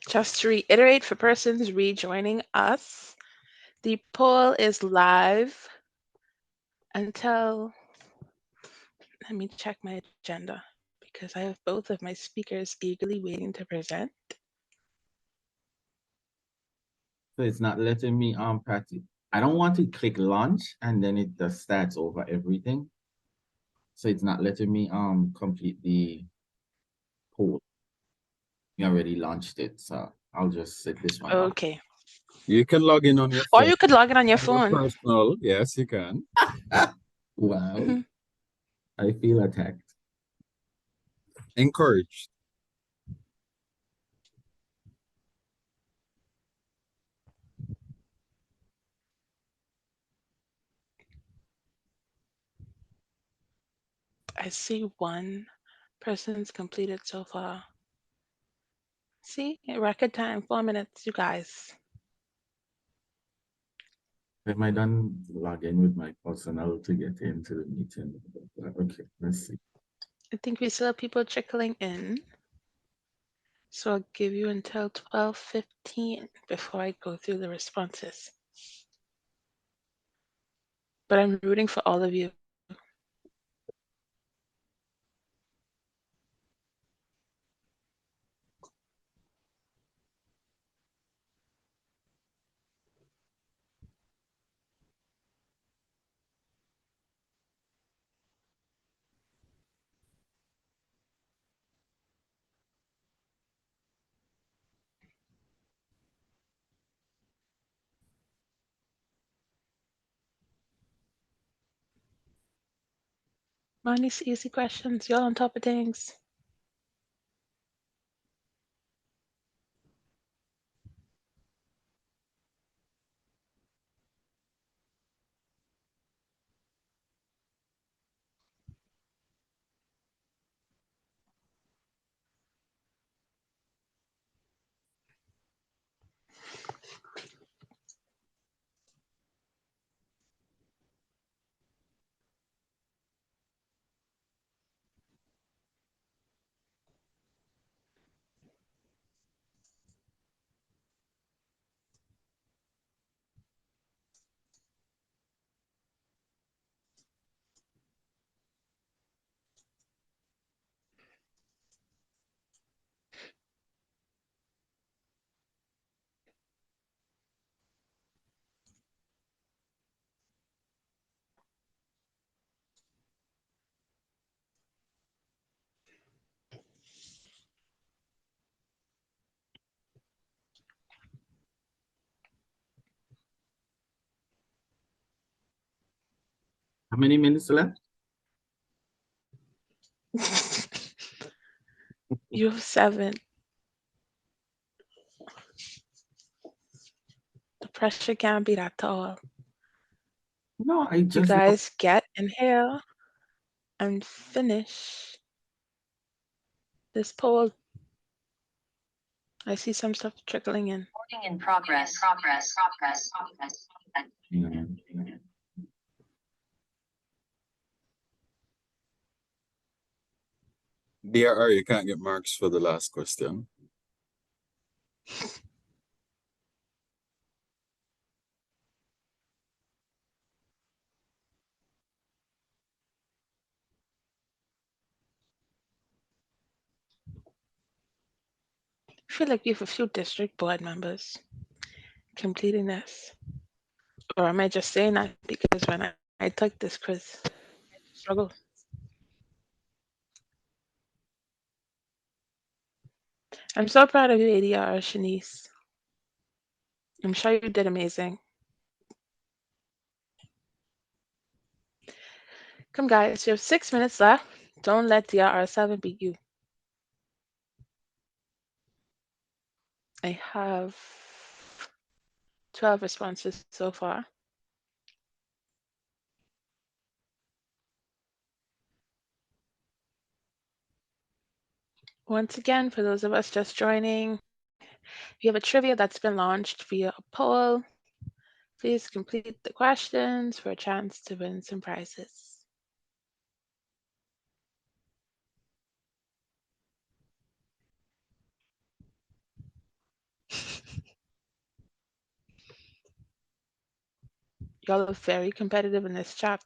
Just to reiterate for persons rejoining us, the poll is live until, let me check my agenda because I have both of my speakers eagerly waiting to present. So it's not letting me practice. I don't want to click launch and then it just starts over everything. So it's not letting me complete the poll. You already launched it, so I'll just set this one off. Okay. You can log in on your Or phone. you could log in on your On phone. personal. Yes, you can. Wow. Mhm. I feel attacked. Encouraged. I see one person's completed so far. See, in record time, 4 minutes, you guys. Am I done log in with my personal to get into the meeting? Okay, let's see. I think we still have people trickling in. So I'll give you until 12:15 before I go through the responses. But I'm rooting for all of you. Money's easy questions. Y'all on top of things. How many minutes left? You have 7. The pressure can't be that tall. No, I You just guys get inhale and finish this poll. I see some stuff trickling in. Recording in progress. Yeah. DRR, you can't get marks for the last question. I feel like we have a few district board members completing this. Or am I just saying that because when I took this quiz, I struggled. I'm so proud of you, ADR, Shanice. I'm sure you did amazing. Come, guys, you have 6 minutes left. Don't let DRR7 beat you. I have 12 responses so far. Once again, for those of us just joining, we have a trivia that's been launched via a poll. Please complete the questions for a chance to win some prizes. Y'all are very competitive in this chat.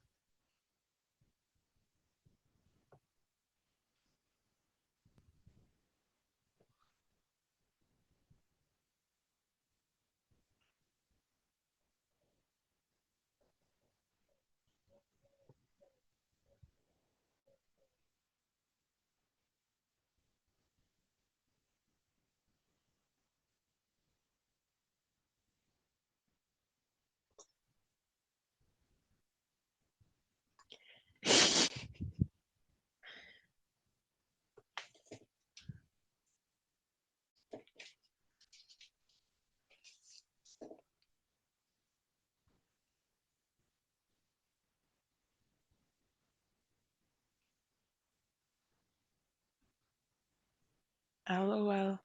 LOL.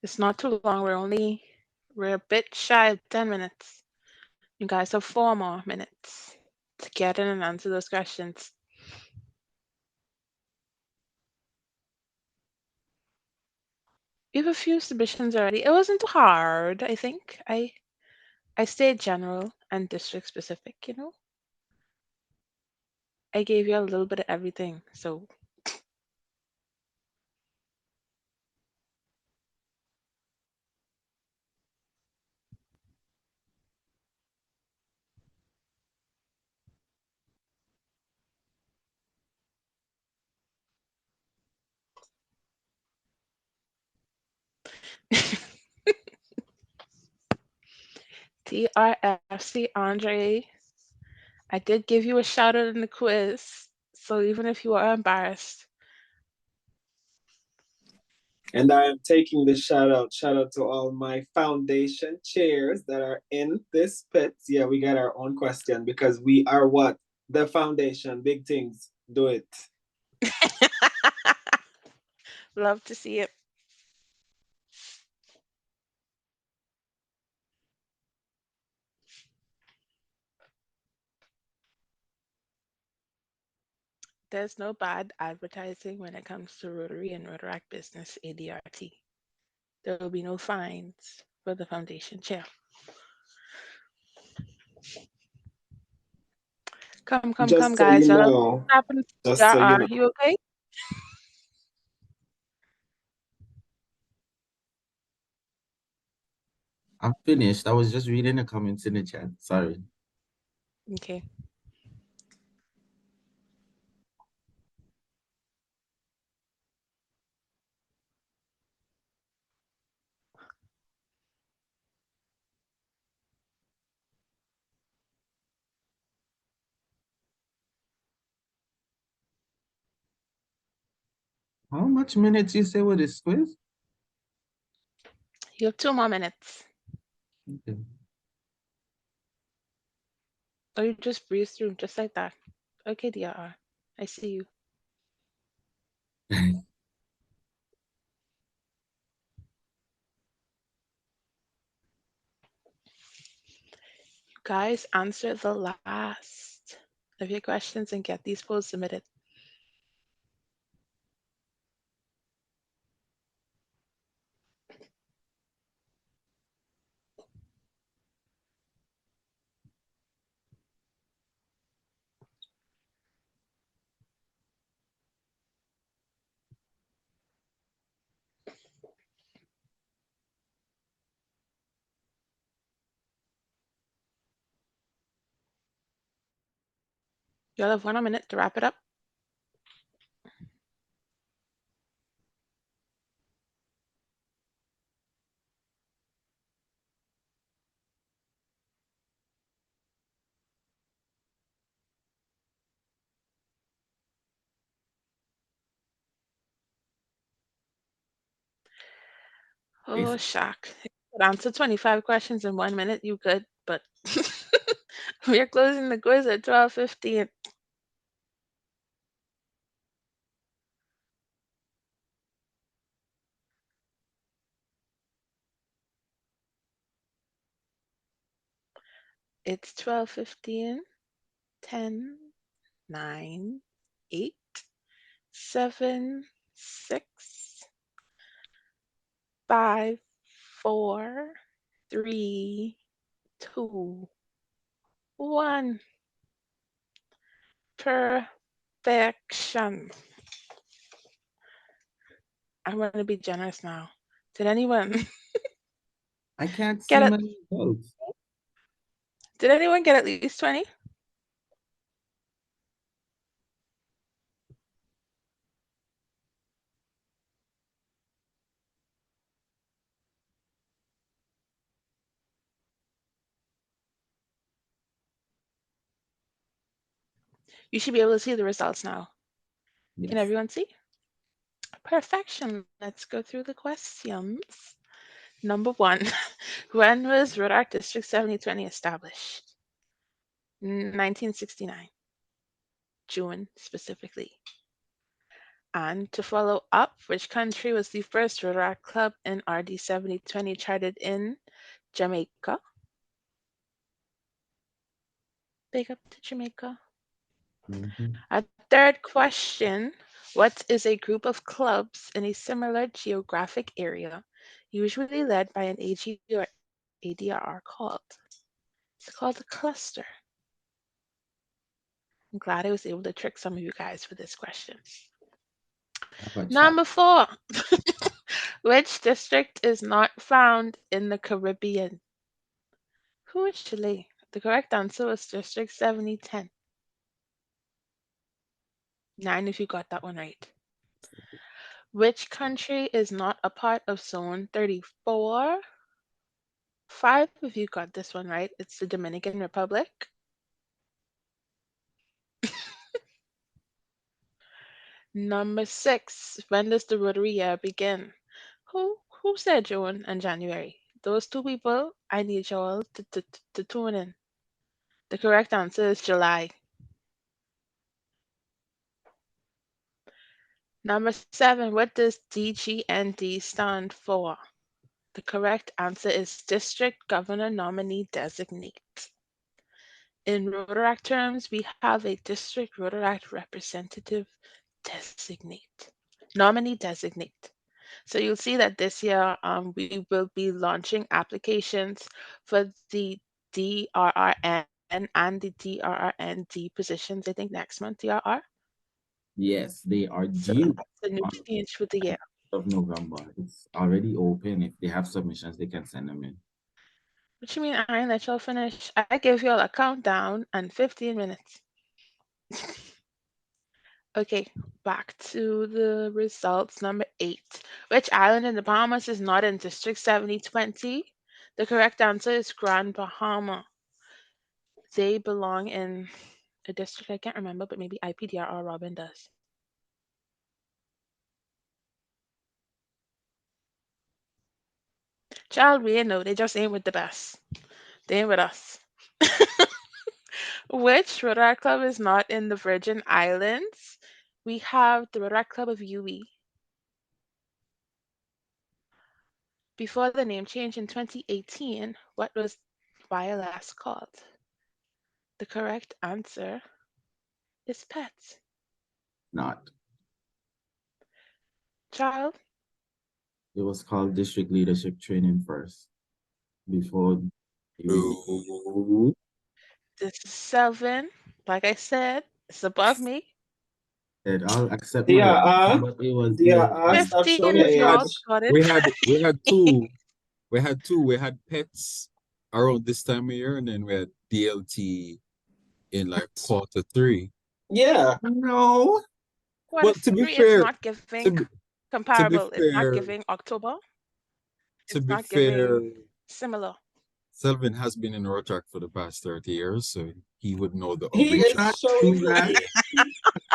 It's not too long. We're a bit shy of 10 minutes. You guys have 4 more minutes to get in and answer those questions. We have a few submissions already. It wasn't too hard, I think. I stayed general and district specific, you know? I gave you a little bit of everything, so TRFC Andre, I did give you a shout out in the quiz, so even if you are embarrassed. And I am taking this shout out to all my foundation chairs that are in this pit. Yeah, we got our own question because we are what? The foundation, big things, do it. Love to see it. There's no bad advertising when it comes to Rotary and Rotaract Business ADRT. There will be no fines for the foundation chair. Come, Just so guys. you What know, happened to just so you TRR? know. You okay? I'm finished. I was just reading the comments in the chat. Sorry. Okay. How much minutes you say with this quiz? You have 2 more minutes. Okay. Or you just breeze through just like that. Okay, DRR. I see you. You guys answer the last of your questions and get these polls submitted. You'll have 1 minute to wrap it up. Oh, shock. If you could answer 25 questions in 1 minute, you could, but we're closing the quiz at 12:15. It's 12:15, 10, 9, 8, 7, 6, 5, 4, 3, 2, 1. Perfection. I'm going to be generous now. Did anyone I can't get see it? my results. Did anyone get at least 20? You should be able to see the results now. Can Yes. everyone see? Perfection. Let's go through the questions. Number 1, when was Rhode Island District 7020 established? 1969, June specifically. And to follow up, which country was the first Rotaract club in RD 7020 charted in? Jamaica. Big up to Jamaica. A third question, what is a group of clubs in a similar geographic area, usually led by an AG or ADR called? It's called a cluster. I'm glad I was able to trick some of you guys for this question. Number 4, which district is not found in the Caribbean? Who is Chile? The correct answer was District 7010. 9 if you got that one right. Which country is not a part of Zone 34? 5 if you got this one right. It's the Dominican Republic. Number 6, when does the Rotary year begin? Who said June and January? Those two people, I need y'all to tune in. The correct answer is July. Number 7, what does DGND stand for? The correct answer is District Governor Nominee Designate. In Rotaract terms, we have a District Rotaract Representative Designate, Nominee Designate. So you'll see that this year we will be launching applications for the DRRN and the DRRND positions, I think next month, DRR. Yes, they are So due that's the new on change for the year. of November. It's already open. If they have submissions, they can send them in. What you mean, Aaron, let y'all finish? I gave y'all a countdown and 15 minutes. Okay, back to the results. Number 8. Which island in the Bahamas is not in District 7020? The correct answer is Grand Bahama. They belong in a district I can't remember, but maybe IPDR or Robin does. Child, we ain't know. They just ain't with the best. They ain't with us. Which Rotaract Club is not in the Virgin Islands? We have the Rotaract Club of UE. Before the name change in 2018, what was YLS called? The correct answer is PETS. Not. Child, It was called District Leadership Training first. Before Ooh. this is Selvin. Like I said, it's above me. I'll accept my Dia, but it was stop 15 showing your if you all age. got it. We had two. We had pets around this time of year, and then we had DLT in like quarter 3. Yeah. No. Well, to be Three, it's fair, not giving to be comparable. It's not fair, giving October. to It's be not fair, giving similar. Selvin has been in Rotaract for the past 30 years, so he would know the He update. is showing his that. age.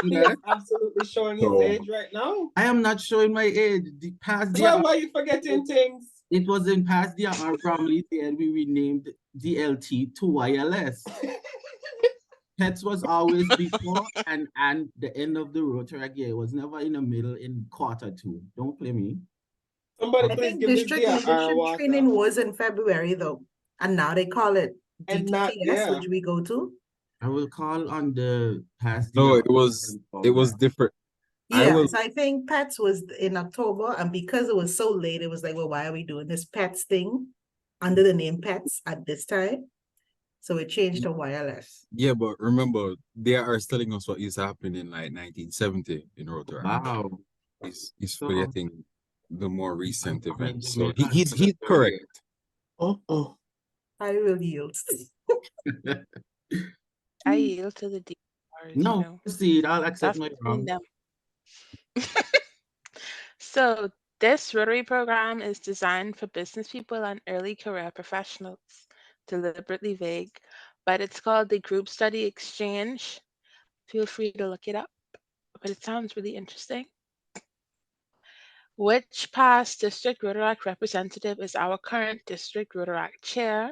He is absolutely showing his So- age right now. I am not showing my age. The past Well, year, why you forgetting things? it was in past year our family and we renamed DLT to YLS. Pets was always before and the end of the Rotaract year. It was never in the middle in quarter 2. Don't play me. Somebody I please think give this district Dia leadership water. training was in February though, and now they call it And not- DTPS, yeah. which we go to. I will call on the past No, year. it was different. I Yeah, will- so I think PETS was in October, and because it was so late, it was like, well, why are we doing this PETS thing under the name PETS at this time? So it changed to YLS. Yeah, but remember, they are telling us what is happening in like 1970 in Rotaract. Wow. He's forgetting the more recent events. So Jamaica he's for the correct. I will yield. I yield to the DRs, No, you know. proceed. I'll accept That's my between wrong. them. So this Rotary program is designed for business people and early career professionals. Deliberately vague, but it's called the Group Study Exchange. Feel free to look it up, but it sounds really interesting. Which past district Rotaract representative is our current district Rotaract chair?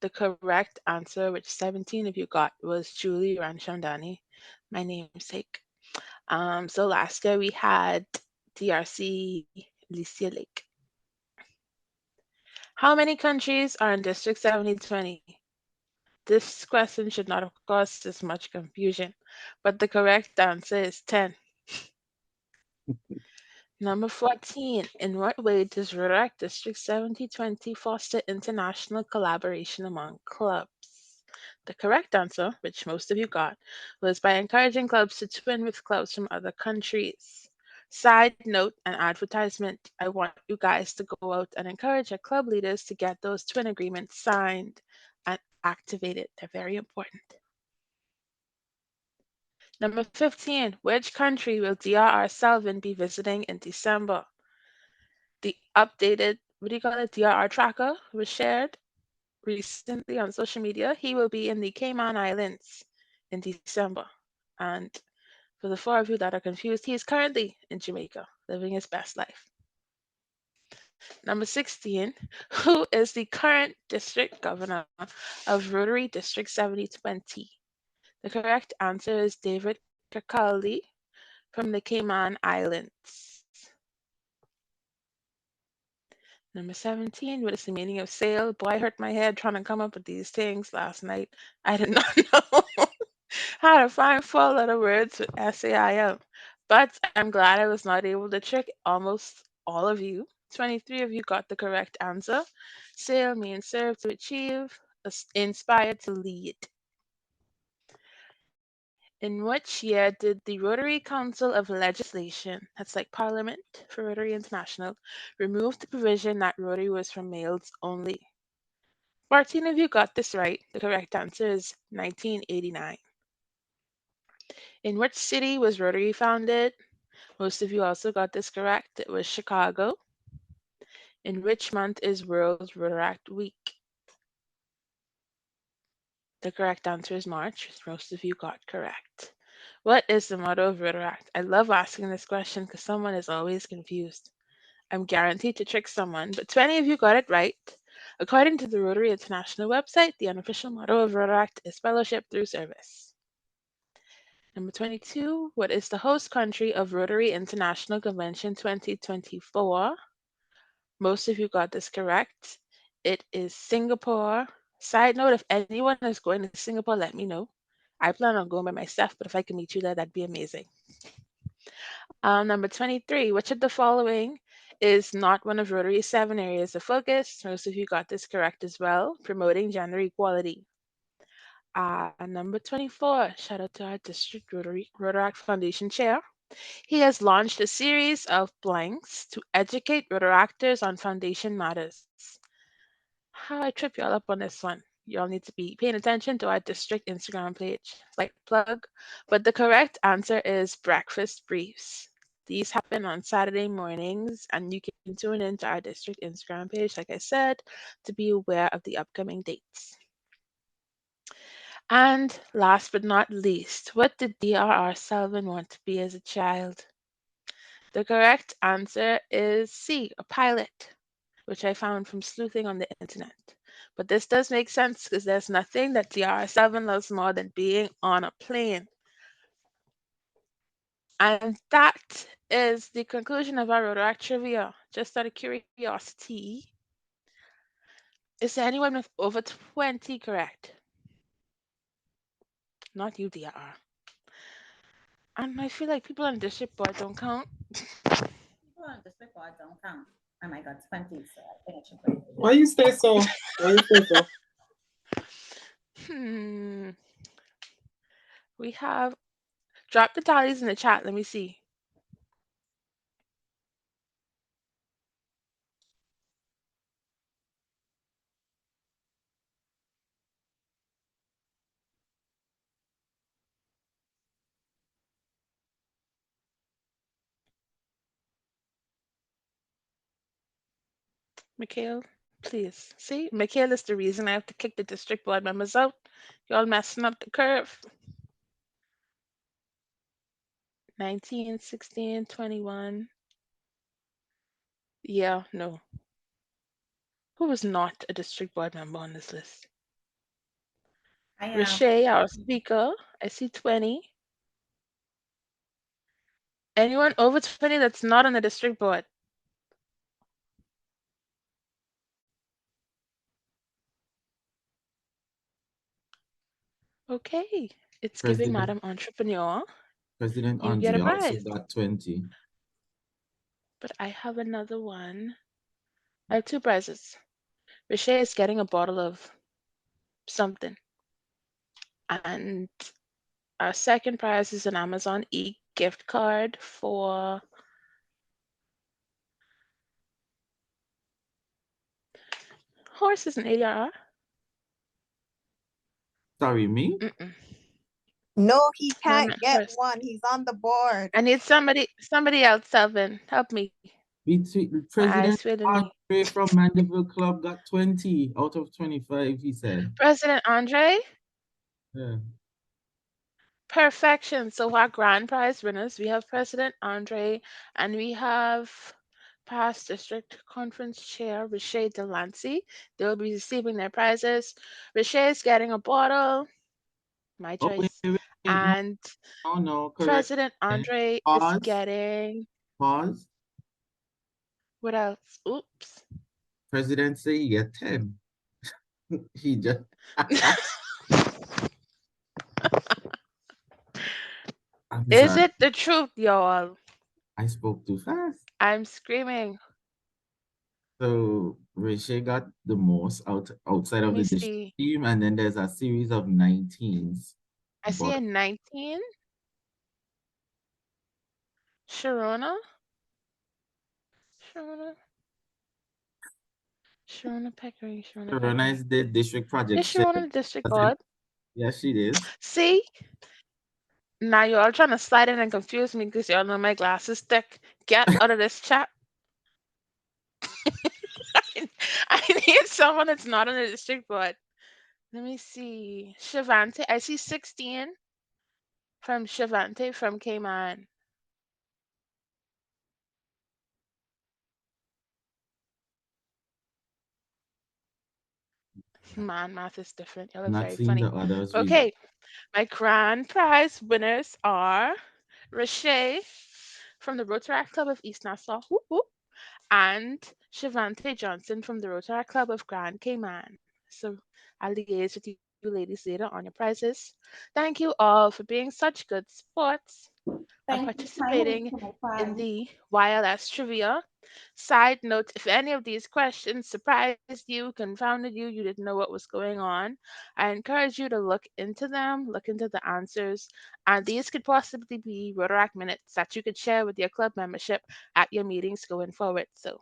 The correct answer, which 17 of you got, was Julie Ranchandani, my namesake. So last year we had DRC Licia Lake. How many countries are in District 7020? This question should not have caused this much confusion, but the correct answer is 10. Number 14, in what way does Rotaract District 7020 foster international collaboration among clubs? The correct answer, which most of you got, was by encouraging clubs to twin with clubs from other countries. Side note and advertisement, I want you guys to go out and encourage your club leaders to get those twin agreements signed and activated. They're very important. Number 15, which country will DRR Selvin be visiting in December? The updated, DRR tracker was shared recently on social media. He will be in the Cayman Islands in December. And for the 4 of you that are confused, he is currently in Jamaica, living his best life. Number 16, who is the current district governor of Rotary District 7020? The correct answer is David Kirkcaldy from the Cayman Islands. Number 17, what is the meaning of sail? Boy, I hurt my head trying to come up with these things last night. I did not know how to find 4-letter words with SAIL, but I'm glad I was not able to trick almost all of you. 23 of you got the correct answer. Sail means serve to achieve, inspired to lead. In which year did the Rotary Council of Legislation, that's like Parliament for Rotary International, remove the provision that Rotary was for males only? 14 of you got this right. The correct answer is 1989. In which city was Rotary founded? Most of you also got this correct. It was Chicago. In which month is World Rotaract Week? The correct answer is March. Most of you got correct. What is the motto of Rotaract? I love asking this question because someone is always confused. I'm guaranteed to trick someone, but 20 of you got it right. According to the Rotary International website, the unofficial motto of Rotaract is fellowship through service. Number 22, what is the host country of Rotary International Convention 2024? Most of you got this correct. It is Singapore. Side note, if anyone is going to Singapore, let me know. I plan on going by myself, but if I can meet you there, that'd be amazing. Number 23, which of the following is not one of Rotary's 7 areas of focus? Most of you got this correct as well. Promoting gender equality. Number 24, shout out to our district Rotaract Foundation chair. He has launched a series of blanks to educate Rotaractors on foundation matters. How I trip y'all up on this one. Y'all need to be paying attention to our district Instagram page. Like plug. But the correct answer is breakfast briefs. These happen on Saturday mornings, and you can tune into our district Instagram page, like I said, to be aware of the upcoming dates. And last but not least, what did DRR Selvin want to be as a child? The correct answer is C, a pilot, which I found from sleuthing on the internet. But this does make sense because there's nothing that DRR Selvin loves more than being on a plane. And that is the conclusion of our Rotaract trivia. Just out of curiosity, is there anyone with over 20 correct? Not you, DRR. And I feel like people on the district board don't count. People on the district board don't count. And I got 20, so I think it should be. Why you say so? Why you say so? We have, drop the tallies in the chat. Let me see. Mikhail, please. See, Mikhail is the reason I have to kick the district board members out. Y'all messing up the curve. 19, 16, 21. Yeah, no. Who was not a district board member on this list? I am. Riche, our speaker. I see 20. Anyone over 20 that's not on the district board? Okay, it's giving Madam Entrepreneur. President You get a Andre also prize. got 20. But I have another one. I have 2 prizes. Riche is getting a bottle of something. And our second prize is an Amazon gift card for Horse is an ADR. Sorry, me? No, he can't Permanent get Horse. one. He's on the board. I need somebody else, Selvin. Help me. Between My eyes President failing me. Andre from Mandeville Club got 20 out of 25, he said. President Andre? Yeah. Perfection. So our grand prize winners, we have President Andre, and we have past district conference chair Riche Delancey. They'll be receiving their prizes. Riche is getting a bottle, my Oh, choice, wait, and no, correct. President Andre is Pause. getting. Pause. What else? Oops. President say he get 10. He just. Is it the truth, y'all? I spoke too fast. I'm screaming. So Riche got the most outside of the district See. team, and then there's a series of 19s. I see a 19. Sharona. Sharona Peckering. Sharona is the district project. Is Sharona the district board? Yes, she is. See? Now you're all trying to slide in and confuse me because y'all know my glasses thick. Get out of this chat. I need someone that's not on the district board. Let me see. Shavante. I see 16 from Shavante from Cayman. Man, math is different. Y'all are Not very seeing the funny. others really. Okay, my grand prize winners are Rashay from the Rotaract Club of East Nassau, whoop, whoop, and Shavante Johnson from the Rotaract Club of Grand Cayman. So I'll liaise with you ladies later on your prizes. Thank you all for being such good sports and Thank you participating kindly for my in prize. the YLS trivia. Side note, if any of these questions surprised you, confounded you, you didn't know what was going on, I encourage you to look into them, look into the answers, and these could possibly be Rotaract minutes that you could share with your club membership at your meetings going forward. So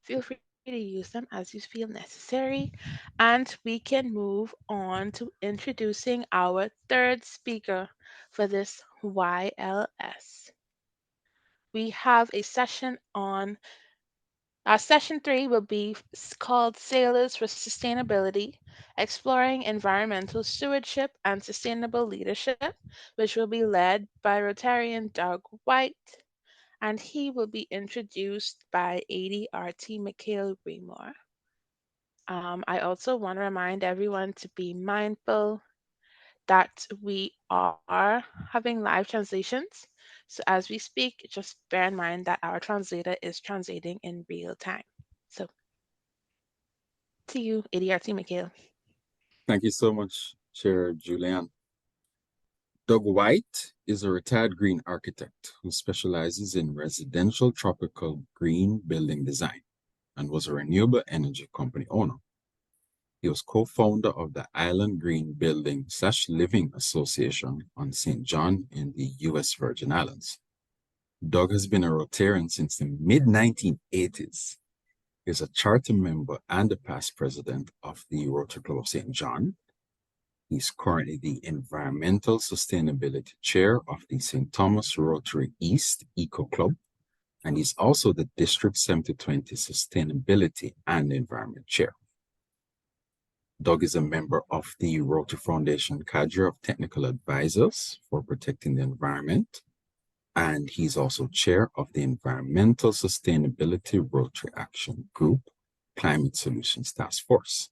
feel free to use them as you feel necessary. And we can move on to introducing our third speaker for this YLS. We have a session on session 3 will be called Sailors for Sustainability, Exploring Environmental Stewardship and Sustainable Leadership, which will be led by Rotarian Doug White, and he will be introduced by ADRT Mikhail Remore. I also want to remind everyone to be mindful that we are having live translations. So as we speak, just bear in mind that our translator is translating in real time. So to you, ADRT Mikhail. Thank you so much, Chair Julian. Doug White is a retired green architect who specializes in residential tropical green building design and was a renewable energy company owner. He was co-founder of the Island Green Building / Living Association on St. John in the U.S. Virgin Islands. Doug has been a Rotarian since the mid-1980s. He is a charter member and a past president of the Rotary Club of St. John. He's currently the Environmental Sustainability Chair of the St. Thomas Rotary East Eco Club, and he's also the District 7020 Sustainability and Environment Chair. Doug is a member of the Rotary Foundation cadre of technical advisors for protecting the environment, and he's also chair of the Environmental Sustainability Rotary Action Group Climate Solutions Task Force.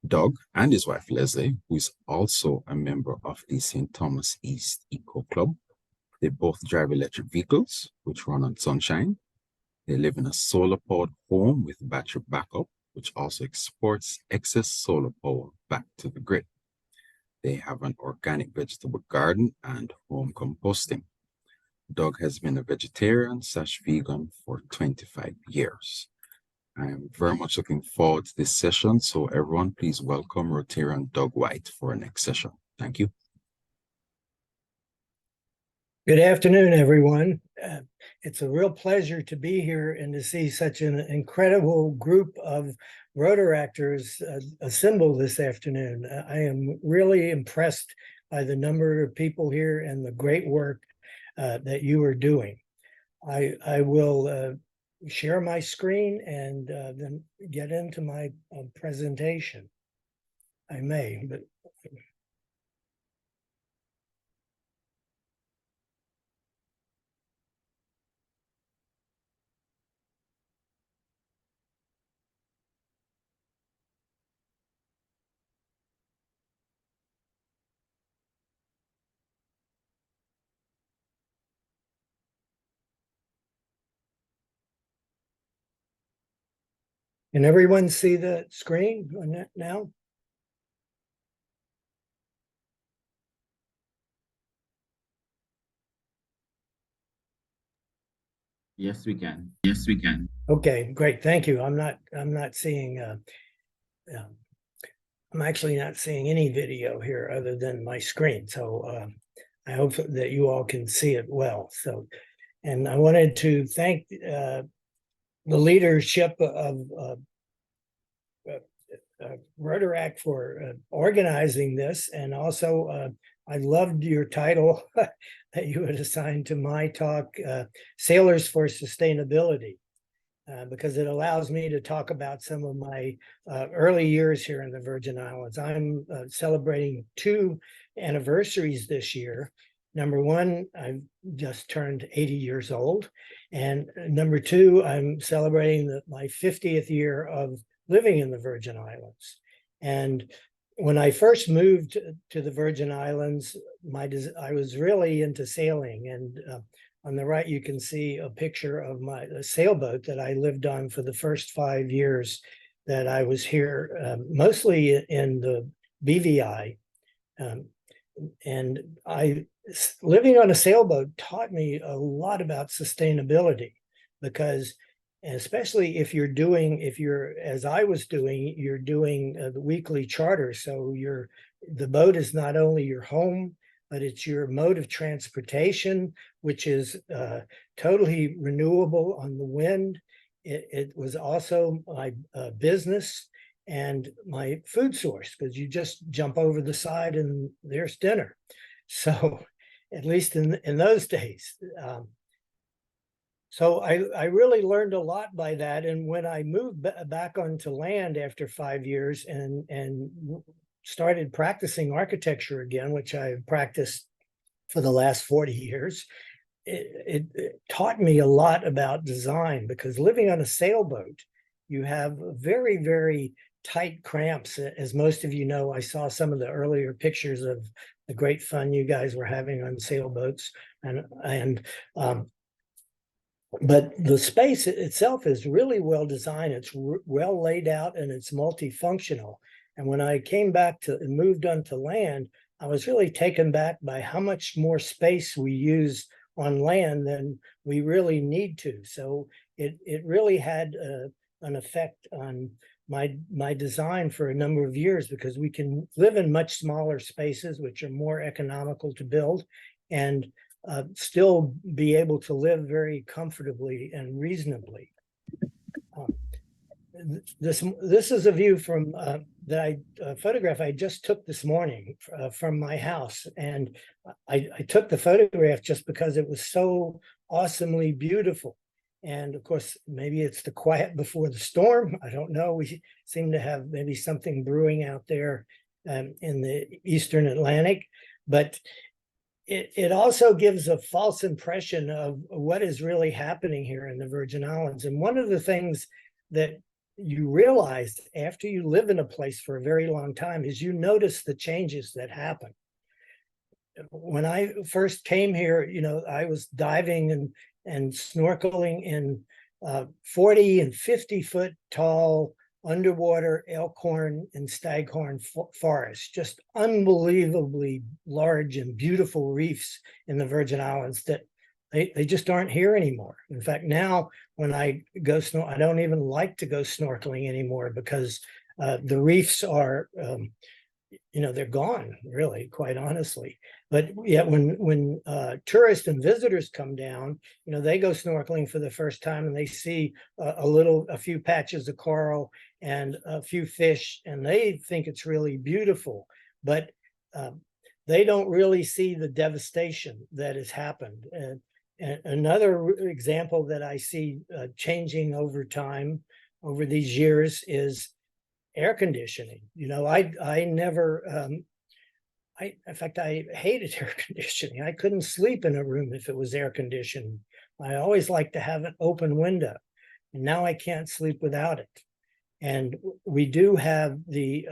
Doug and his wife Leslie, who is also a member of the St. Thomas East Eco Club, they both drive electric vehicles, which run on sunshine. They live in a solar-powered home with battery backup, which also exports excess solar power back to the grid. They have an organic vegetable garden and home composting. Doug has been a vegetarian / vegan for 25 years. I am very much looking forward to this session, so everyone please welcome Rotarian Doug White for our next session. Thank you. Good afternoon, everyone. It's a real pleasure to be here and to see such an incredible group of Rotaractors assemble this afternoon. I am really impressed by the number of people here and the great work that you are doing. I will share my screen and then get into my presentation. I may, but can everyone see the screen on that now? Yes, we can. Yes, we can. Okay, great. Thank you. I'm not seeing I'm actually not seeing any video here other than my screen. So I hope that you all can see it well. So, and I wanted to thank the leadership of Rotaract for organizing this. And also, I loved your title that you had assigned to my talk, Sailors for Sustainability, because it allows me to talk about some of my early years here in the Virgin Islands. I'm celebrating 2 anniversaries this year. Number one, I've just turned 80 years old. And number 2, I'm celebrating my 50th year of living in the Virgin Islands. And when I first moved to the Virgin Islands, I was really into sailing. And on the right, you can see a picture of the sailboat that I lived on for the first 5 years that I was here, mostly in the BVI. And living on a sailboat taught me a lot about sustainability, because especially if you're, as I was doing, you're doing the weekly charter. So the boat is not only your home, but it's your mode of transportation, which is totally renewable on the wind. It was also my business and my food source, because you just jump over the side and there's dinner. So at least in those days. So I really learned a lot by that. And when I moved back onto land after 5 years and started practicing architecture again, which I've practiced for the last 40 years, it taught me a lot about design, because living on a sailboat, you have very, very tight cramps. As most of you know, I saw some of the earlier pictures of the great fun you guys were having on sailboats. But the space itself is really well designed. It's well laid out and it's multifunctional. And when I came back and moved onto land, I was really taken back by how much more space we use on land than we really need to. So it really had an effect on my design for a number of years, because we can live in much smaller spaces, which are more economical to build, and still be able to live very comfortably and reasonably. This is a view from that photograph I just took this morning from my house, and I took the photograph just because it was so awesomely beautiful. And of course, maybe it's the quiet before the storm. I don't know. We seem to have maybe something brewing out there in the Eastern Atlantic, but it also gives a false impression of what is really happening here in the Virgin Islands. And one of the things that you realize after you live in a place for a very long time is you notice the changes that happen. When I first came here, I was diving and snorkeling in 40 and 50 foot tall underwater elkhorn and staghorn forests, just unbelievably large and beautiful reefs in the Virgin Islands that they just aren't here anymore. In fact, now when I go I don't even like to go snorkeling anymore, because the reefs are, they're gone, really, quite honestly. But yet when tourists and visitors come down, they go snorkeling for the first time and they see a few patches of coral and a few fish, and they think it's really beautiful. But they don't really see the devastation that has happened. And another example that I see changing over time, over these years, is air conditioning. I never, in fact, I hated air conditioning. I couldn't sleep in a room if it was air conditioned. I always liked to have an open window, and now I can't sleep without it. And we do have the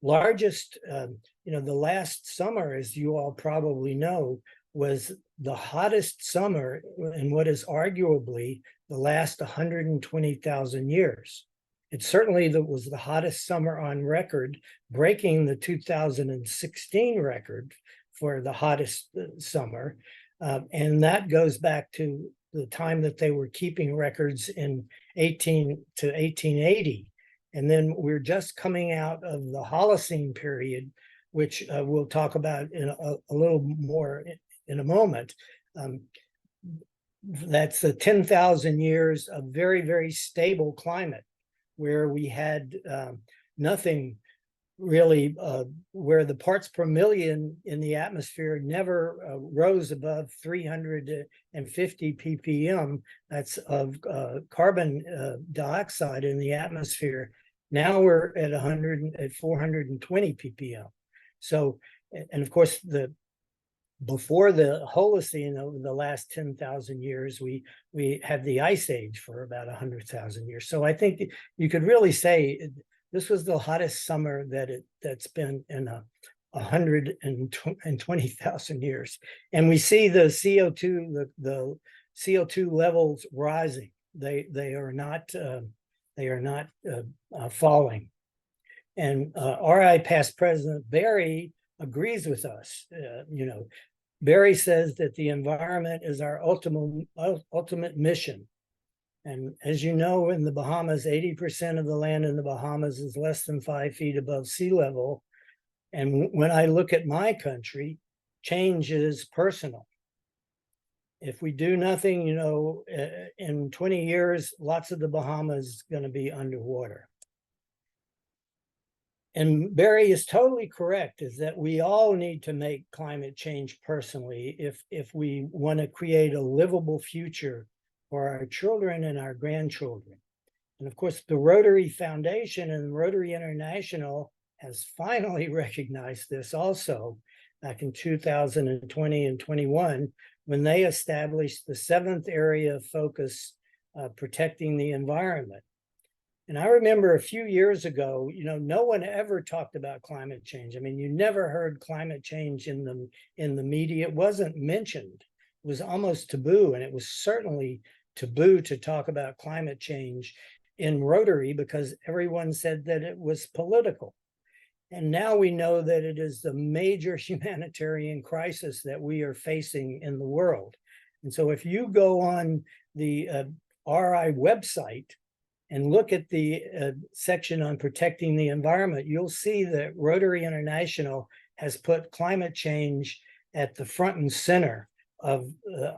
largest, the last summer, as you all probably know, was the hottest summer in what is arguably the last 120,000 years. It certainly was the hottest summer on record, breaking the 2016 record for the hottest summer. And that goes back to the time that they were keeping records in 1880. And then we're just coming out of the Holocene period, which we'll talk about in a little more in a moment. That's the 10,000 years of very, very stable climate, where we had nothing really, where the parts per million in the atmosphere never rose above 350 ppm. That's of carbon dioxide in the atmosphere. Now we're at 420 ppm. So, and of course, the before the Holocene, over the last 10,000 years, we had the Ice Age for about 100,000 years. So I think you could really say this was the hottest summer that's been in 120,000 years. And we see the CO2 levels rising. They are not falling. And RI past President Berry agrees with us. Berry says that the environment is our ultimate mission. And as you know, in the Bahamas, 80% of the land in the Bahamas is less than 5 feet above sea level. And when I look at my country, change is personal. If we do nothing, in 20 years, lots of the Bahamas is going to be underwater. And Barry is totally correct, is that we all need to make climate change personally if we want to create a livable future for our children and our grandchildren. And of course, the Rotary Foundation and Rotary International has finally recognized this also back in 2020 and 21, when they established the 7th area of focus, protecting the environment. And I remember a few years ago, no one ever talked about climate change. I mean, you never heard climate change in the media. It wasn't mentioned. It was almost taboo, and it was certainly taboo to talk about climate change in Rotary because everyone said that it was political. And now we know that it is the major humanitarian crisis that we are facing in the world. And so if you go on the RI website and look at the section on protecting the environment, you'll see that Rotary International has put climate change at the front and center of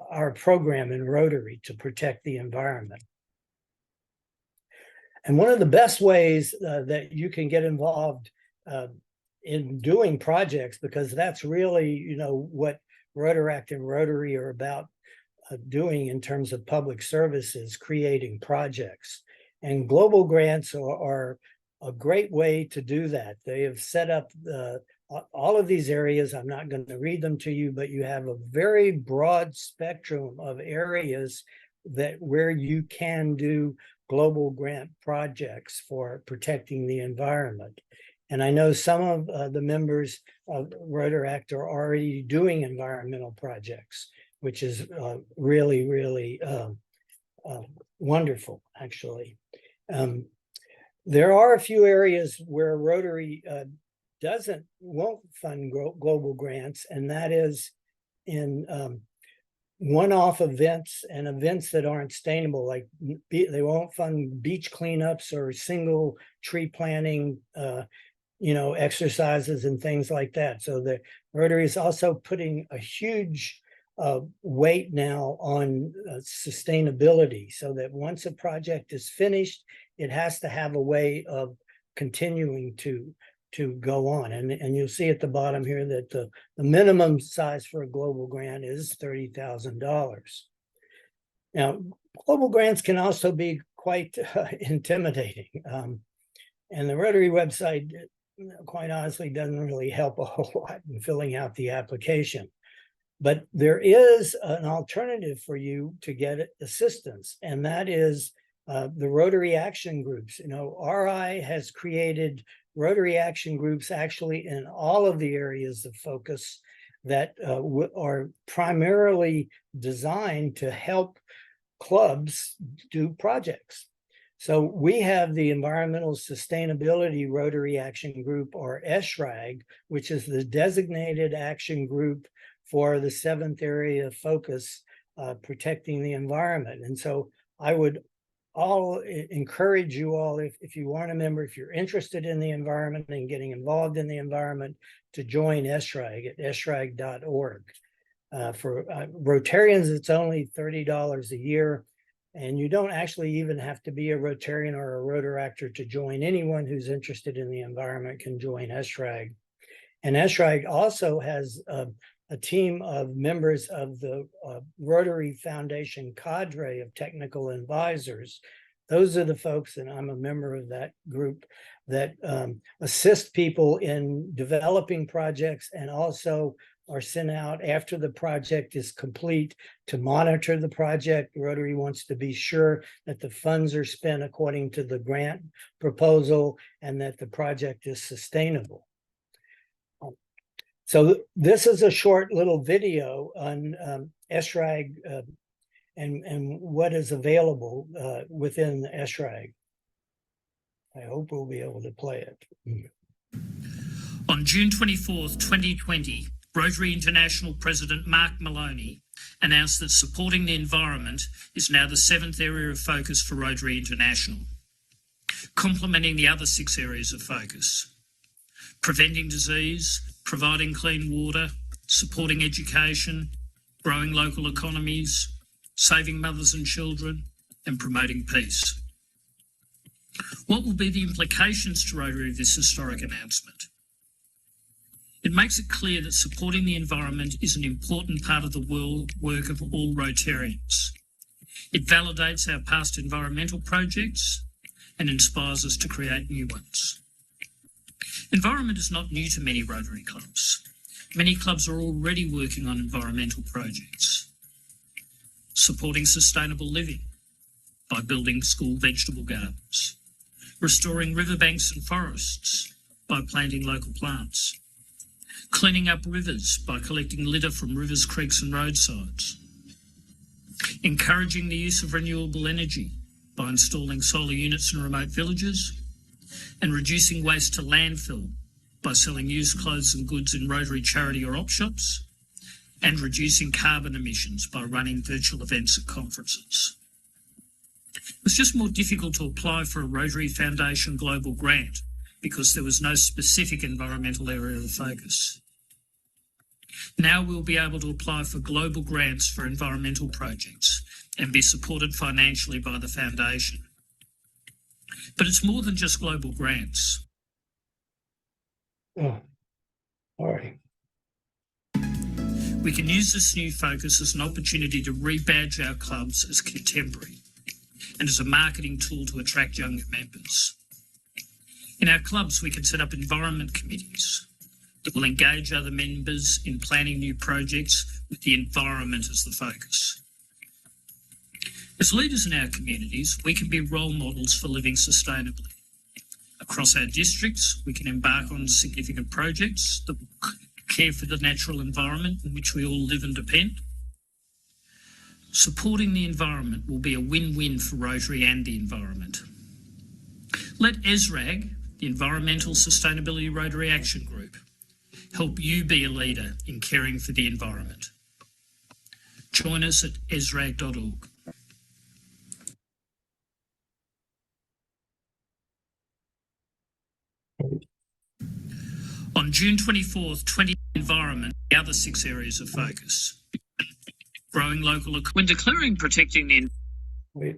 our program in Rotary to protect the environment. And one of the best ways that you can get involved in doing projects, because that's really, what Rotaract and Rotary are about doing in terms of public services, creating projects. And global grants are a great way to do that. They have set up all of these areas. I'm not going to read them to you, but you have a very broad spectrum of areas where you can do global grant projects for protecting the environment. And I know some of the members of Rotaract are already doing environmental projects, which is really, really wonderful, actually. There are a few areas where Rotary won't fund global grants, and that is in one-off events and events that aren't sustainable, like they won't fund beach cleanups or single tree planting exercises and things like that. So the Rotary is also putting a huge weight now on sustainability, so that once a project is finished, it has to have a way of continuing to go on. And you'll see at the bottom here that the minimum size for a global grant is $30,000. Now, global grants can also be quite intimidating. And the Rotary website, quite honestly, doesn't really help a whole lot in filling out the application. But there is an alternative for you to get assistance, and that is the Rotary Action Groups. RI has created Rotary Action Groups actually in all of the areas of focus that are primarily designed to help clubs do projects. So we have the Environmental Sustainability Rotary Action Group, or ESRAG, which is the designated action group for the 7th area of focus, protecting the environment. And so I would encourage you all, if you aren't a member, if you're interested in the environment and getting involved in the environment, to join ESRAG at esrag.org. For Rotarians, it's only $30 a year, and you don't actually even have to be a Rotarian or a Rotaractor to join. Anyone who's interested in the environment can join ESRAG. And ESRAG also has a team of members of the Rotary Foundation cadre of technical advisors. Those are the folks, and I'm a member of that group, that assist people in developing projects and also are sent out after the project is complete to monitor the project. Rotary wants to be sure that the funds are spent according to the grant proposal and that the project is sustainable. So this is a short little video on SRAG and what is available within the SRAG. I hope we'll be able to play it. On June 24th, 2020, Rotary International President Mark Maloney announced that supporting the environment is now the 7th area of focus for Rotary International, complementing the other 6 areas of focus: preventing disease, providing clean water, supporting education, growing local economies, saving mothers and children, and promoting peace. What will be the implications to Rotary of this historic announcement? It makes it clear that supporting the environment is an important part of the work of all Rotarians. It validates our past environmental projects and inspires us to create new ones. Environment is not new to many Rotary clubs. Many clubs are already working on environmental projects, supporting sustainable living by building school vegetable gardens, restoring riverbanks and forests by planting local plants, cleaning up rivers by collecting litter from rivers, creeks and roadsides, encouraging the use of renewable energy by installing solar units in remote villages, and reducing waste to landfill by selling used clothes and goods in Rotary charity or op shops, and reducing carbon emissions by running virtual events at conferences. It's just more difficult to apply for a Rotary Foundation Global Grant because there was no specific environmental area of focus. Now we'll be able to apply for global grants for environmental projects and be supported financially by the Foundation. But it's more than just global grants. Oh, all right. We can use this new focus as an opportunity to rebadge our clubs as contemporary and as a marketing tool to attract younger members. In our clubs, we can set up environment committees that will engage other members in planning new projects with the environment as the focus. As leaders in our communities, we can be role models for living sustainably. Across our districts, we can embark on significant projects that will care for the natural environment in which we all live and depend. Supporting the environment will be a win-win for Rotary and the environment. Let ESRAG, the Environmental Sustainability Rotary Action Group, help you be a leader in caring for the environment. Join us at esrag.org. On June 24th, 20 environment, the other 6 areas of focus. Growing local, when declaring protecting the Wait.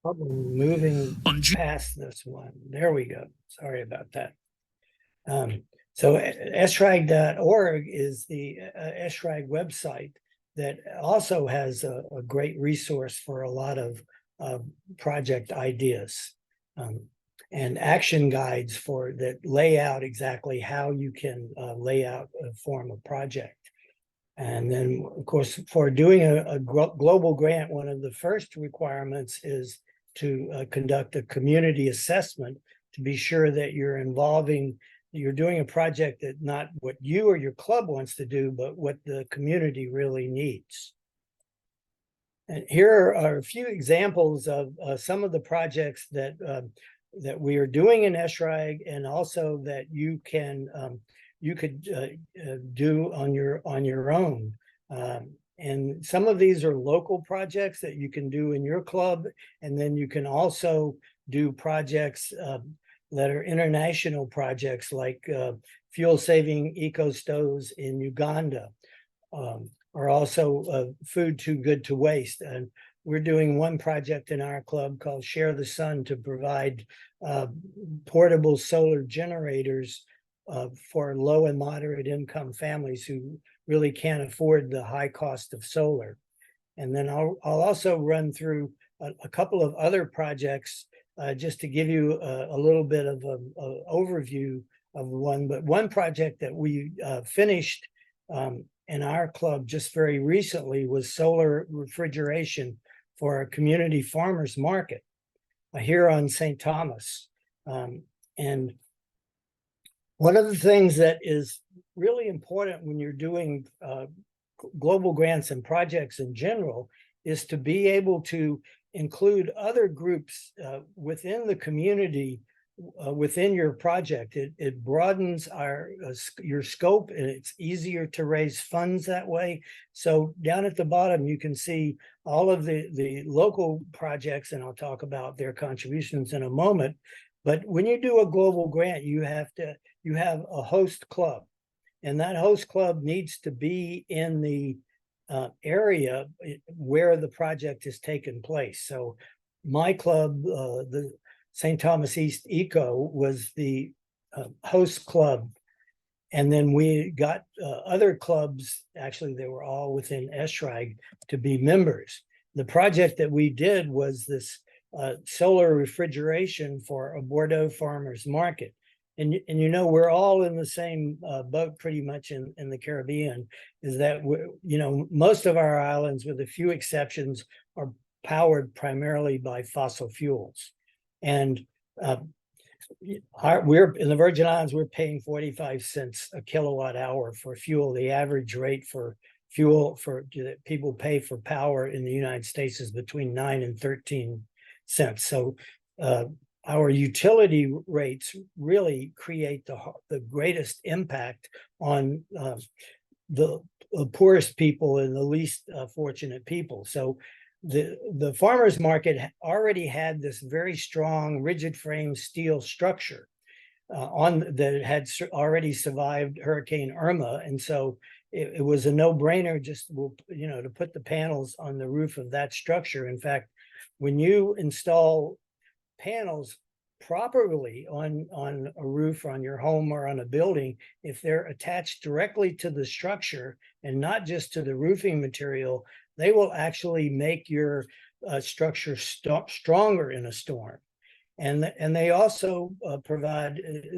Probably moving past this one. There we go. Sorry about that. So esrag.org is the esrag website that also has a great resource for a lot of project ideas and action guides for that lay out exactly how you can lay out a form of project. And then, of course, for doing a global grant, one of the first requirements is to conduct a community assessment to be sure that you're doing a project that not what you or your club wants to do, but what the community really needs. And here are a few examples of some of the projects that that we are doing in ESRAG, and also that you can you could do on your own. And some of these are local projects that you can do in your club, and then you can also do projects that are international projects like fuel-saving eco stoves in Uganda, or also food too good to waste. And we're doing one project in our club called Share the Sun to provide portable solar generators for low and moderate income families who really can't afford the high cost of solar. And then I'll also run through a couple of other projects just to give you a little bit of an overview one, but one project that we finished in our club just very recently was solar refrigeration for a community farmers market here on St. Thomas. And one of the things that is really important when you're doing global grants and projects in general is to be able to include other groups within the community within your project. It broadens your scope, and it's easier to raise funds that way. So down at the bottom, you can see all of the local projects, and I'll talk about their contributions in a moment. But when you do a global grant, you have a host club, and that host club needs to be in the area where the project is taking place. So my club, the St. Thomas East Eco, was the host club. And then we got other clubs, actually they were all within SRAG, to be members. The project that we did was this solar refrigeration for a Bordeaux farmers market. And you know, we're all in the same boat pretty much in the Caribbean, is that, most of our islands, with a few exceptions, are powered primarily by fossil fuels. And we're in the Virgin Islands, we're paying 45 cents a kilowatt hour for fuel. The average rate for fuel that people pay for power in the United States is between 9 and 13 cents. So our utility rates really create the greatest impact on the poorest people and the least fortunate people. So the farmers market already had this very strong rigid frame steel structure that had already survived Hurricane Irma, and so it was a no-brainer just to put the panels on the roof of that structure. In fact, when you install panels properly on a roof, on your home or on a building, if they're attached directly to the structure and not just to the roofing material, they will actually make your structure stronger in a storm. And they also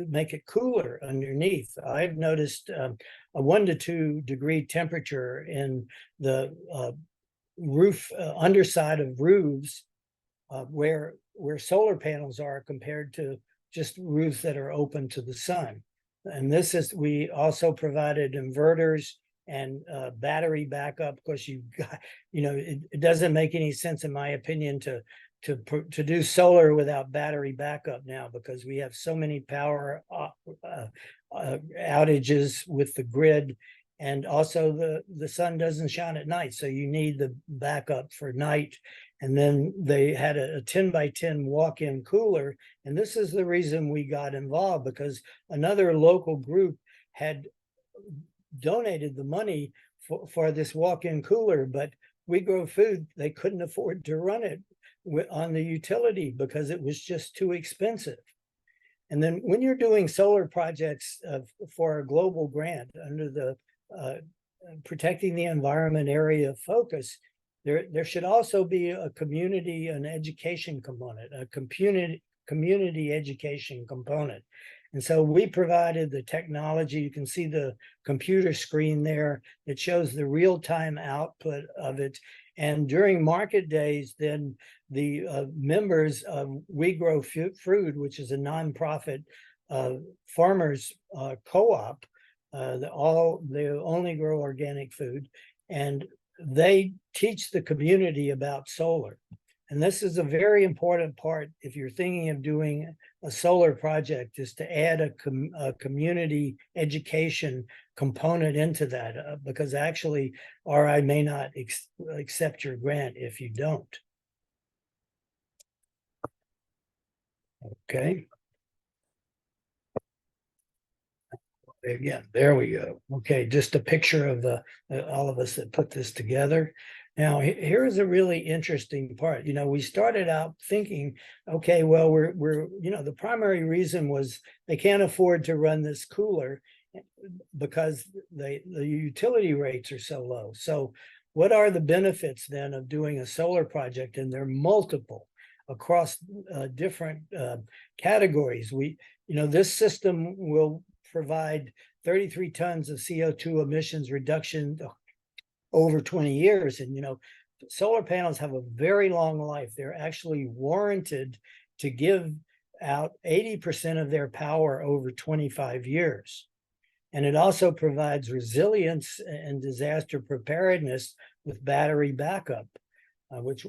make it cooler underneath. I've noticed a 1 to 2 degree temperature in the roof underside of roofs where solar panels are compared to just roofs that are open to the sun. And we also provided inverters and battery backup, because it doesn't make any sense, in my opinion, to do solar without battery backup now, because we have so many power outages with the grid, and also the sun doesn't shine at night, so you need the backup for night. And then they had a 10 by 10 walk-in cooler, and this is the reason we got involved, because another local group had donated the money for this walk-in cooler, but We Grow Food, they couldn't afford to run it on the utility because it was just too expensive. And then when you're doing solar projects for a global grant under the Protecting the Environment area of focus, there should also be a community and education component, a community education component. And so we provided the technology. You can see the computer screen there that shows the real-time output of it. And during market days, then the members of We Grow Food, which is a nonprofit farmers co-op, they only grow organic food, and they teach the community about solar. And this is a very important part if you're thinking of doing a solar project, is to add a community education component into that, because actually RI may not accept your grant if you don't. Okay. Again, there we go. Okay, just a picture of all of us that put this together. Now, here's a really interesting part. We started out thinking, okay, well, we're the primary reason was they can't afford to run this cooler because the utility rates are so low. So what are the benefits then of doing a solar project? And they're multiple across different categories. This system will provide 33 tons of CO2 emissions reduction over 20 years. And, solar panels have a very long life. They're actually warranted to give out 80% of their power over 25 years. And it also provides resilience and disaster preparedness with battery backup, which,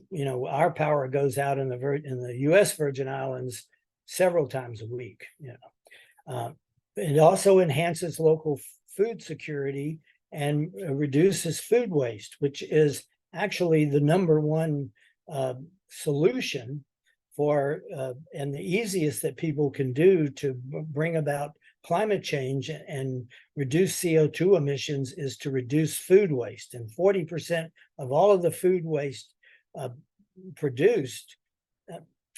our power goes out in the U.S. Virgin Islands several times a week. It also enhances local food security and reduces food waste, which is actually the #1 solution for and the easiest that people can do to bring about climate change and reduce CO2 emissions is to reduce food waste. And 40% of all of the food waste produced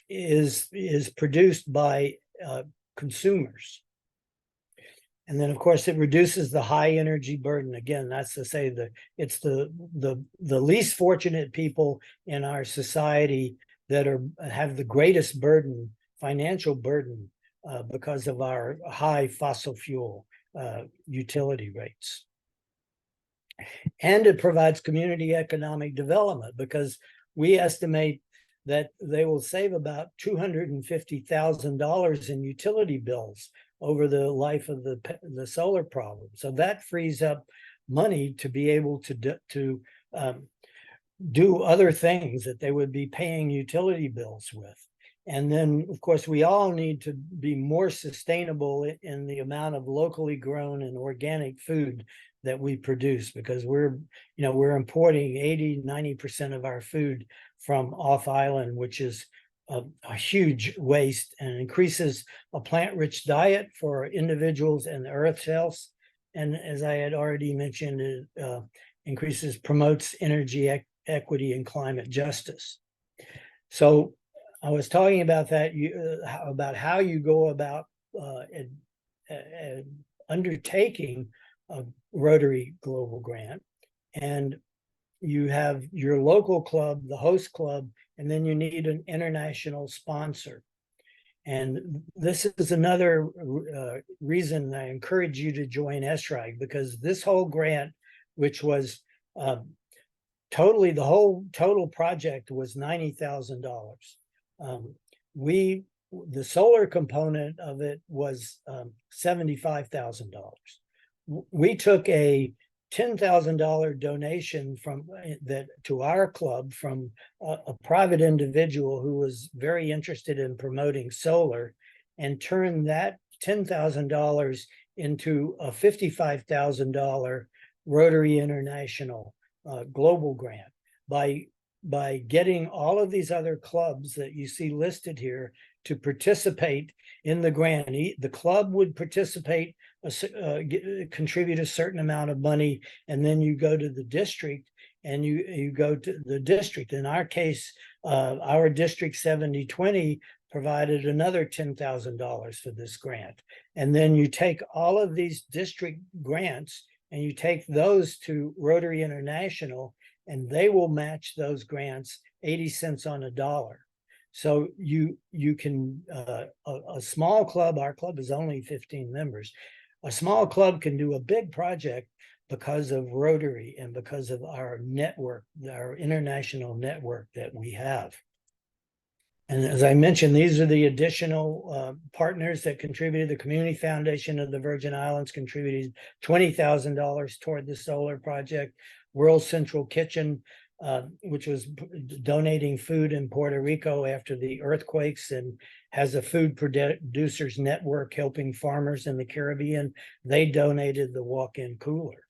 is produced by consumers. And then, of course, it reduces the high energy burden. Again, that's to say that it's the least fortunate people in our society that have the greatest burden, financial burden, because of our high fossil fuel utility rates. And it provides community economic development, because we estimate that they will save about $250,000 in utility bills over the life of the solar problem. So that frees up money to be able to do other things that they would be paying utility bills with. And then, of course, we all need to be more sustainable in the amount of locally grown and organic food that we produce, because we're importing 80-90% of our food from off island, which is a huge waste, and increases a plant-rich diet for individuals and the Earth's health. And as I had already mentioned, it promotes energy equity and climate justice. So I was talking about that, about how you go about undertaking a Rotary Global Grant. And you have your local club, the host club, and then you need an international sponsor. And this is another reason I encourage you to join SRIGE, because this whole grant, which was the whole total project was $90,000. The solar component of it was $75,000. We took a $10,000 donation to our club from a private individual who was very interested in promoting solar, and turned that $10,000 into a $55,000 Rotary International Global Grant by getting all of these other clubs that you see listed here to participate in the grant. The club would participate, contribute a certain amount of money, and then you go to the district and you go to the district. In our case, our District 7020 provided another $10,000 for this grant. And then you take all of these district grants and you take those to Rotary International, and they will match those grants 80 cents on a dollar. So you can, a small club, our club is only 15 members. A small club can do a big project because of Rotary and because of our network, our international network that we have. And as I mentioned, these are the additional partners that contributed. The Community Foundation of the Virgin Islands contributed $20,000 toward the solar project. World Central Kitchen, which was donating food in Puerto Rico after the earthquakes, and has a food producers network helping farmers in the Caribbean. They donated the walk-in cooler.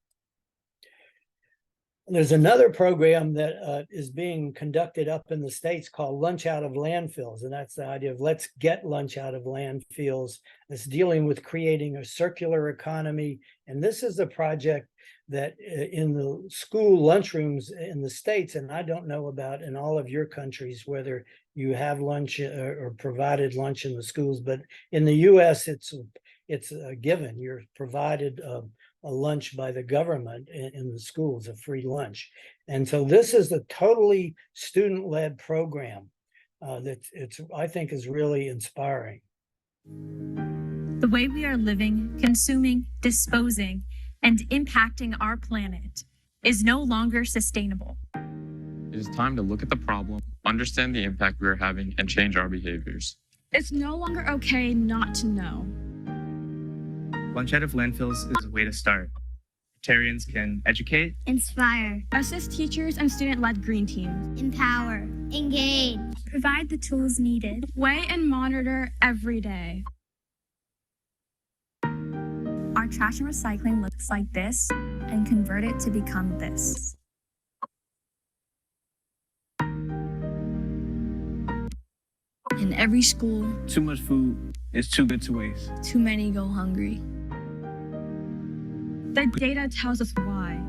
There's another program that is being conducted up in the States called Lunch Out of Landfills. And that's the idea of let's get lunch out of landfills. It's dealing with creating a circular economy. And this is a project that in the school lunchrooms in the States, and I don't know about in all of your countries, whether you have lunch or provided lunch in the schools, but in the US, it's a given. You're provided a lunch by the government in the schools, a free lunch. And so this is a totally student-led program that I think is really inspiring. The way we are living, consuming, disposing, and impacting our planet is no longer sustainable. It is time to look at the problem, understand the impact we are having, and change our behaviors. It's no longer okay not to know. Lunch out of landfills is a way to start. Rotarians can educate, Inspire. Assist teachers and student-led green teams. Empower. Engage. Provide the tools needed. Weigh and monitor every day. Our trash and recycling looks like this, and convert it to become this. In every school, too much food is too good to waste. too many go hungry. The data tells us why.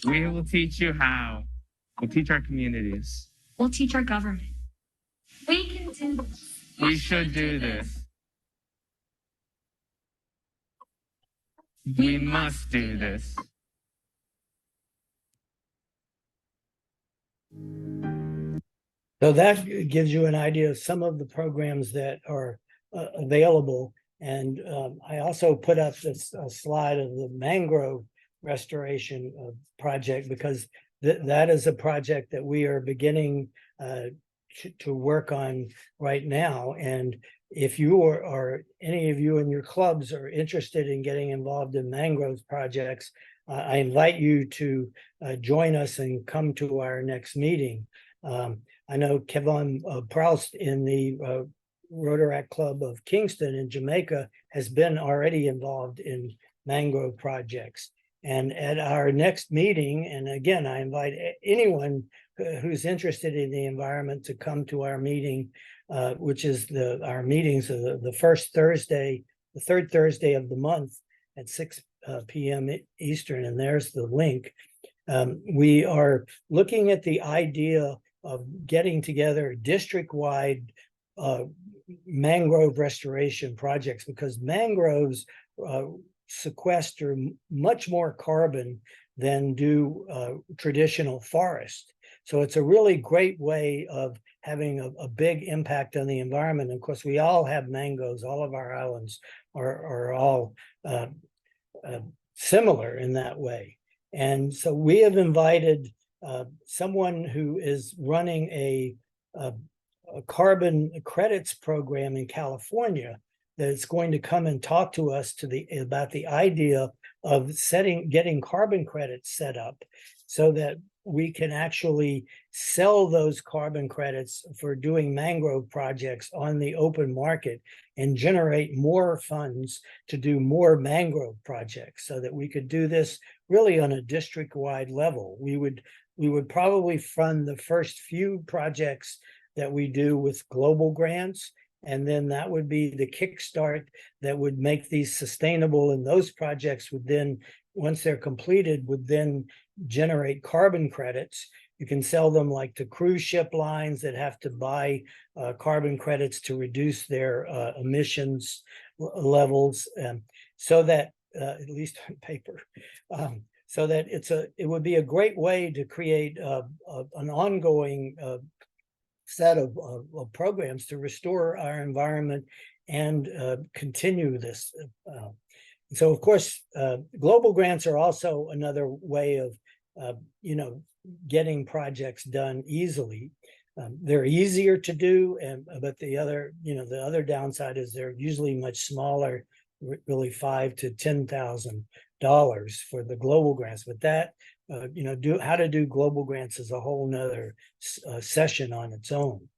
We will teach you how. We'll teach our communities. We'll teach our government. We can do this. We should do this. We must do this. So that gives you an idea of some of the programs that are available. And I also put up this slide of the mangrove restoration project, because that is a project that we are beginning to work on right now. And if you are any of you in your clubs are interested in getting involved in mangroves projects, I invite you to join us and come to our next meeting. I know Kevin Proust in the Rotaract Club of Kingston in Jamaica has been already involved in mangrove projects. And at our next meeting, and again, I invite anyone who's interested in the environment to come to our meeting, which is our meetings of the first Thursday, the third Thursday of the month at 6 p.m. Eastern, and there's the link. We are looking at the idea of getting together district-wide mangrove restoration projects, because mangroves sequester much more carbon than do traditional forest. So it's a really great way of having a big impact on the environment. And of course, we all have mangoes. All of our islands are all similar in that way. And so we have invited someone who is running a carbon credits program in California that's going to come and talk to us about the idea of getting carbon credits set up so that we can actually sell those carbon credits for doing mangrove projects on the open market and generate more funds to do more mangrove projects, so that we could do this really on a district-wide level. We would probably fund the first few projects that we do with global grants, and then that would be the kickstart that would make these sustainable, and those projects would then, once they're completed, would then generate carbon credits. You can sell them like to cruise ship lines that have to buy carbon credits to reduce their emissions levels, so that, at least on paper, so that it would be a great way to create an ongoing set of programs to restore our environment and continue this. So of course, global grants are also another way of getting projects done easily. They're easier to do, but the other downside is they're usually much smaller, really $5,000 to $10,000 for the global grants. But that how to do global grants is a whole nother session on its own.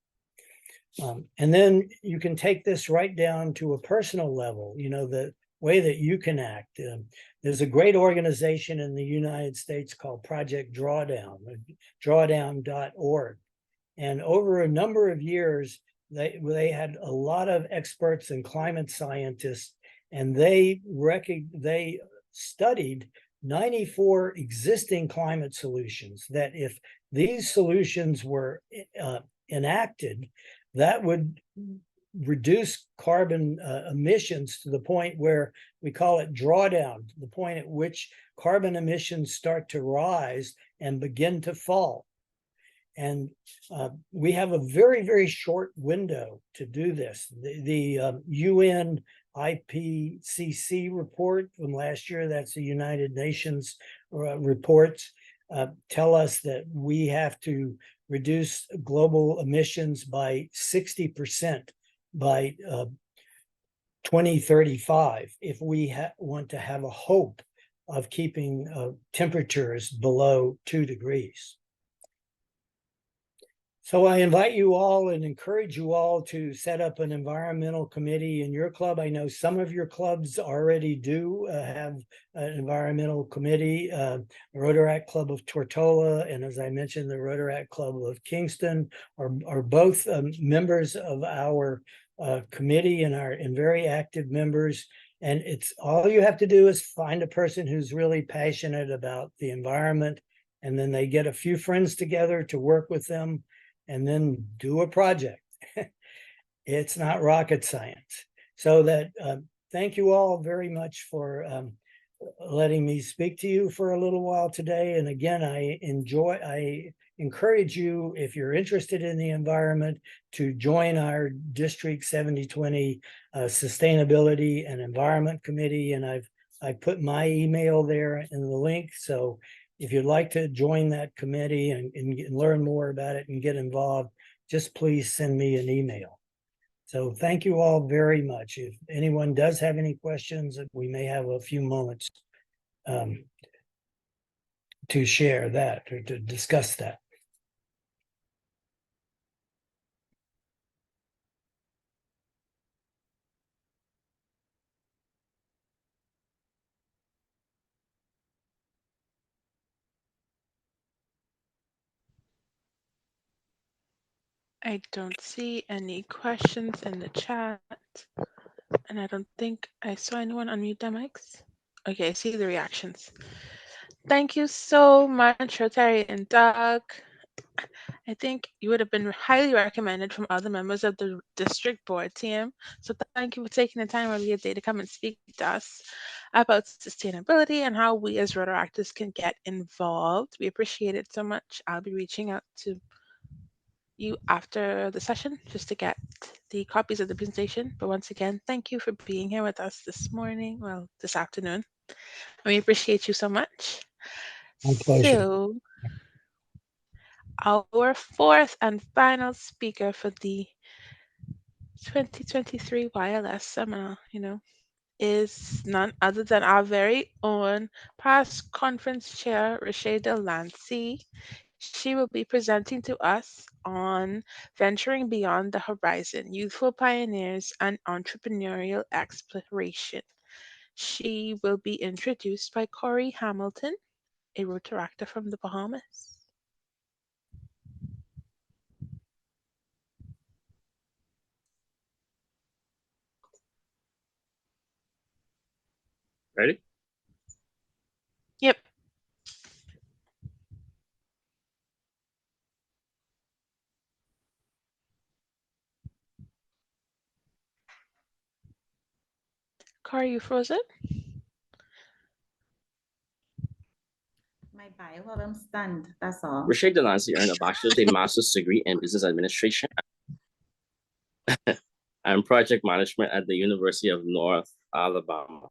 And then you can take this right down to a personal level, the way that you can act. There's a great organization in the United States called Project Drawdown, drawdown.org. And over a number of years, they had a lot of experts and climate scientists, and they studied 94 existing climate solutions, that if these solutions were enacted, that would reduce carbon emissions to the point where we call it drawdown, the point at which carbon emissions start to rise and begin to fall. And we have a very, very short window to do this. The UN IPCC report from last year, that's the United Nations reports, tell us that we have to reduce global emissions by 60% by 2035 if we want to have a hope of keeping temperatures below 2 degrees. So I invite you all and encourage you all to set up an environmental committee in your club. I know some of your clubs already do have an environmental committee. Rotaract Club of Tortola, and as I mentioned, the Rotaract Club of Kingston are both members of our committee and very active members. And it's all you have to do is find a person who's really passionate about the environment, and then they get a few friends together to work with them and then do a project. It's not rocket science. So that thank you all very much for letting me speak to you for a little while today. And again, I encourage you, if you're interested in the environment, to join our District 7020 Sustainability and Environment Committee. And I've put my email there in the link. So if you'd like to join that committee and learn more about it and get involved, just please send me an email. So thank you all very much. If anyone does have any questions, we may have a few moments to share that or to discuss that. I don't see any questions in the chat, and I don't think I saw anyone unmute their mics. Okay, I see the reactions. Thank you so much, Rotary and Doug. I think you would have been highly recommended from other members of the district board team. So thank you for taking the time out of your day to come and speak to us about sustainability and how we as Rotaractors can get involved. We appreciate it so much. I'll be reaching out to you after the session just to get the copies of the presentation. But once again, thank you for being here with us this morning, well, this afternoon. We appreciate you so much. My pleasure. So our fourth and final speaker for the 2023 YLS seminar, is none other than our very own past conference chair, Rashay Delancey. She will be presenting to us on venturing beyond the horizon, youthful pioneers and entrepreneurial exploration. She will be introduced by Corey Hamilton, a Rotaractor from the Bahamas. Ready? Yep. Corey, you frozen? My bio, well, I'm stunned, that's all. Rashay Delancey earned a bachelor's and master's degree in business administration and project management at the University of North Alabama.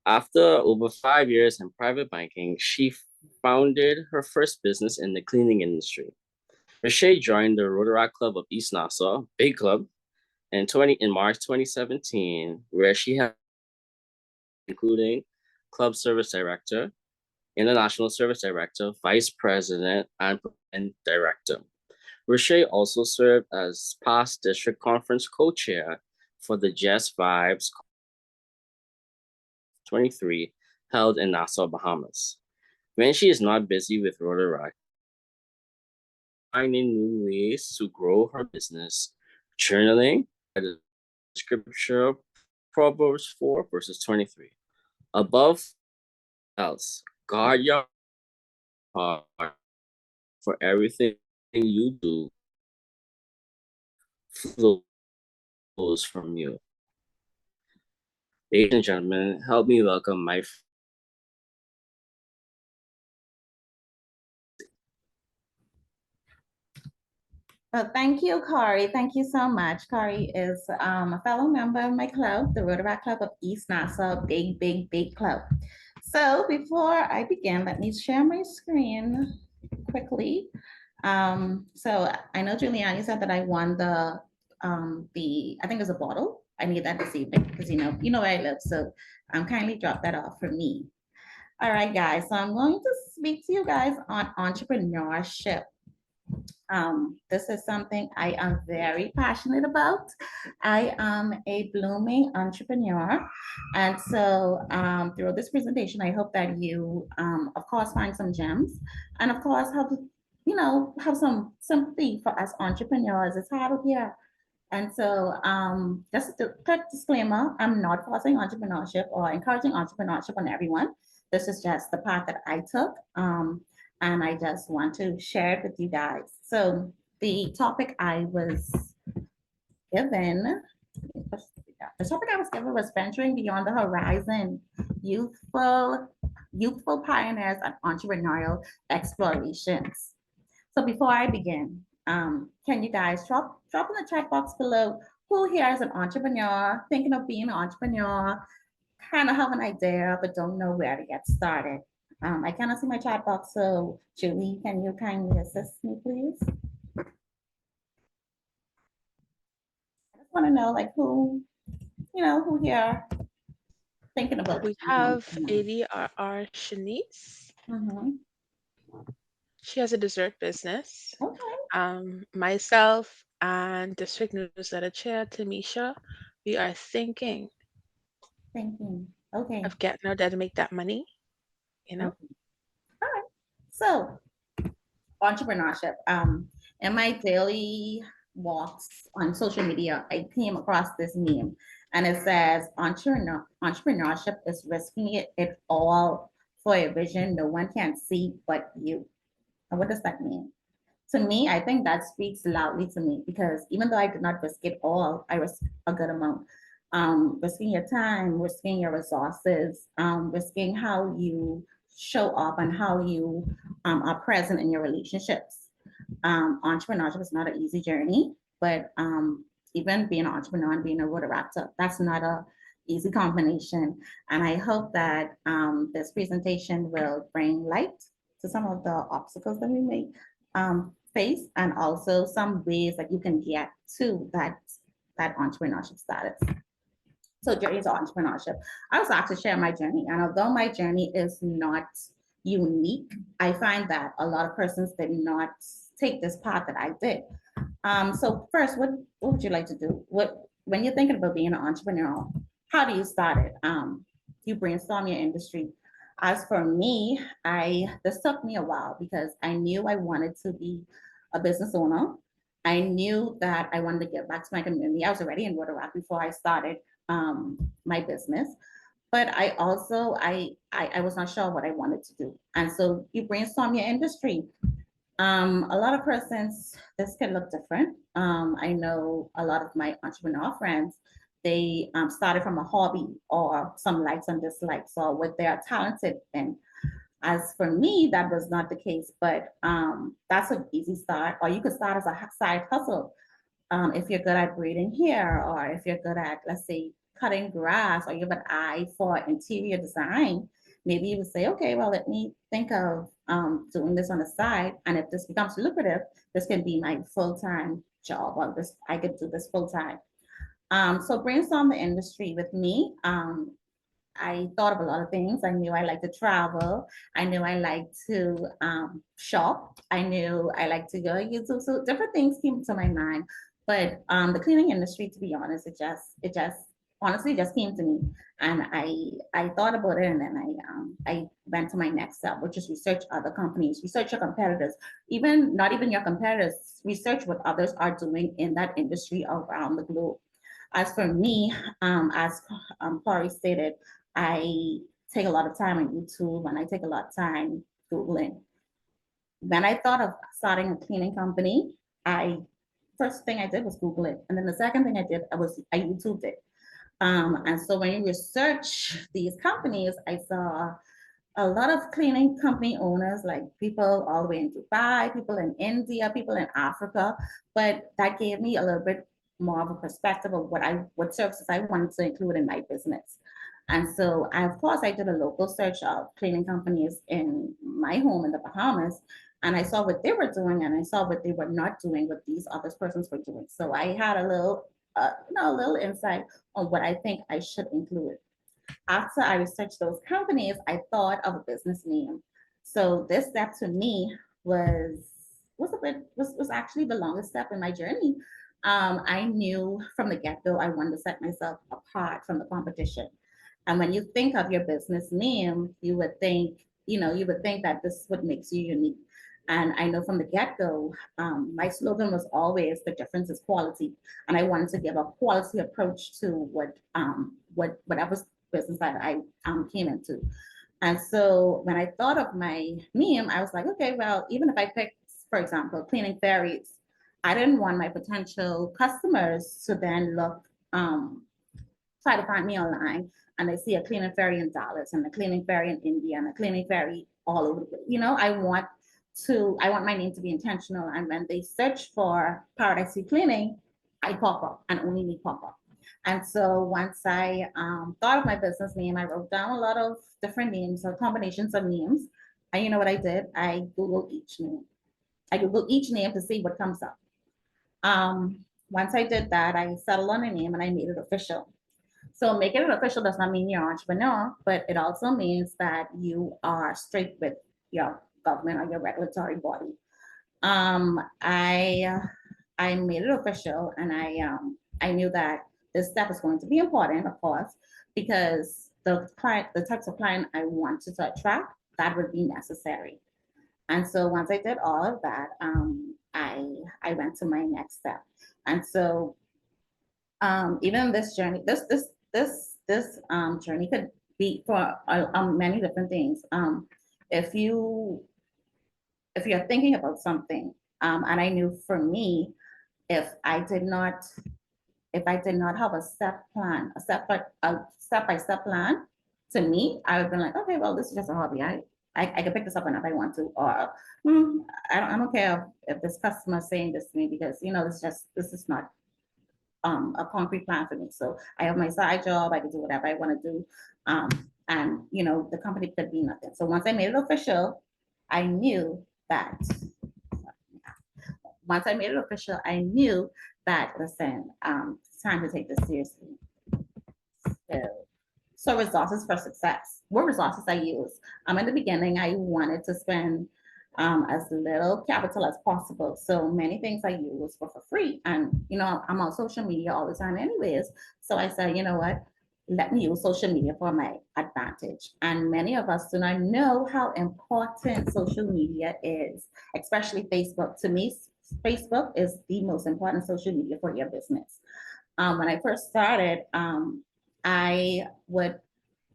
After over 5 years in private banking, she founded her first business in the cleaning industry. Rashay joined the Rotaract Club of East Nassau, big club, in March 2017, where she had including club service director, international service director, vice president, and director. Rashay also served as past district conference co-chair for the Jazz Vibes 23 held in Nassau, Bahamas. When she is not busy with Rotaract, finding new ways to grow her business, journaling, the scripture, Proverbs 4 verses 23. Above else, guard your heart, for everything you do flows from you. Ladies and gentlemen, help me welcome my Well, thank you, Corey. Thank you so much. Corey is a fellow member of my club, the Rotaract Club of East Nassau, big club. So before I begin, let me share my screen quickly. So I know Julianne, you said that I won the I think it's a bottle. I need that this evening because you know where I live. So kindly drop that off for me. All right, guys. So I'm going to speak to you guys on entrepreneurship. This is something I am very passionate about. I am a blooming entrepreneur. And so through this presentation, I hope that you, of course, find some gems and of course, have some sympathy for us entrepreneurs. It's hard out here. And so just a quick disclaimer, I'm not forcing entrepreneurship or encouraging entrepreneurship on everyone. This is just the path that I took. And I just want to share it with you guys. So the topic I was given, was venturing beyond the horizon, youthful pioneers and entrepreneurial explorations. So before I begin, can you guys drop in the chat box below who here is an entrepreneur, thinking of being an entrepreneur, kind of have an idea, but don't know where to get started? I cannot see my chat box, so Julie, can you kindly assist me, please? I just want to know, like, who here thinking about. We have ADRR Shanice. She has a dessert business. Okay. Myself and District Newsletter Chair Tamisha, we are thinking. Okay. Of getting out there to make that money. You know. Okay. All right. So entrepreneurship. In my daily walks on social media, I came across this meme and it says entrepreneurship is risking it all for a vision no one can see but you. And what does that mean? To me, I think that speaks loudly to me because even though I did not risk it all, I risked a good amount. Risking your time, risking your resources, risking how you show up and how you are present in your relationships. Entrepreneurship is not an easy journey, but even being an entrepreneur and being a Rotaractor, that's not an easy combination. And I hope that this presentation will bring light to some of the obstacles that we may face and also some ways that you can get to that entrepreneurship status. So journeys of entrepreneurship. I was asked to share my journey, and although my journey is not unique, I find that a lot of persons did not take this path that I did. So first, what would you like to do? When you're thinking about being an entrepreneur, how do you start it? You brainstorm your industry. As for me, this took me a while because I knew I wanted to be a business owner. I knew that I wanted to give back to my community. I was already in Rotaract before I started my business, but I also, I was not sure what I wanted to do. And so you brainstorm your industry. A lot of persons, this can look different. I know a lot of my entrepreneur friends, they started from a hobby or some likes and dislikes or what they are talented in. As for me, that was not the case, but that's an easy start. Or you could start as a side hustle. If you're good at braiding hair, or if you're good at, let's say, cutting grass, or you have an eye for interior design, maybe you would say, okay, well, let me think of doing this on the side. And if this becomes lucrative, this can be my full-time job, or I could do this full-time. So brainstorm the industry with me. I thought of a lot of things. I knew I liked to travel. I knew I liked to shop. I knew I liked to go to YouTube. So different things came to my mind. But the cleaning industry, to be honest, it just honestly just came to me. And I thought about it, and then I went to my next step, which is research other companies, research your competitors, not even your competitors, research what others are doing in that industry around the globe. As for me, as Corey stated, I take a lot of time on YouTube and I take a lot of time Googling. When I thought of starting a cleaning company, first thing I did was Google it. And then the second thing I did was I YouTubed it. And so when you research these companies, I saw a lot of cleaning company owners, like people all the way in Dubai, people in India, people in Africa, but that gave me a little bit more of a perspective of what services I wanted to include in my business. And so of course I did a local search of cleaning companies in my home in the Bahamas, and I saw what they were doing and I saw what they were not doing, what these other persons were doing. So I had a little, a little insight on what I think I should include. After I researched those companies, I thought of a business name. So this step to me was actually the longest step in my journey. I knew from the get-go I wanted to set myself apart from the competition. And when you think of your business name, you would think that this is what makes you unique. And I know from the get-go, my slogan was always the difference is quality. And I wanted to give a quality approach to whatever business that I came into. And so when I thought of my name, I was like, okay, well, even if I pick, for example, cleaning fairies, I didn't want my potential customers to then look, try to find me online and they see a cleaning fairy in Dallas and a cleaning fairy in India and a cleaning fairy all over the place. You know, I want my name to be intentional. And when they search for Paradise Sea Cleaning, I pop up and only me pop up. And so once I thought of my business name, I wrote down a lot of different names or combinations of names. And you know what I did? I Googled each name. I Googled each name to see what comes up. Once I did that, I settled on a name and I made it official. So making it official does not mean you're an entrepreneur, but it also means that you are straight with your government or your regulatory body. I made it official, and I knew that this step is going to be important, of course, because the types of client I wanted to attract, that would be necessary. And so once I did all of that, I went to my next step. And so even this journey, this journey could be for many different things. If you're thinking about something, and I knew for me, if I did not have a step-by-step plan, to me, I would have been like, okay, well, this is just a hobby. I can pick this up whenever I want to, or I don't care if this customer is saying this to me, because you know this is not a concrete plan for me. So I have my side job, I can do whatever I want to do, and you know the company could be nothing. So once I made it official, I knew that. Once I made it official, I knew that, listen, it's time to take this seriously. So resources for success. What resources I use? In the beginning, I wanted to spend as little capital as possible. So many things I use were for free. And, you know, I'm on social media all the time anyways. So I said, you know what? Let me use social media for my advantage. And many of us do not know how important social media is, especially Facebook. To me, Facebook is the most important social media for your business. When I first started, I would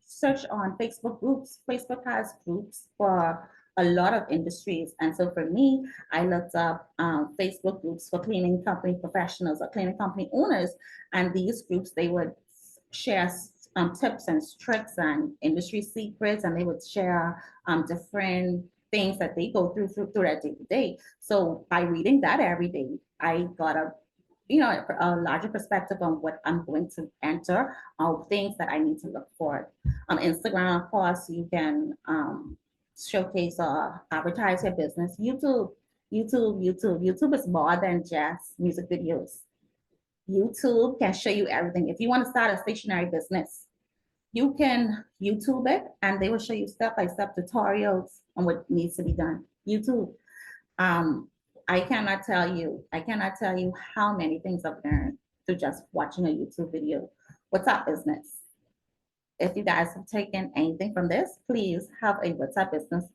search on Facebook groups. Facebook has groups for a lot of industries. And so for me, I looked up Facebook groups for cleaning company professionals or cleaning company owners. And these groups, they would share tips and tricks and industry secrets, and they would share different things that they go through their day-to-day. So by reading that every day, I got a larger perspective on what I'm going to enter, things that I need to look for. Instagram, of course, you can showcase or advertise your business. YouTube is more than just music videos. YouTube can show you everything. If you want to start a stationery business, you can YouTube it and they will show you step-by-step tutorials on what needs to be done. YouTube. I cannot tell you how many things I've learned through just watching a YouTube video. WhatsApp business. If you guys have taken anything from this, please have a WhatsApp business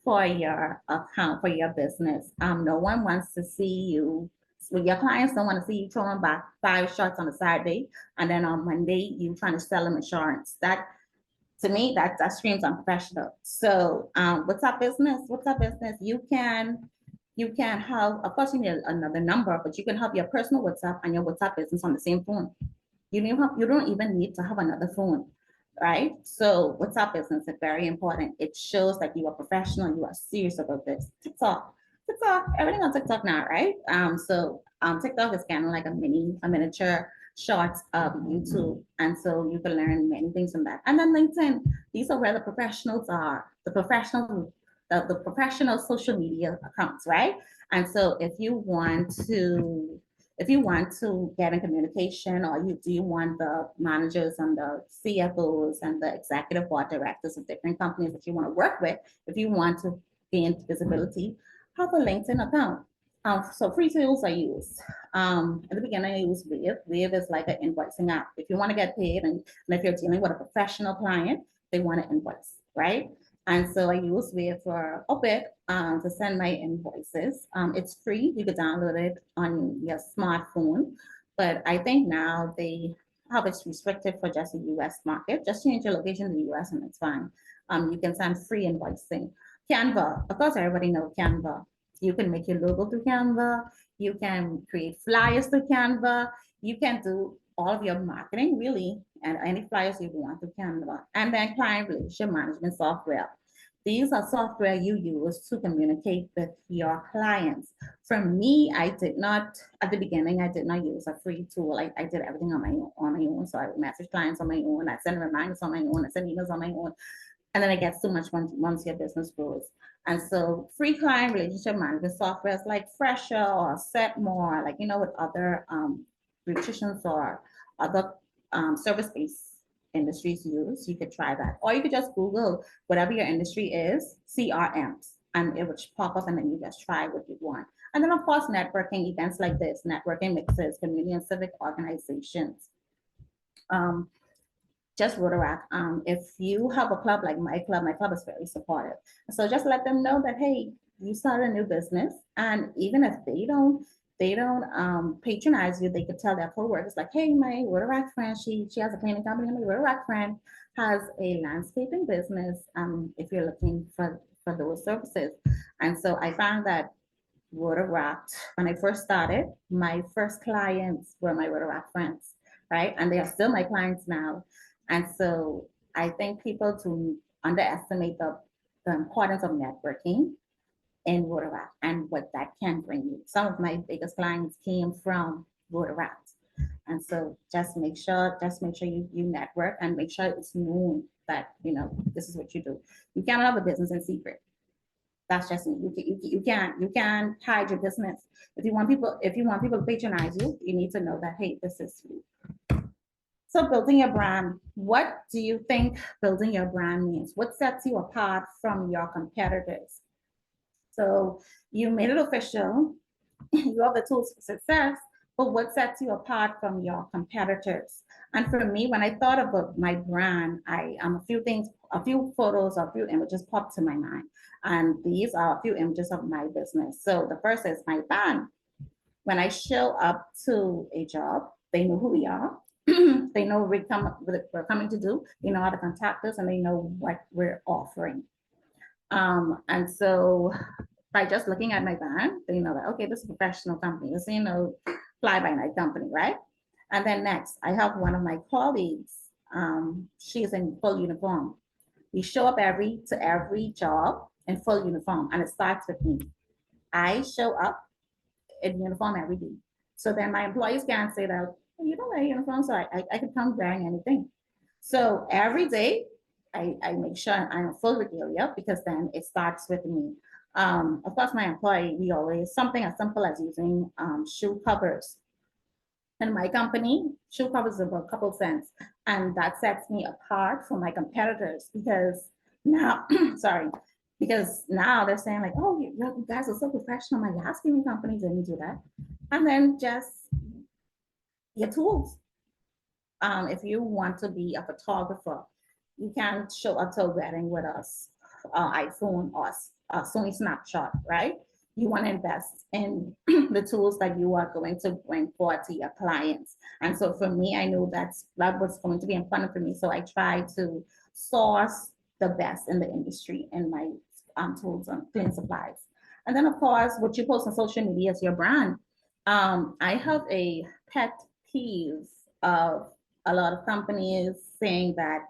for your account, for your business. No one wants to see you, your clients don't want to see you throwing back 5 shots on a Saturday, and then on Monday, you trying to sell them insurance. That, to me, that screams unprofessional. So WhatsApp business, you can have, of course you need another number, but you can have your personal WhatsApp and your WhatsApp business on the same phone. You don't even need to have another phone. right? So WhatsApp business is very important. It shows that you are professional, you are serious about this. TikTok, everything on TikTok now, right? TikTok is kind of like a miniature shorts of YouTube. And so you can learn many things from that. And then LinkedIn, these are where the professionals are, the professional social media accounts, right? And so if you want to get in communication, or do you want the managers and the CFOs and the executive board directors of different companies that you want to work with, if you want to gain visibility, have a LinkedIn account. So free tools I use. At the beginning, I used Wave. Wave is like an invoicing app. If you want to get paid, and if you're dealing with a professional client, they want to invoice, right? And so I use Wave for a bit to send my invoices. It's free. You could download it on your smartphone. But I think now they have it restricted for just the US market. Just change your location to the US and it's fine. You can send free invoicing. Canva, of course, everybody knows Canva. You can make your logo through Canva. You can create flyers through Canva. You can do all of your marketing, really, and any flyers you want through Canva. And then client relationship management software. These are software you use to communicate with your clients. For me, I did not, at the beginning, I did not use a free tool. I did everything on my own. So I would message clients on my own. I send reminders on my own. I send emails on my own. And then it gets too much once your business grows. And so free client relationship management softwares like Fresher or Setmore, like, with other beauticians or other service-based industries use, you could try that. Or you could just Google whatever your industry is, CRMs, and it would pop up and then you just try what you want. And then of course, networking events like this, networking mixes, community and civic organizations. Just Rotaract. If you have a club like my club is very supportive. So just let them know that, hey, you started a new business, and even if they don't patronize you, they could tell their coworkers like, hey, my Rotaract friend, she has a cleaning company, and my Rotaract friend has a landscaping business. If you're looking for those services. And so I found that Rotaract, when I first started, my first clients were my Rotaract friends, right? And they are still my clients now. And so I think people to underestimate the importance of networking in Rotaract and what that can bring you. Some of my biggest clients came from Rotaract. And so just make sure you network and make sure it's known that, this is what you do. You cannot have a business in secret. That's just me. You can't hide your business. If you want people to patronize you, you need to know that, hey, this is you. So building your brand, what do you think building your brand means? What sets you apart from your competitors? So you made it official, you have the tools for success, but what sets you apart from your competitors? And for me, when I thought about my brand, a few photos, a few images popped to my mind. And these are a few images of my business. So the first is my band. When I show up to a job, they know who we are. They know what we're coming to do. They know how to contact us, and they know what we're offering. And so by just looking at my band, they know that, okay, this is a professional company. This is, fly-by-night company, right? And then next, I have one of my colleagues. She's in full uniform. We show up to every job in full uniform, and it starts with me. I show up in uniform every day. So then my employees can't say that, you don't wear a uniform, so I could come wearing anything. So every day, I make sure I'm full regalia, because then it starts with me. Of course, my employee, we always, something as simple as using shoe covers. In my company, shoe covers are about a couple cents, and that sets me apart from my competitors, because now, because now they're saying like, oh, you guys are so professional. My last cleaning company didn't do that. And then just your tools. If you want to be a photographer, you can show up to a wedding with us, iPhone or Sony Snapshot, right? You want to invest in the tools that you are going to bring forward to your clients. And so for me, I knew that was going to be important for me. So I tried to source the best in the industry in my tools and cleaning supplies. And then of course, what you post on social media is your brand. I have a pet peeve of a lot of companies saying that,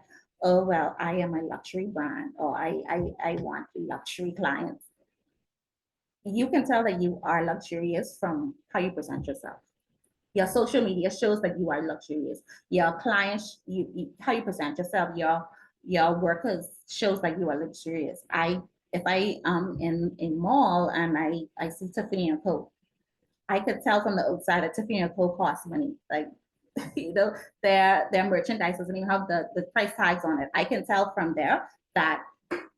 oh, well, I am a luxury brand, or I want luxury clients. You can tell that you are luxurious from how you present yourself. Your social media shows that you are luxurious. Your clients, how you present yourself, your workers shows that you are luxurious. If I in mall and I see Tiffany & Co, I could tell from the outside that Tiffany & Co costs money. Like, you know, their merchandise doesn't even have the price tags on it. I can tell from there that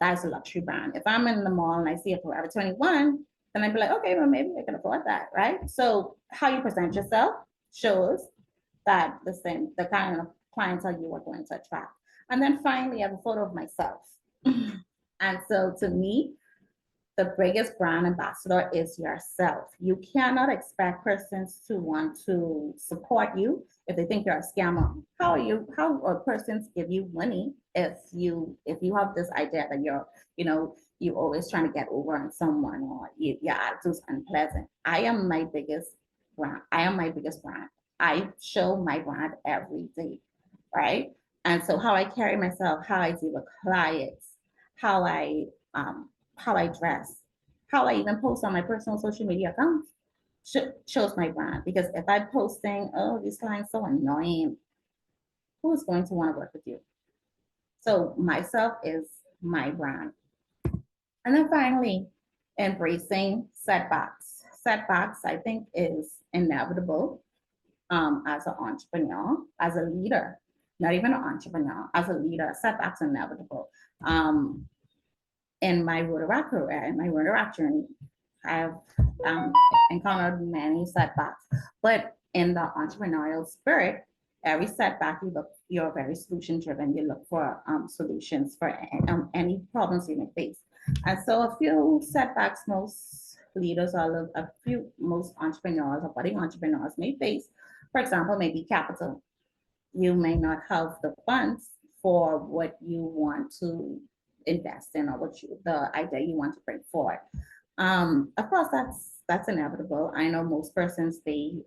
that's a luxury brand. If I'm in the mall and I see a Forever 21, then I'd be like, okay, well, maybe I can afford that, right? So how you present yourself shows that the kind of clientele you are going to attract. And then finally, I have a photo of myself. And so to me, the biggest brand ambassador is yourself. You cannot expect persons to want to support you if they think you're a scammer. How are persons give you money if you have this idea that you're always trying to get over on someone, or your attitude's unpleasant? I am my biggest brand. I show my brand every day, right? And so how I carry myself, how I deal with clients, how I dress, how I even post on my personal social media accounts shows my brand. Because if I'm posting, oh, this client's so annoying, who's going to want to work with you? So myself is my brand. And then finally, embracing setbacks. Setbacks, I think, is inevitable as an entrepreneur, as a leader, not even an entrepreneur, as a leader. Setbacks are inevitable. In my Rotaract career, in my Rotaract journey, I've encountered many setbacks. But in the entrepreneurial spirit, every setback you're very solution driven. You look for solutions for any problems you may face. And so a few setbacks most leaders or most entrepreneurs or budding entrepreneurs may face, for example, maybe capital. You may not have the funds for what you want to invest in, or the idea you want to bring forward. Of course, that's inevitable. I know most persons, they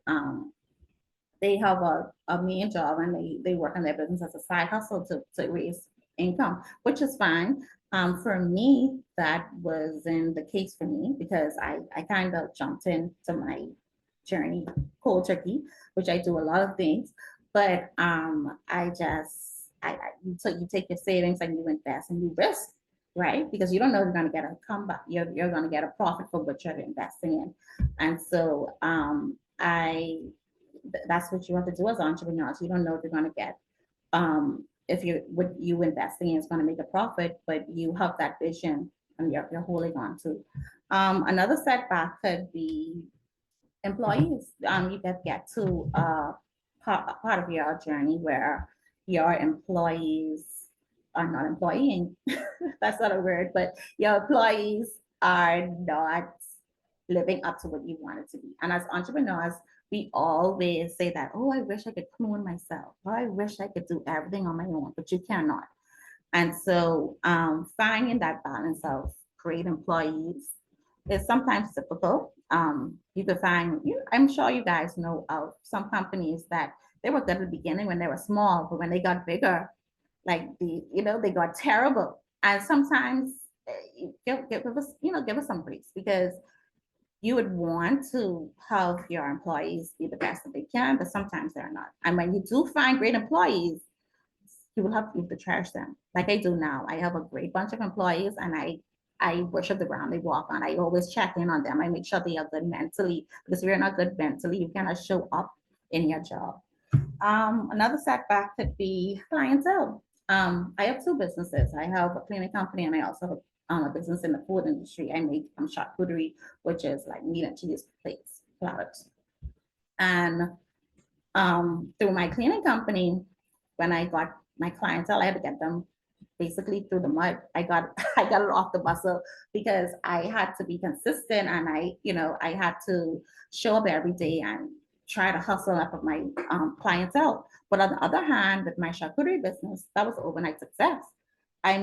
have a main job and they work on their business as a side hustle to raise income, which is fine. For me, that wasn't the case for me, because I kind of jumped into my journey cold turkey, which I do a lot of things, but so you take your savings and you invest and you risk, right? Because you don't know if you're going to get a comeback. You're going to get a profit for what you're investing in. And so that's what you have to do as entrepreneurs. You don't know if you're going to get, if what you investing in is going to make a profit, but you have that vision and you're holding on to. Another setback could be employees. You could get to part of your journey where your employees are not employing. That's not a word, but your employees are not living up to what you want it to be. And as entrepreneurs, we always say that, oh, I wish I could clone myself. Or I wish I could do everything on my own, but you cannot. And so finding that balance of great employees is sometimes difficult. You could find, I'm sure you guys know of some companies that they were good at the beginning when they were small, but when they got bigger, like they got terrible. And sometimes give us some grace, because you would want to have your employees be the best that they can, but sometimes they're not. And when you do find great employees, you will have to cherish them. Like I do now. I have a great bunch of employees, and I worship the ground they walk on. I always check in on them. I make sure they are good mentally, because if you're not good mentally, you cannot show up in your job. Another setback could be clientele. I have two businesses. I have a cleaning company, and I also have a business in the food industry. I make charcuterie, which is like meat and cheese plates, platters. And through my cleaning company, when I got my clientele, I had to get them basically through the mud. I got it off the bustle, because I had to be consistent, and I had to show up every day and try to hustle up of my clientele. But on the other hand, with my charcuterie business, that was overnight success. I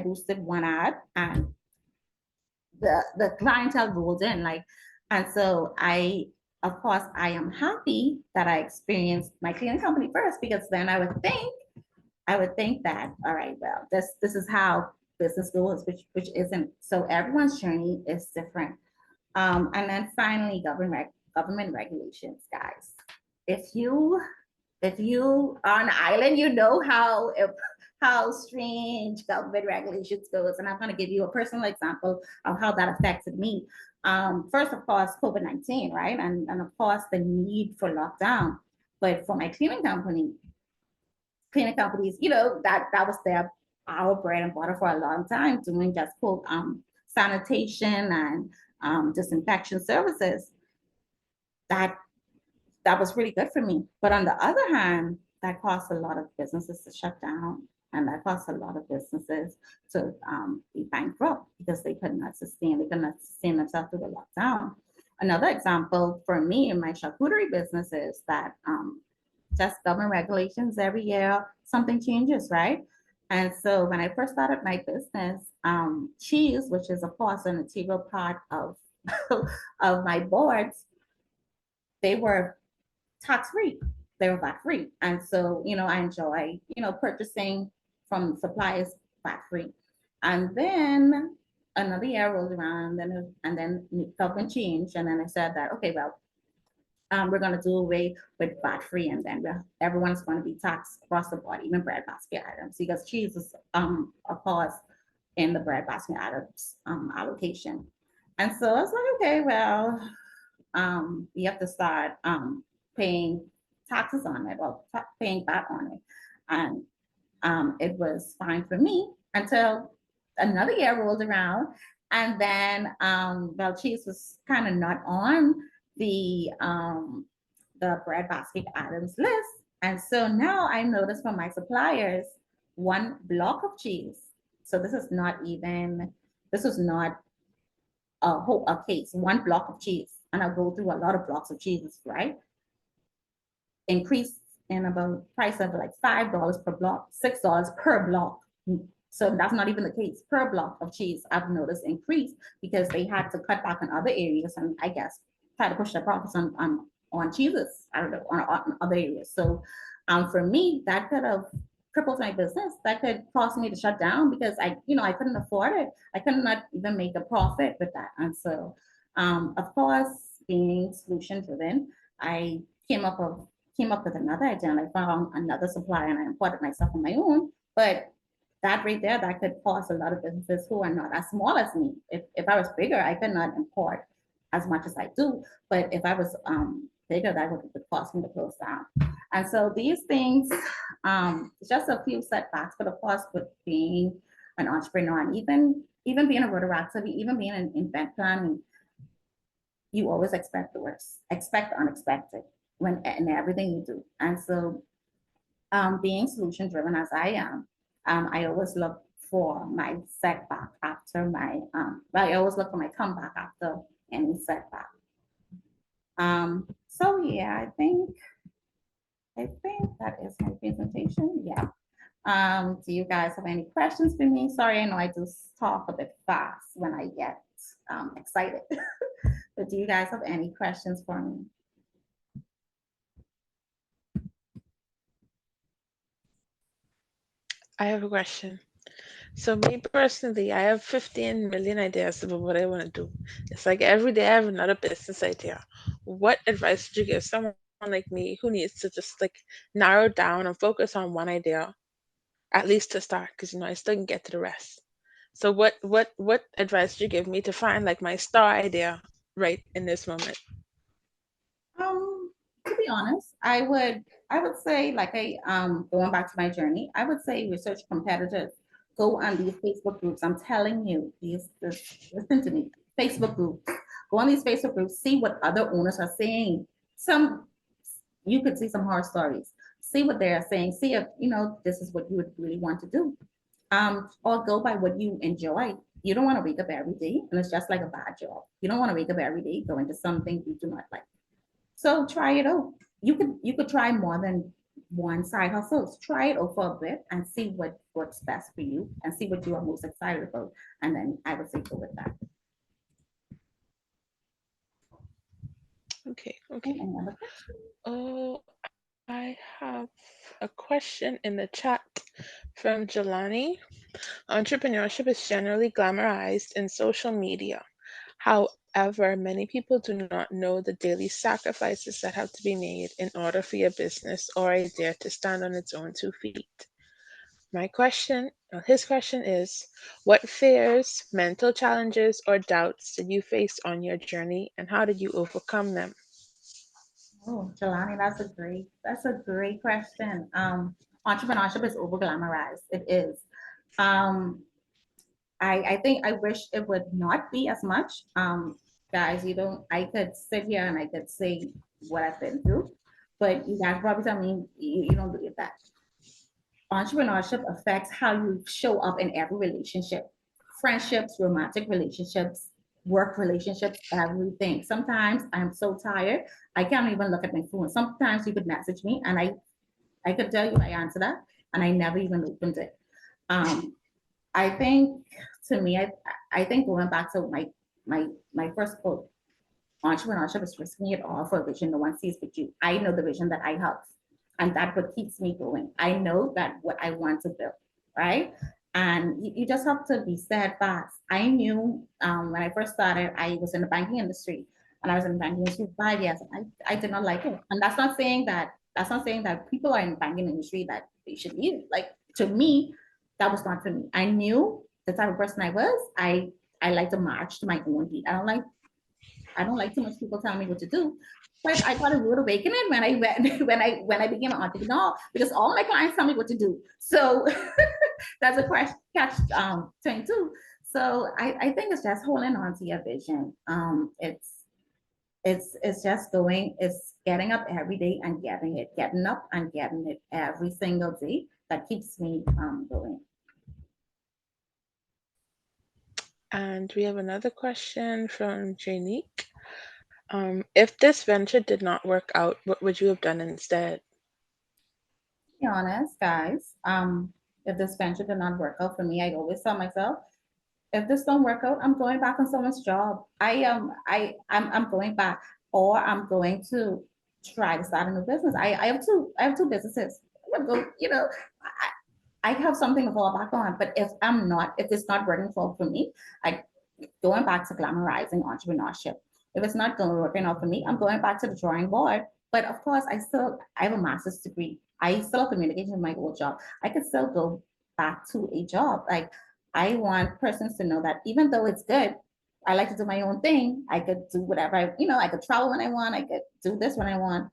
boosted one ad, and the clientele rolled in, and so of course, I am happy that I experienced my cleaning company first, because then I would think I would think that, all right, well, this is how business goes, which isn't. So everyone's journey is different. And then finally, government regulations, guys. If you are on an island, you know how strange government regulations goes. And I'm going to give you a personal example of how that affected me. First, of course, COVID-19, right? And of course, the need for lockdown. But for my cleaning companies, that was our bread and butter for a long time, doing just sanitation and disinfection services. That was really good for me. But on the other hand, that caused a lot of businesses to shut down, and that caused a lot of businesses to be bankrupt because they could not sustain themselves through the lockdown. Another example for me in my charcuterie business is that just government regulations every year, something changes, right? And so when I first started my business, cheese, which is of course an integral part of of my boards, they were tax-free. They were VAT-free. And so, I enjoy, purchasing from suppliers VAT-free. And then another year rolled around, and then government changed. And then I said that, okay, well, we're going to do away with VAT-free, and then everyone's going to be taxed across the board, even bread basket items, because cheese is of course in the bread basket items allocation. And so I was like, okay, well, you have to start paying taxes on it, or paying VAT on it. And it was fine for me until another year rolled around. And then well, cheese was kind of not on the bread basket items list. And so now I noticed from my suppliers, one block of cheese. So this was not a case, one block of cheese. And I'll go through a lot of blocks of cheeses, right? Increased in about price of like $5 per block, $6 per block. So that's not even the case. Per block of cheese, I've noticed increase because they had to cut back on other areas, and I guess try to push their profits on cheeses, I don't know, on other areas. So for me, that could have crippled my business. That could cause me to shut down because I couldn't afford it. I could not even make a profit with that. And so, of course, being solution driven, I came up with another idea, and I found another supplier, and I imported myself on my own. But that right there, that could cause a lot of businesses who are not as small as me. If I was bigger, I could not import as much as I do. But if I was bigger, that would cost me to close down. And so these things, just a few setbacks, but of course, with being an entrepreneur and even being a Rotaract, even being in event planning, you always expect the worst, expect unexpected in everything you do. And so being solution driven as I am, I always look for my setback after I always look for my comeback after any setback. So yeah, I think that is my presentation. Yeah. Do you guys have any questions for me? Sorry, I know I just talk a bit fast when I get excited. But do you guys have any questions for me? I have a question. So me personally, I have 15 million ideas about what I want to do. It's like every day I have another business idea. What advice would you give someone like me who needs to just like narrow down and focus on one idea, at least to start, because I still can get to the rest. So what advice would you give me to find like my star idea right in this moment? To be honest, I would say, like, going back to my journey, I would say research competitors. Go on these Facebook groups. I'm telling you, listen to me. Facebook groups. Go on these Facebook groups. See what other owners are saying. You could see some horror stories. See what they're saying. See if this is what you would really want to do. Or go by what you enjoy. You don't want to wake up every day, and it's just like a bad job. You don't want to wake up every day, go into something you do not like. So try it out. You could try more than one side hustle. So try it out for a bit and see what works best for you and see what you are most excited about. And then I would say go with that. Okay. Oh, I have a question in the chat. From Jelani, entrepreneurship is generally glamorized in social media. However, many people do not know the daily sacrifices that have to be made in order for your business or idea to stand on its own 2 feet. His question is, what fears, mental challenges, or doubts did you face on your journey, and how did you overcome them? Oh, Jelani, that's a great question. Entrepreneurship is over glamorized. It is. I think I wish it would not be as much. Guys, I could sit here and I could say what I've been through, but you guys probably tell me you don't believe that. Entrepreneurship affects how you show up in every relationship, friendships, romantic relationships, work relationships, everything. Sometimes I'm so tired, I can't even look at my phone. Sometimes you could message me and I could tell you I answered that and I never even opened it. I think to me, I think going back to my first quote, entrepreneurship is risking it all for a vision no one sees but you. I know the vision that I have, and that's what keeps me going. I know that what I want to build, right? And you just have to be steadfast. I knew when I first started, I was in the banking industry, and I was in the banking industry for 5 years. I did not like it, and that's not saying that people are in the banking industry that they should leave. Like, to me, that was not for me. I knew the type of person I was. I like to march to my own beat. I don't like too much people telling me what to do. But I got a rude awakening when I went when I became an entrepreneur, because all my clients tell me what to do. So that's a catch 22. So I think it's just holding on to your vision. It's just it's getting up every day and getting up and getting it every single day that keeps me going. And we have another question from Janique. If this venture did not work out, what would you have done instead? To be honest, guys, if this venture did not work out for me, I always tell myself, if this don't work out, I'm going back on someone's job. I'm going back, or I'm going to try to start a new business. I have two businesses. I'm gonna go, I have something to fall back on. But if it's not working for me, going back to glamorizing entrepreneurship. If it's not working out for me, I'm going back to the drawing board. But of course, I have a master's degree. I still have communication in my old job. I could still go back to a job. Like, I want persons to know that even though it's good, I like to do my own thing. I could do whatever I could travel when I want. I could do this when I want.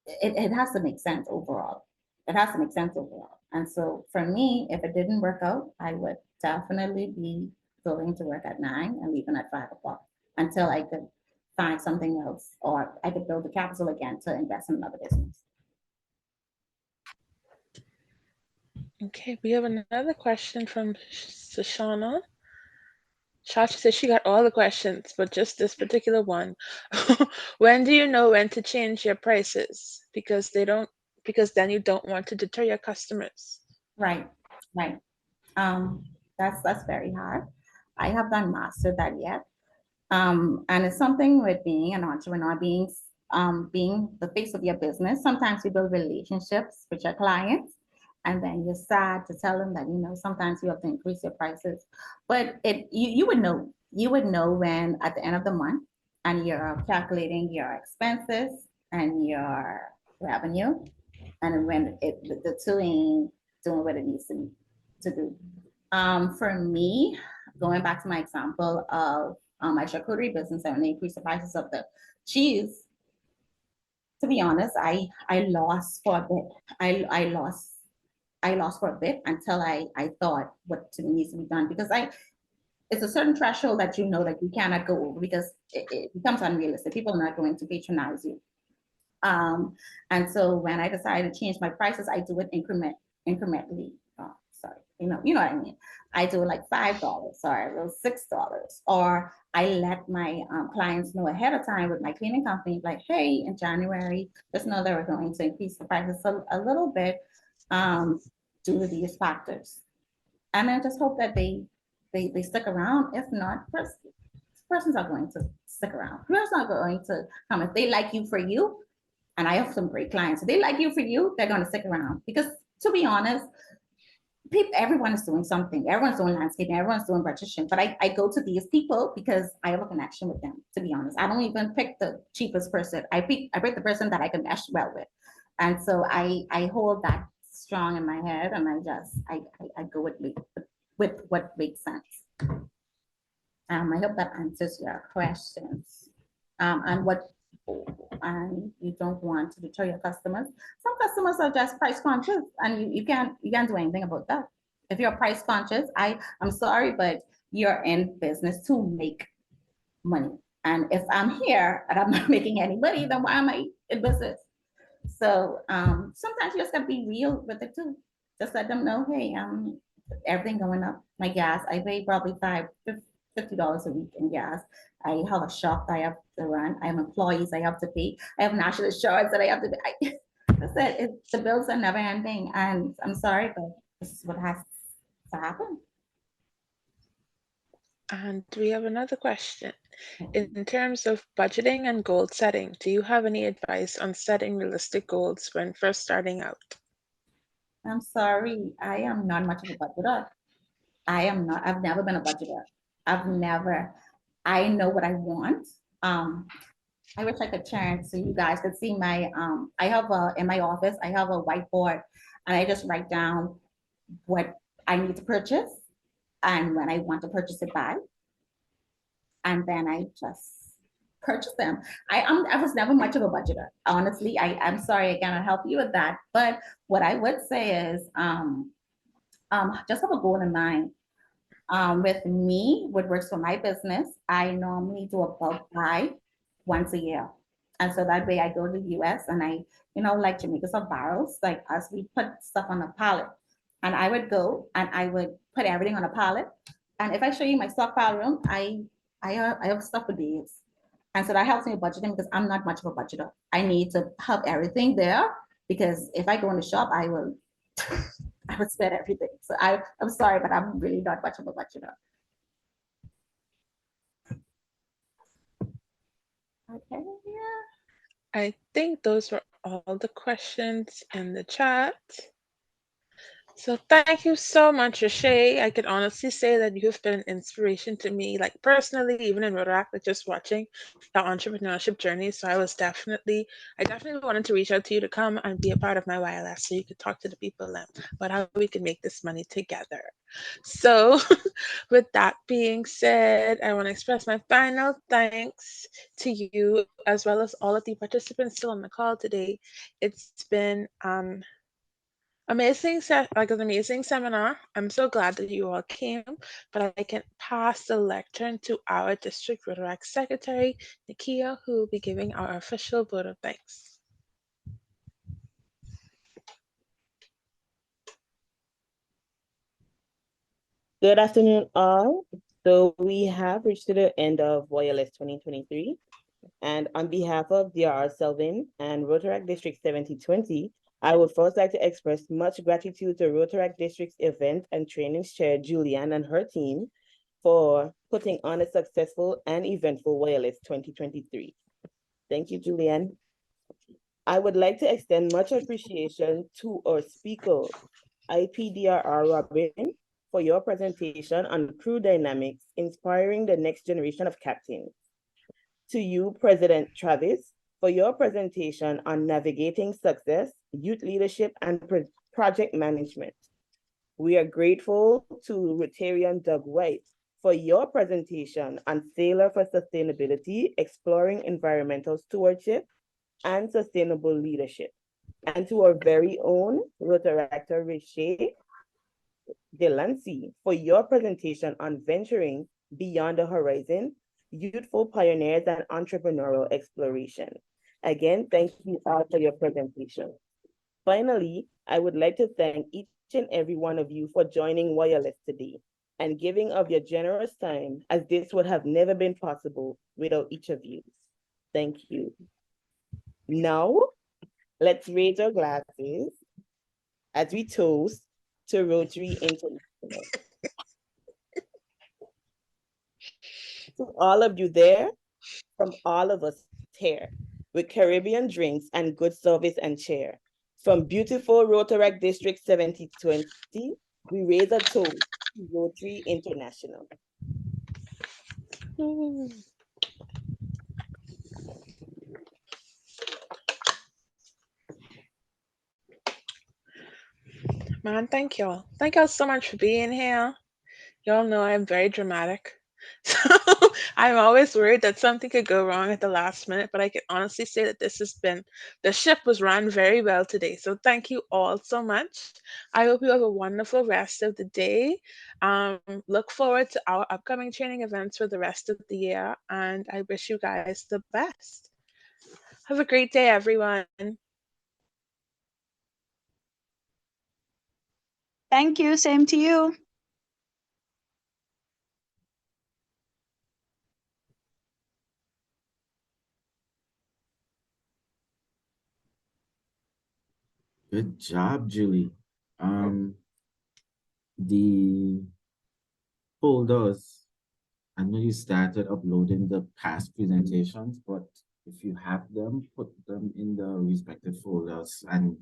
It has to make sense overall. It has to make sense overall. And so for me, if it didn't work out, I would definitely be going to work at 9 and leaving at 5 o'clock until I could find something else, or I could build the capital again to invest in another business. Okay, we have another question from Shoshana. Shasha says she got all the questions, but just this particular one. When do you know when to change your prices? Because then you don't want to deter your customers. Right. That's very hard. I have not mastered that yet. And it's something with being an entrepreneur, being the face of your business. Sometimes you build relationships with your clients, and then you're sad to tell them that, sometimes you have to increase your prices. But you would know when at the end of the month and you're calculating your expenses and your revenue, and when the two ain't doing what it needs to do. For me, going back to my example of my charcuterie business, and they increased the prices of the cheese, to be honest, I lost for a bit. I lost for a bit until I thought what needs to be done, because it's a certain threshold that that you cannot go over, because it becomes unrealistic. People are not going to patronize you. And so when I decided to change my prices, I do it incrementally. You know what I mean? I do it like $5, or $6, or I let my clients know ahead of time with my cleaning company, like, hey, in January, just know that we're going to increase the prices a little bit due to these factors. And I just hope that they stick around. If not, persons are going to stick around. Persons are going to come. If they like you for you, and I have some great clients, if they like you for you, they're going to stick around. Because to be honest, everyone is doing something. Everyone's doing landscaping, everyone's doing partition. But I go to these people because I have a connection with them, to be honest. I don't even pick the cheapest person. I pick the person that I can mesh well with. And so I hold that strong in my head, and I go with what makes sense. I hope that answers your questions. And you don't want to deter your customers. Some customers are just price conscious, and you can't do anything about that. If you're price conscious, I'm sorry, but you're in business to make money. And if I'm here and I'm not making any money, then why am I in business? So sometimes you just gotta be real with it too. Just let them know, hey, everything going up. My gas, I pay probably $50 a week in gas. I have a shop that I have to run. I have employees I have to pay. I have national insurance that I have to pay. That's it. The bills are never ending. And I'm sorry, but this is what has to happen. And we have another question. In terms of budgeting and goal setting, do you have any advice on setting realistic goals when first starting out? I'm sorry, I am not much of a budgeter. I've never been a budgeter. I know what I want. I wish I could turn so you guys could see my, in my office, I have a whiteboard, and I just write down what I need to purchase and when I want to purchase it by. And then I just purchase them. I was never much of a budgeter. Honestly, I'm sorry, I cannot help you with that. But what I would say is just have a goal in mind. With me, what works for my business, I normally do a bulk buy once a year. And so that way I go to the US and I, like Jamaica some barrels, like us, we put stuff on a pallet. And I would go and I would put everything on a pallet. And if I show you my stockpile room, I have stuff for days. And so that helps me with budgeting because I'm not much of a budgeter. I need to have everything there because if I go in the shop, I would spend everything. So I'm sorry, but I'm really not much of a budgeter. Okay, yeah. I think those were all the questions in the chat. So thank you so much, Rashay. I could honestly say that you've been an inspiration to me, like personally, even in Rotaract, like just watching your entrepreneurship journey. So I definitely wanted to reach out to you to come and be a part of my YLS so you could talk to the people about how we can make this money together. So with that being said, I want to express my final thanks to you as well as all of the participants still on the call today. It's been amazing seminar. I'm so glad that you all came, but I can pass the lectern to our District Rotaract Secretary, Nakia, who will be giving our official vote of thanks. Good afternoon, all. So we have reached to the end of YLS 2023. And on behalf of DRR Selvin and Rotaract District 7020, I would first like to express much gratitude to Rotaract District's Event and Trainings Chair, Julianne, and her team for putting on a successful and eventful YLS 2023. Thank you, Julianne. I would like to extend much appreciation to our speaker, IPDRR Robin, for your presentation on crew dynamics, inspiring the next generation of captains. To you, President Travis, for your presentation on navigating success, youth leadership, and project management. We are grateful to Rotarian Doug White for your presentation on Sailor for Sustainability, exploring environmental stewardship and sustainable leadership. And to our very own Rotaractor Rashay Delancey for your presentation on venturing beyond the horizon, youthful pioneers and entrepreneurial exploration. Again, thank you all for your presentation. Finally, I would like to thank each and every one of you for joining YLS today and giving of your generous time, as this would have never been possible without each of you. Thank you. Now, let's raise our glasses as we toast to Rotary International. To all of you there, from all of us here, with Caribbean drinks and good service and cheer. From beautiful Rotaract District 7020, we raise a toast to Rotary International. Man, thank y'all. Thank y'all so much for being here. Y'all know I'm very dramatic. So I'm always worried that something could go wrong at the last minute, but I can honestly say that the ship was run very well today. So thank you all so much. I hope you have a wonderful rest of the day. Look forward to our upcoming training events for the rest of the year, and I wish you guys the best. Have a great day, everyone. Thank you. Same to you. Good job, Julie. The folders, I know you started uploading the past presentations, but if you have them, put them in the respective folders, and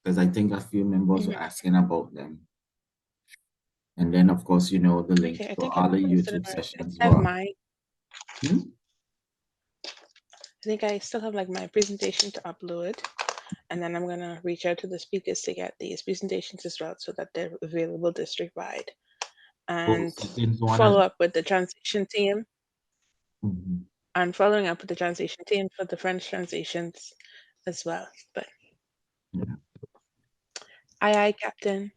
because I think a few members were asking about them. And then, of course, you know, the link Okay, I to think all the I posted YouTube it. sessions I have were. mine. I think I still have like my presentation to upload, and then I'm gonna reach out to the speakers to get these presentations as well so that they're available district-wide, and follow up with the translation team. And following up with the translation team for the French translations as well. But aye, Captain.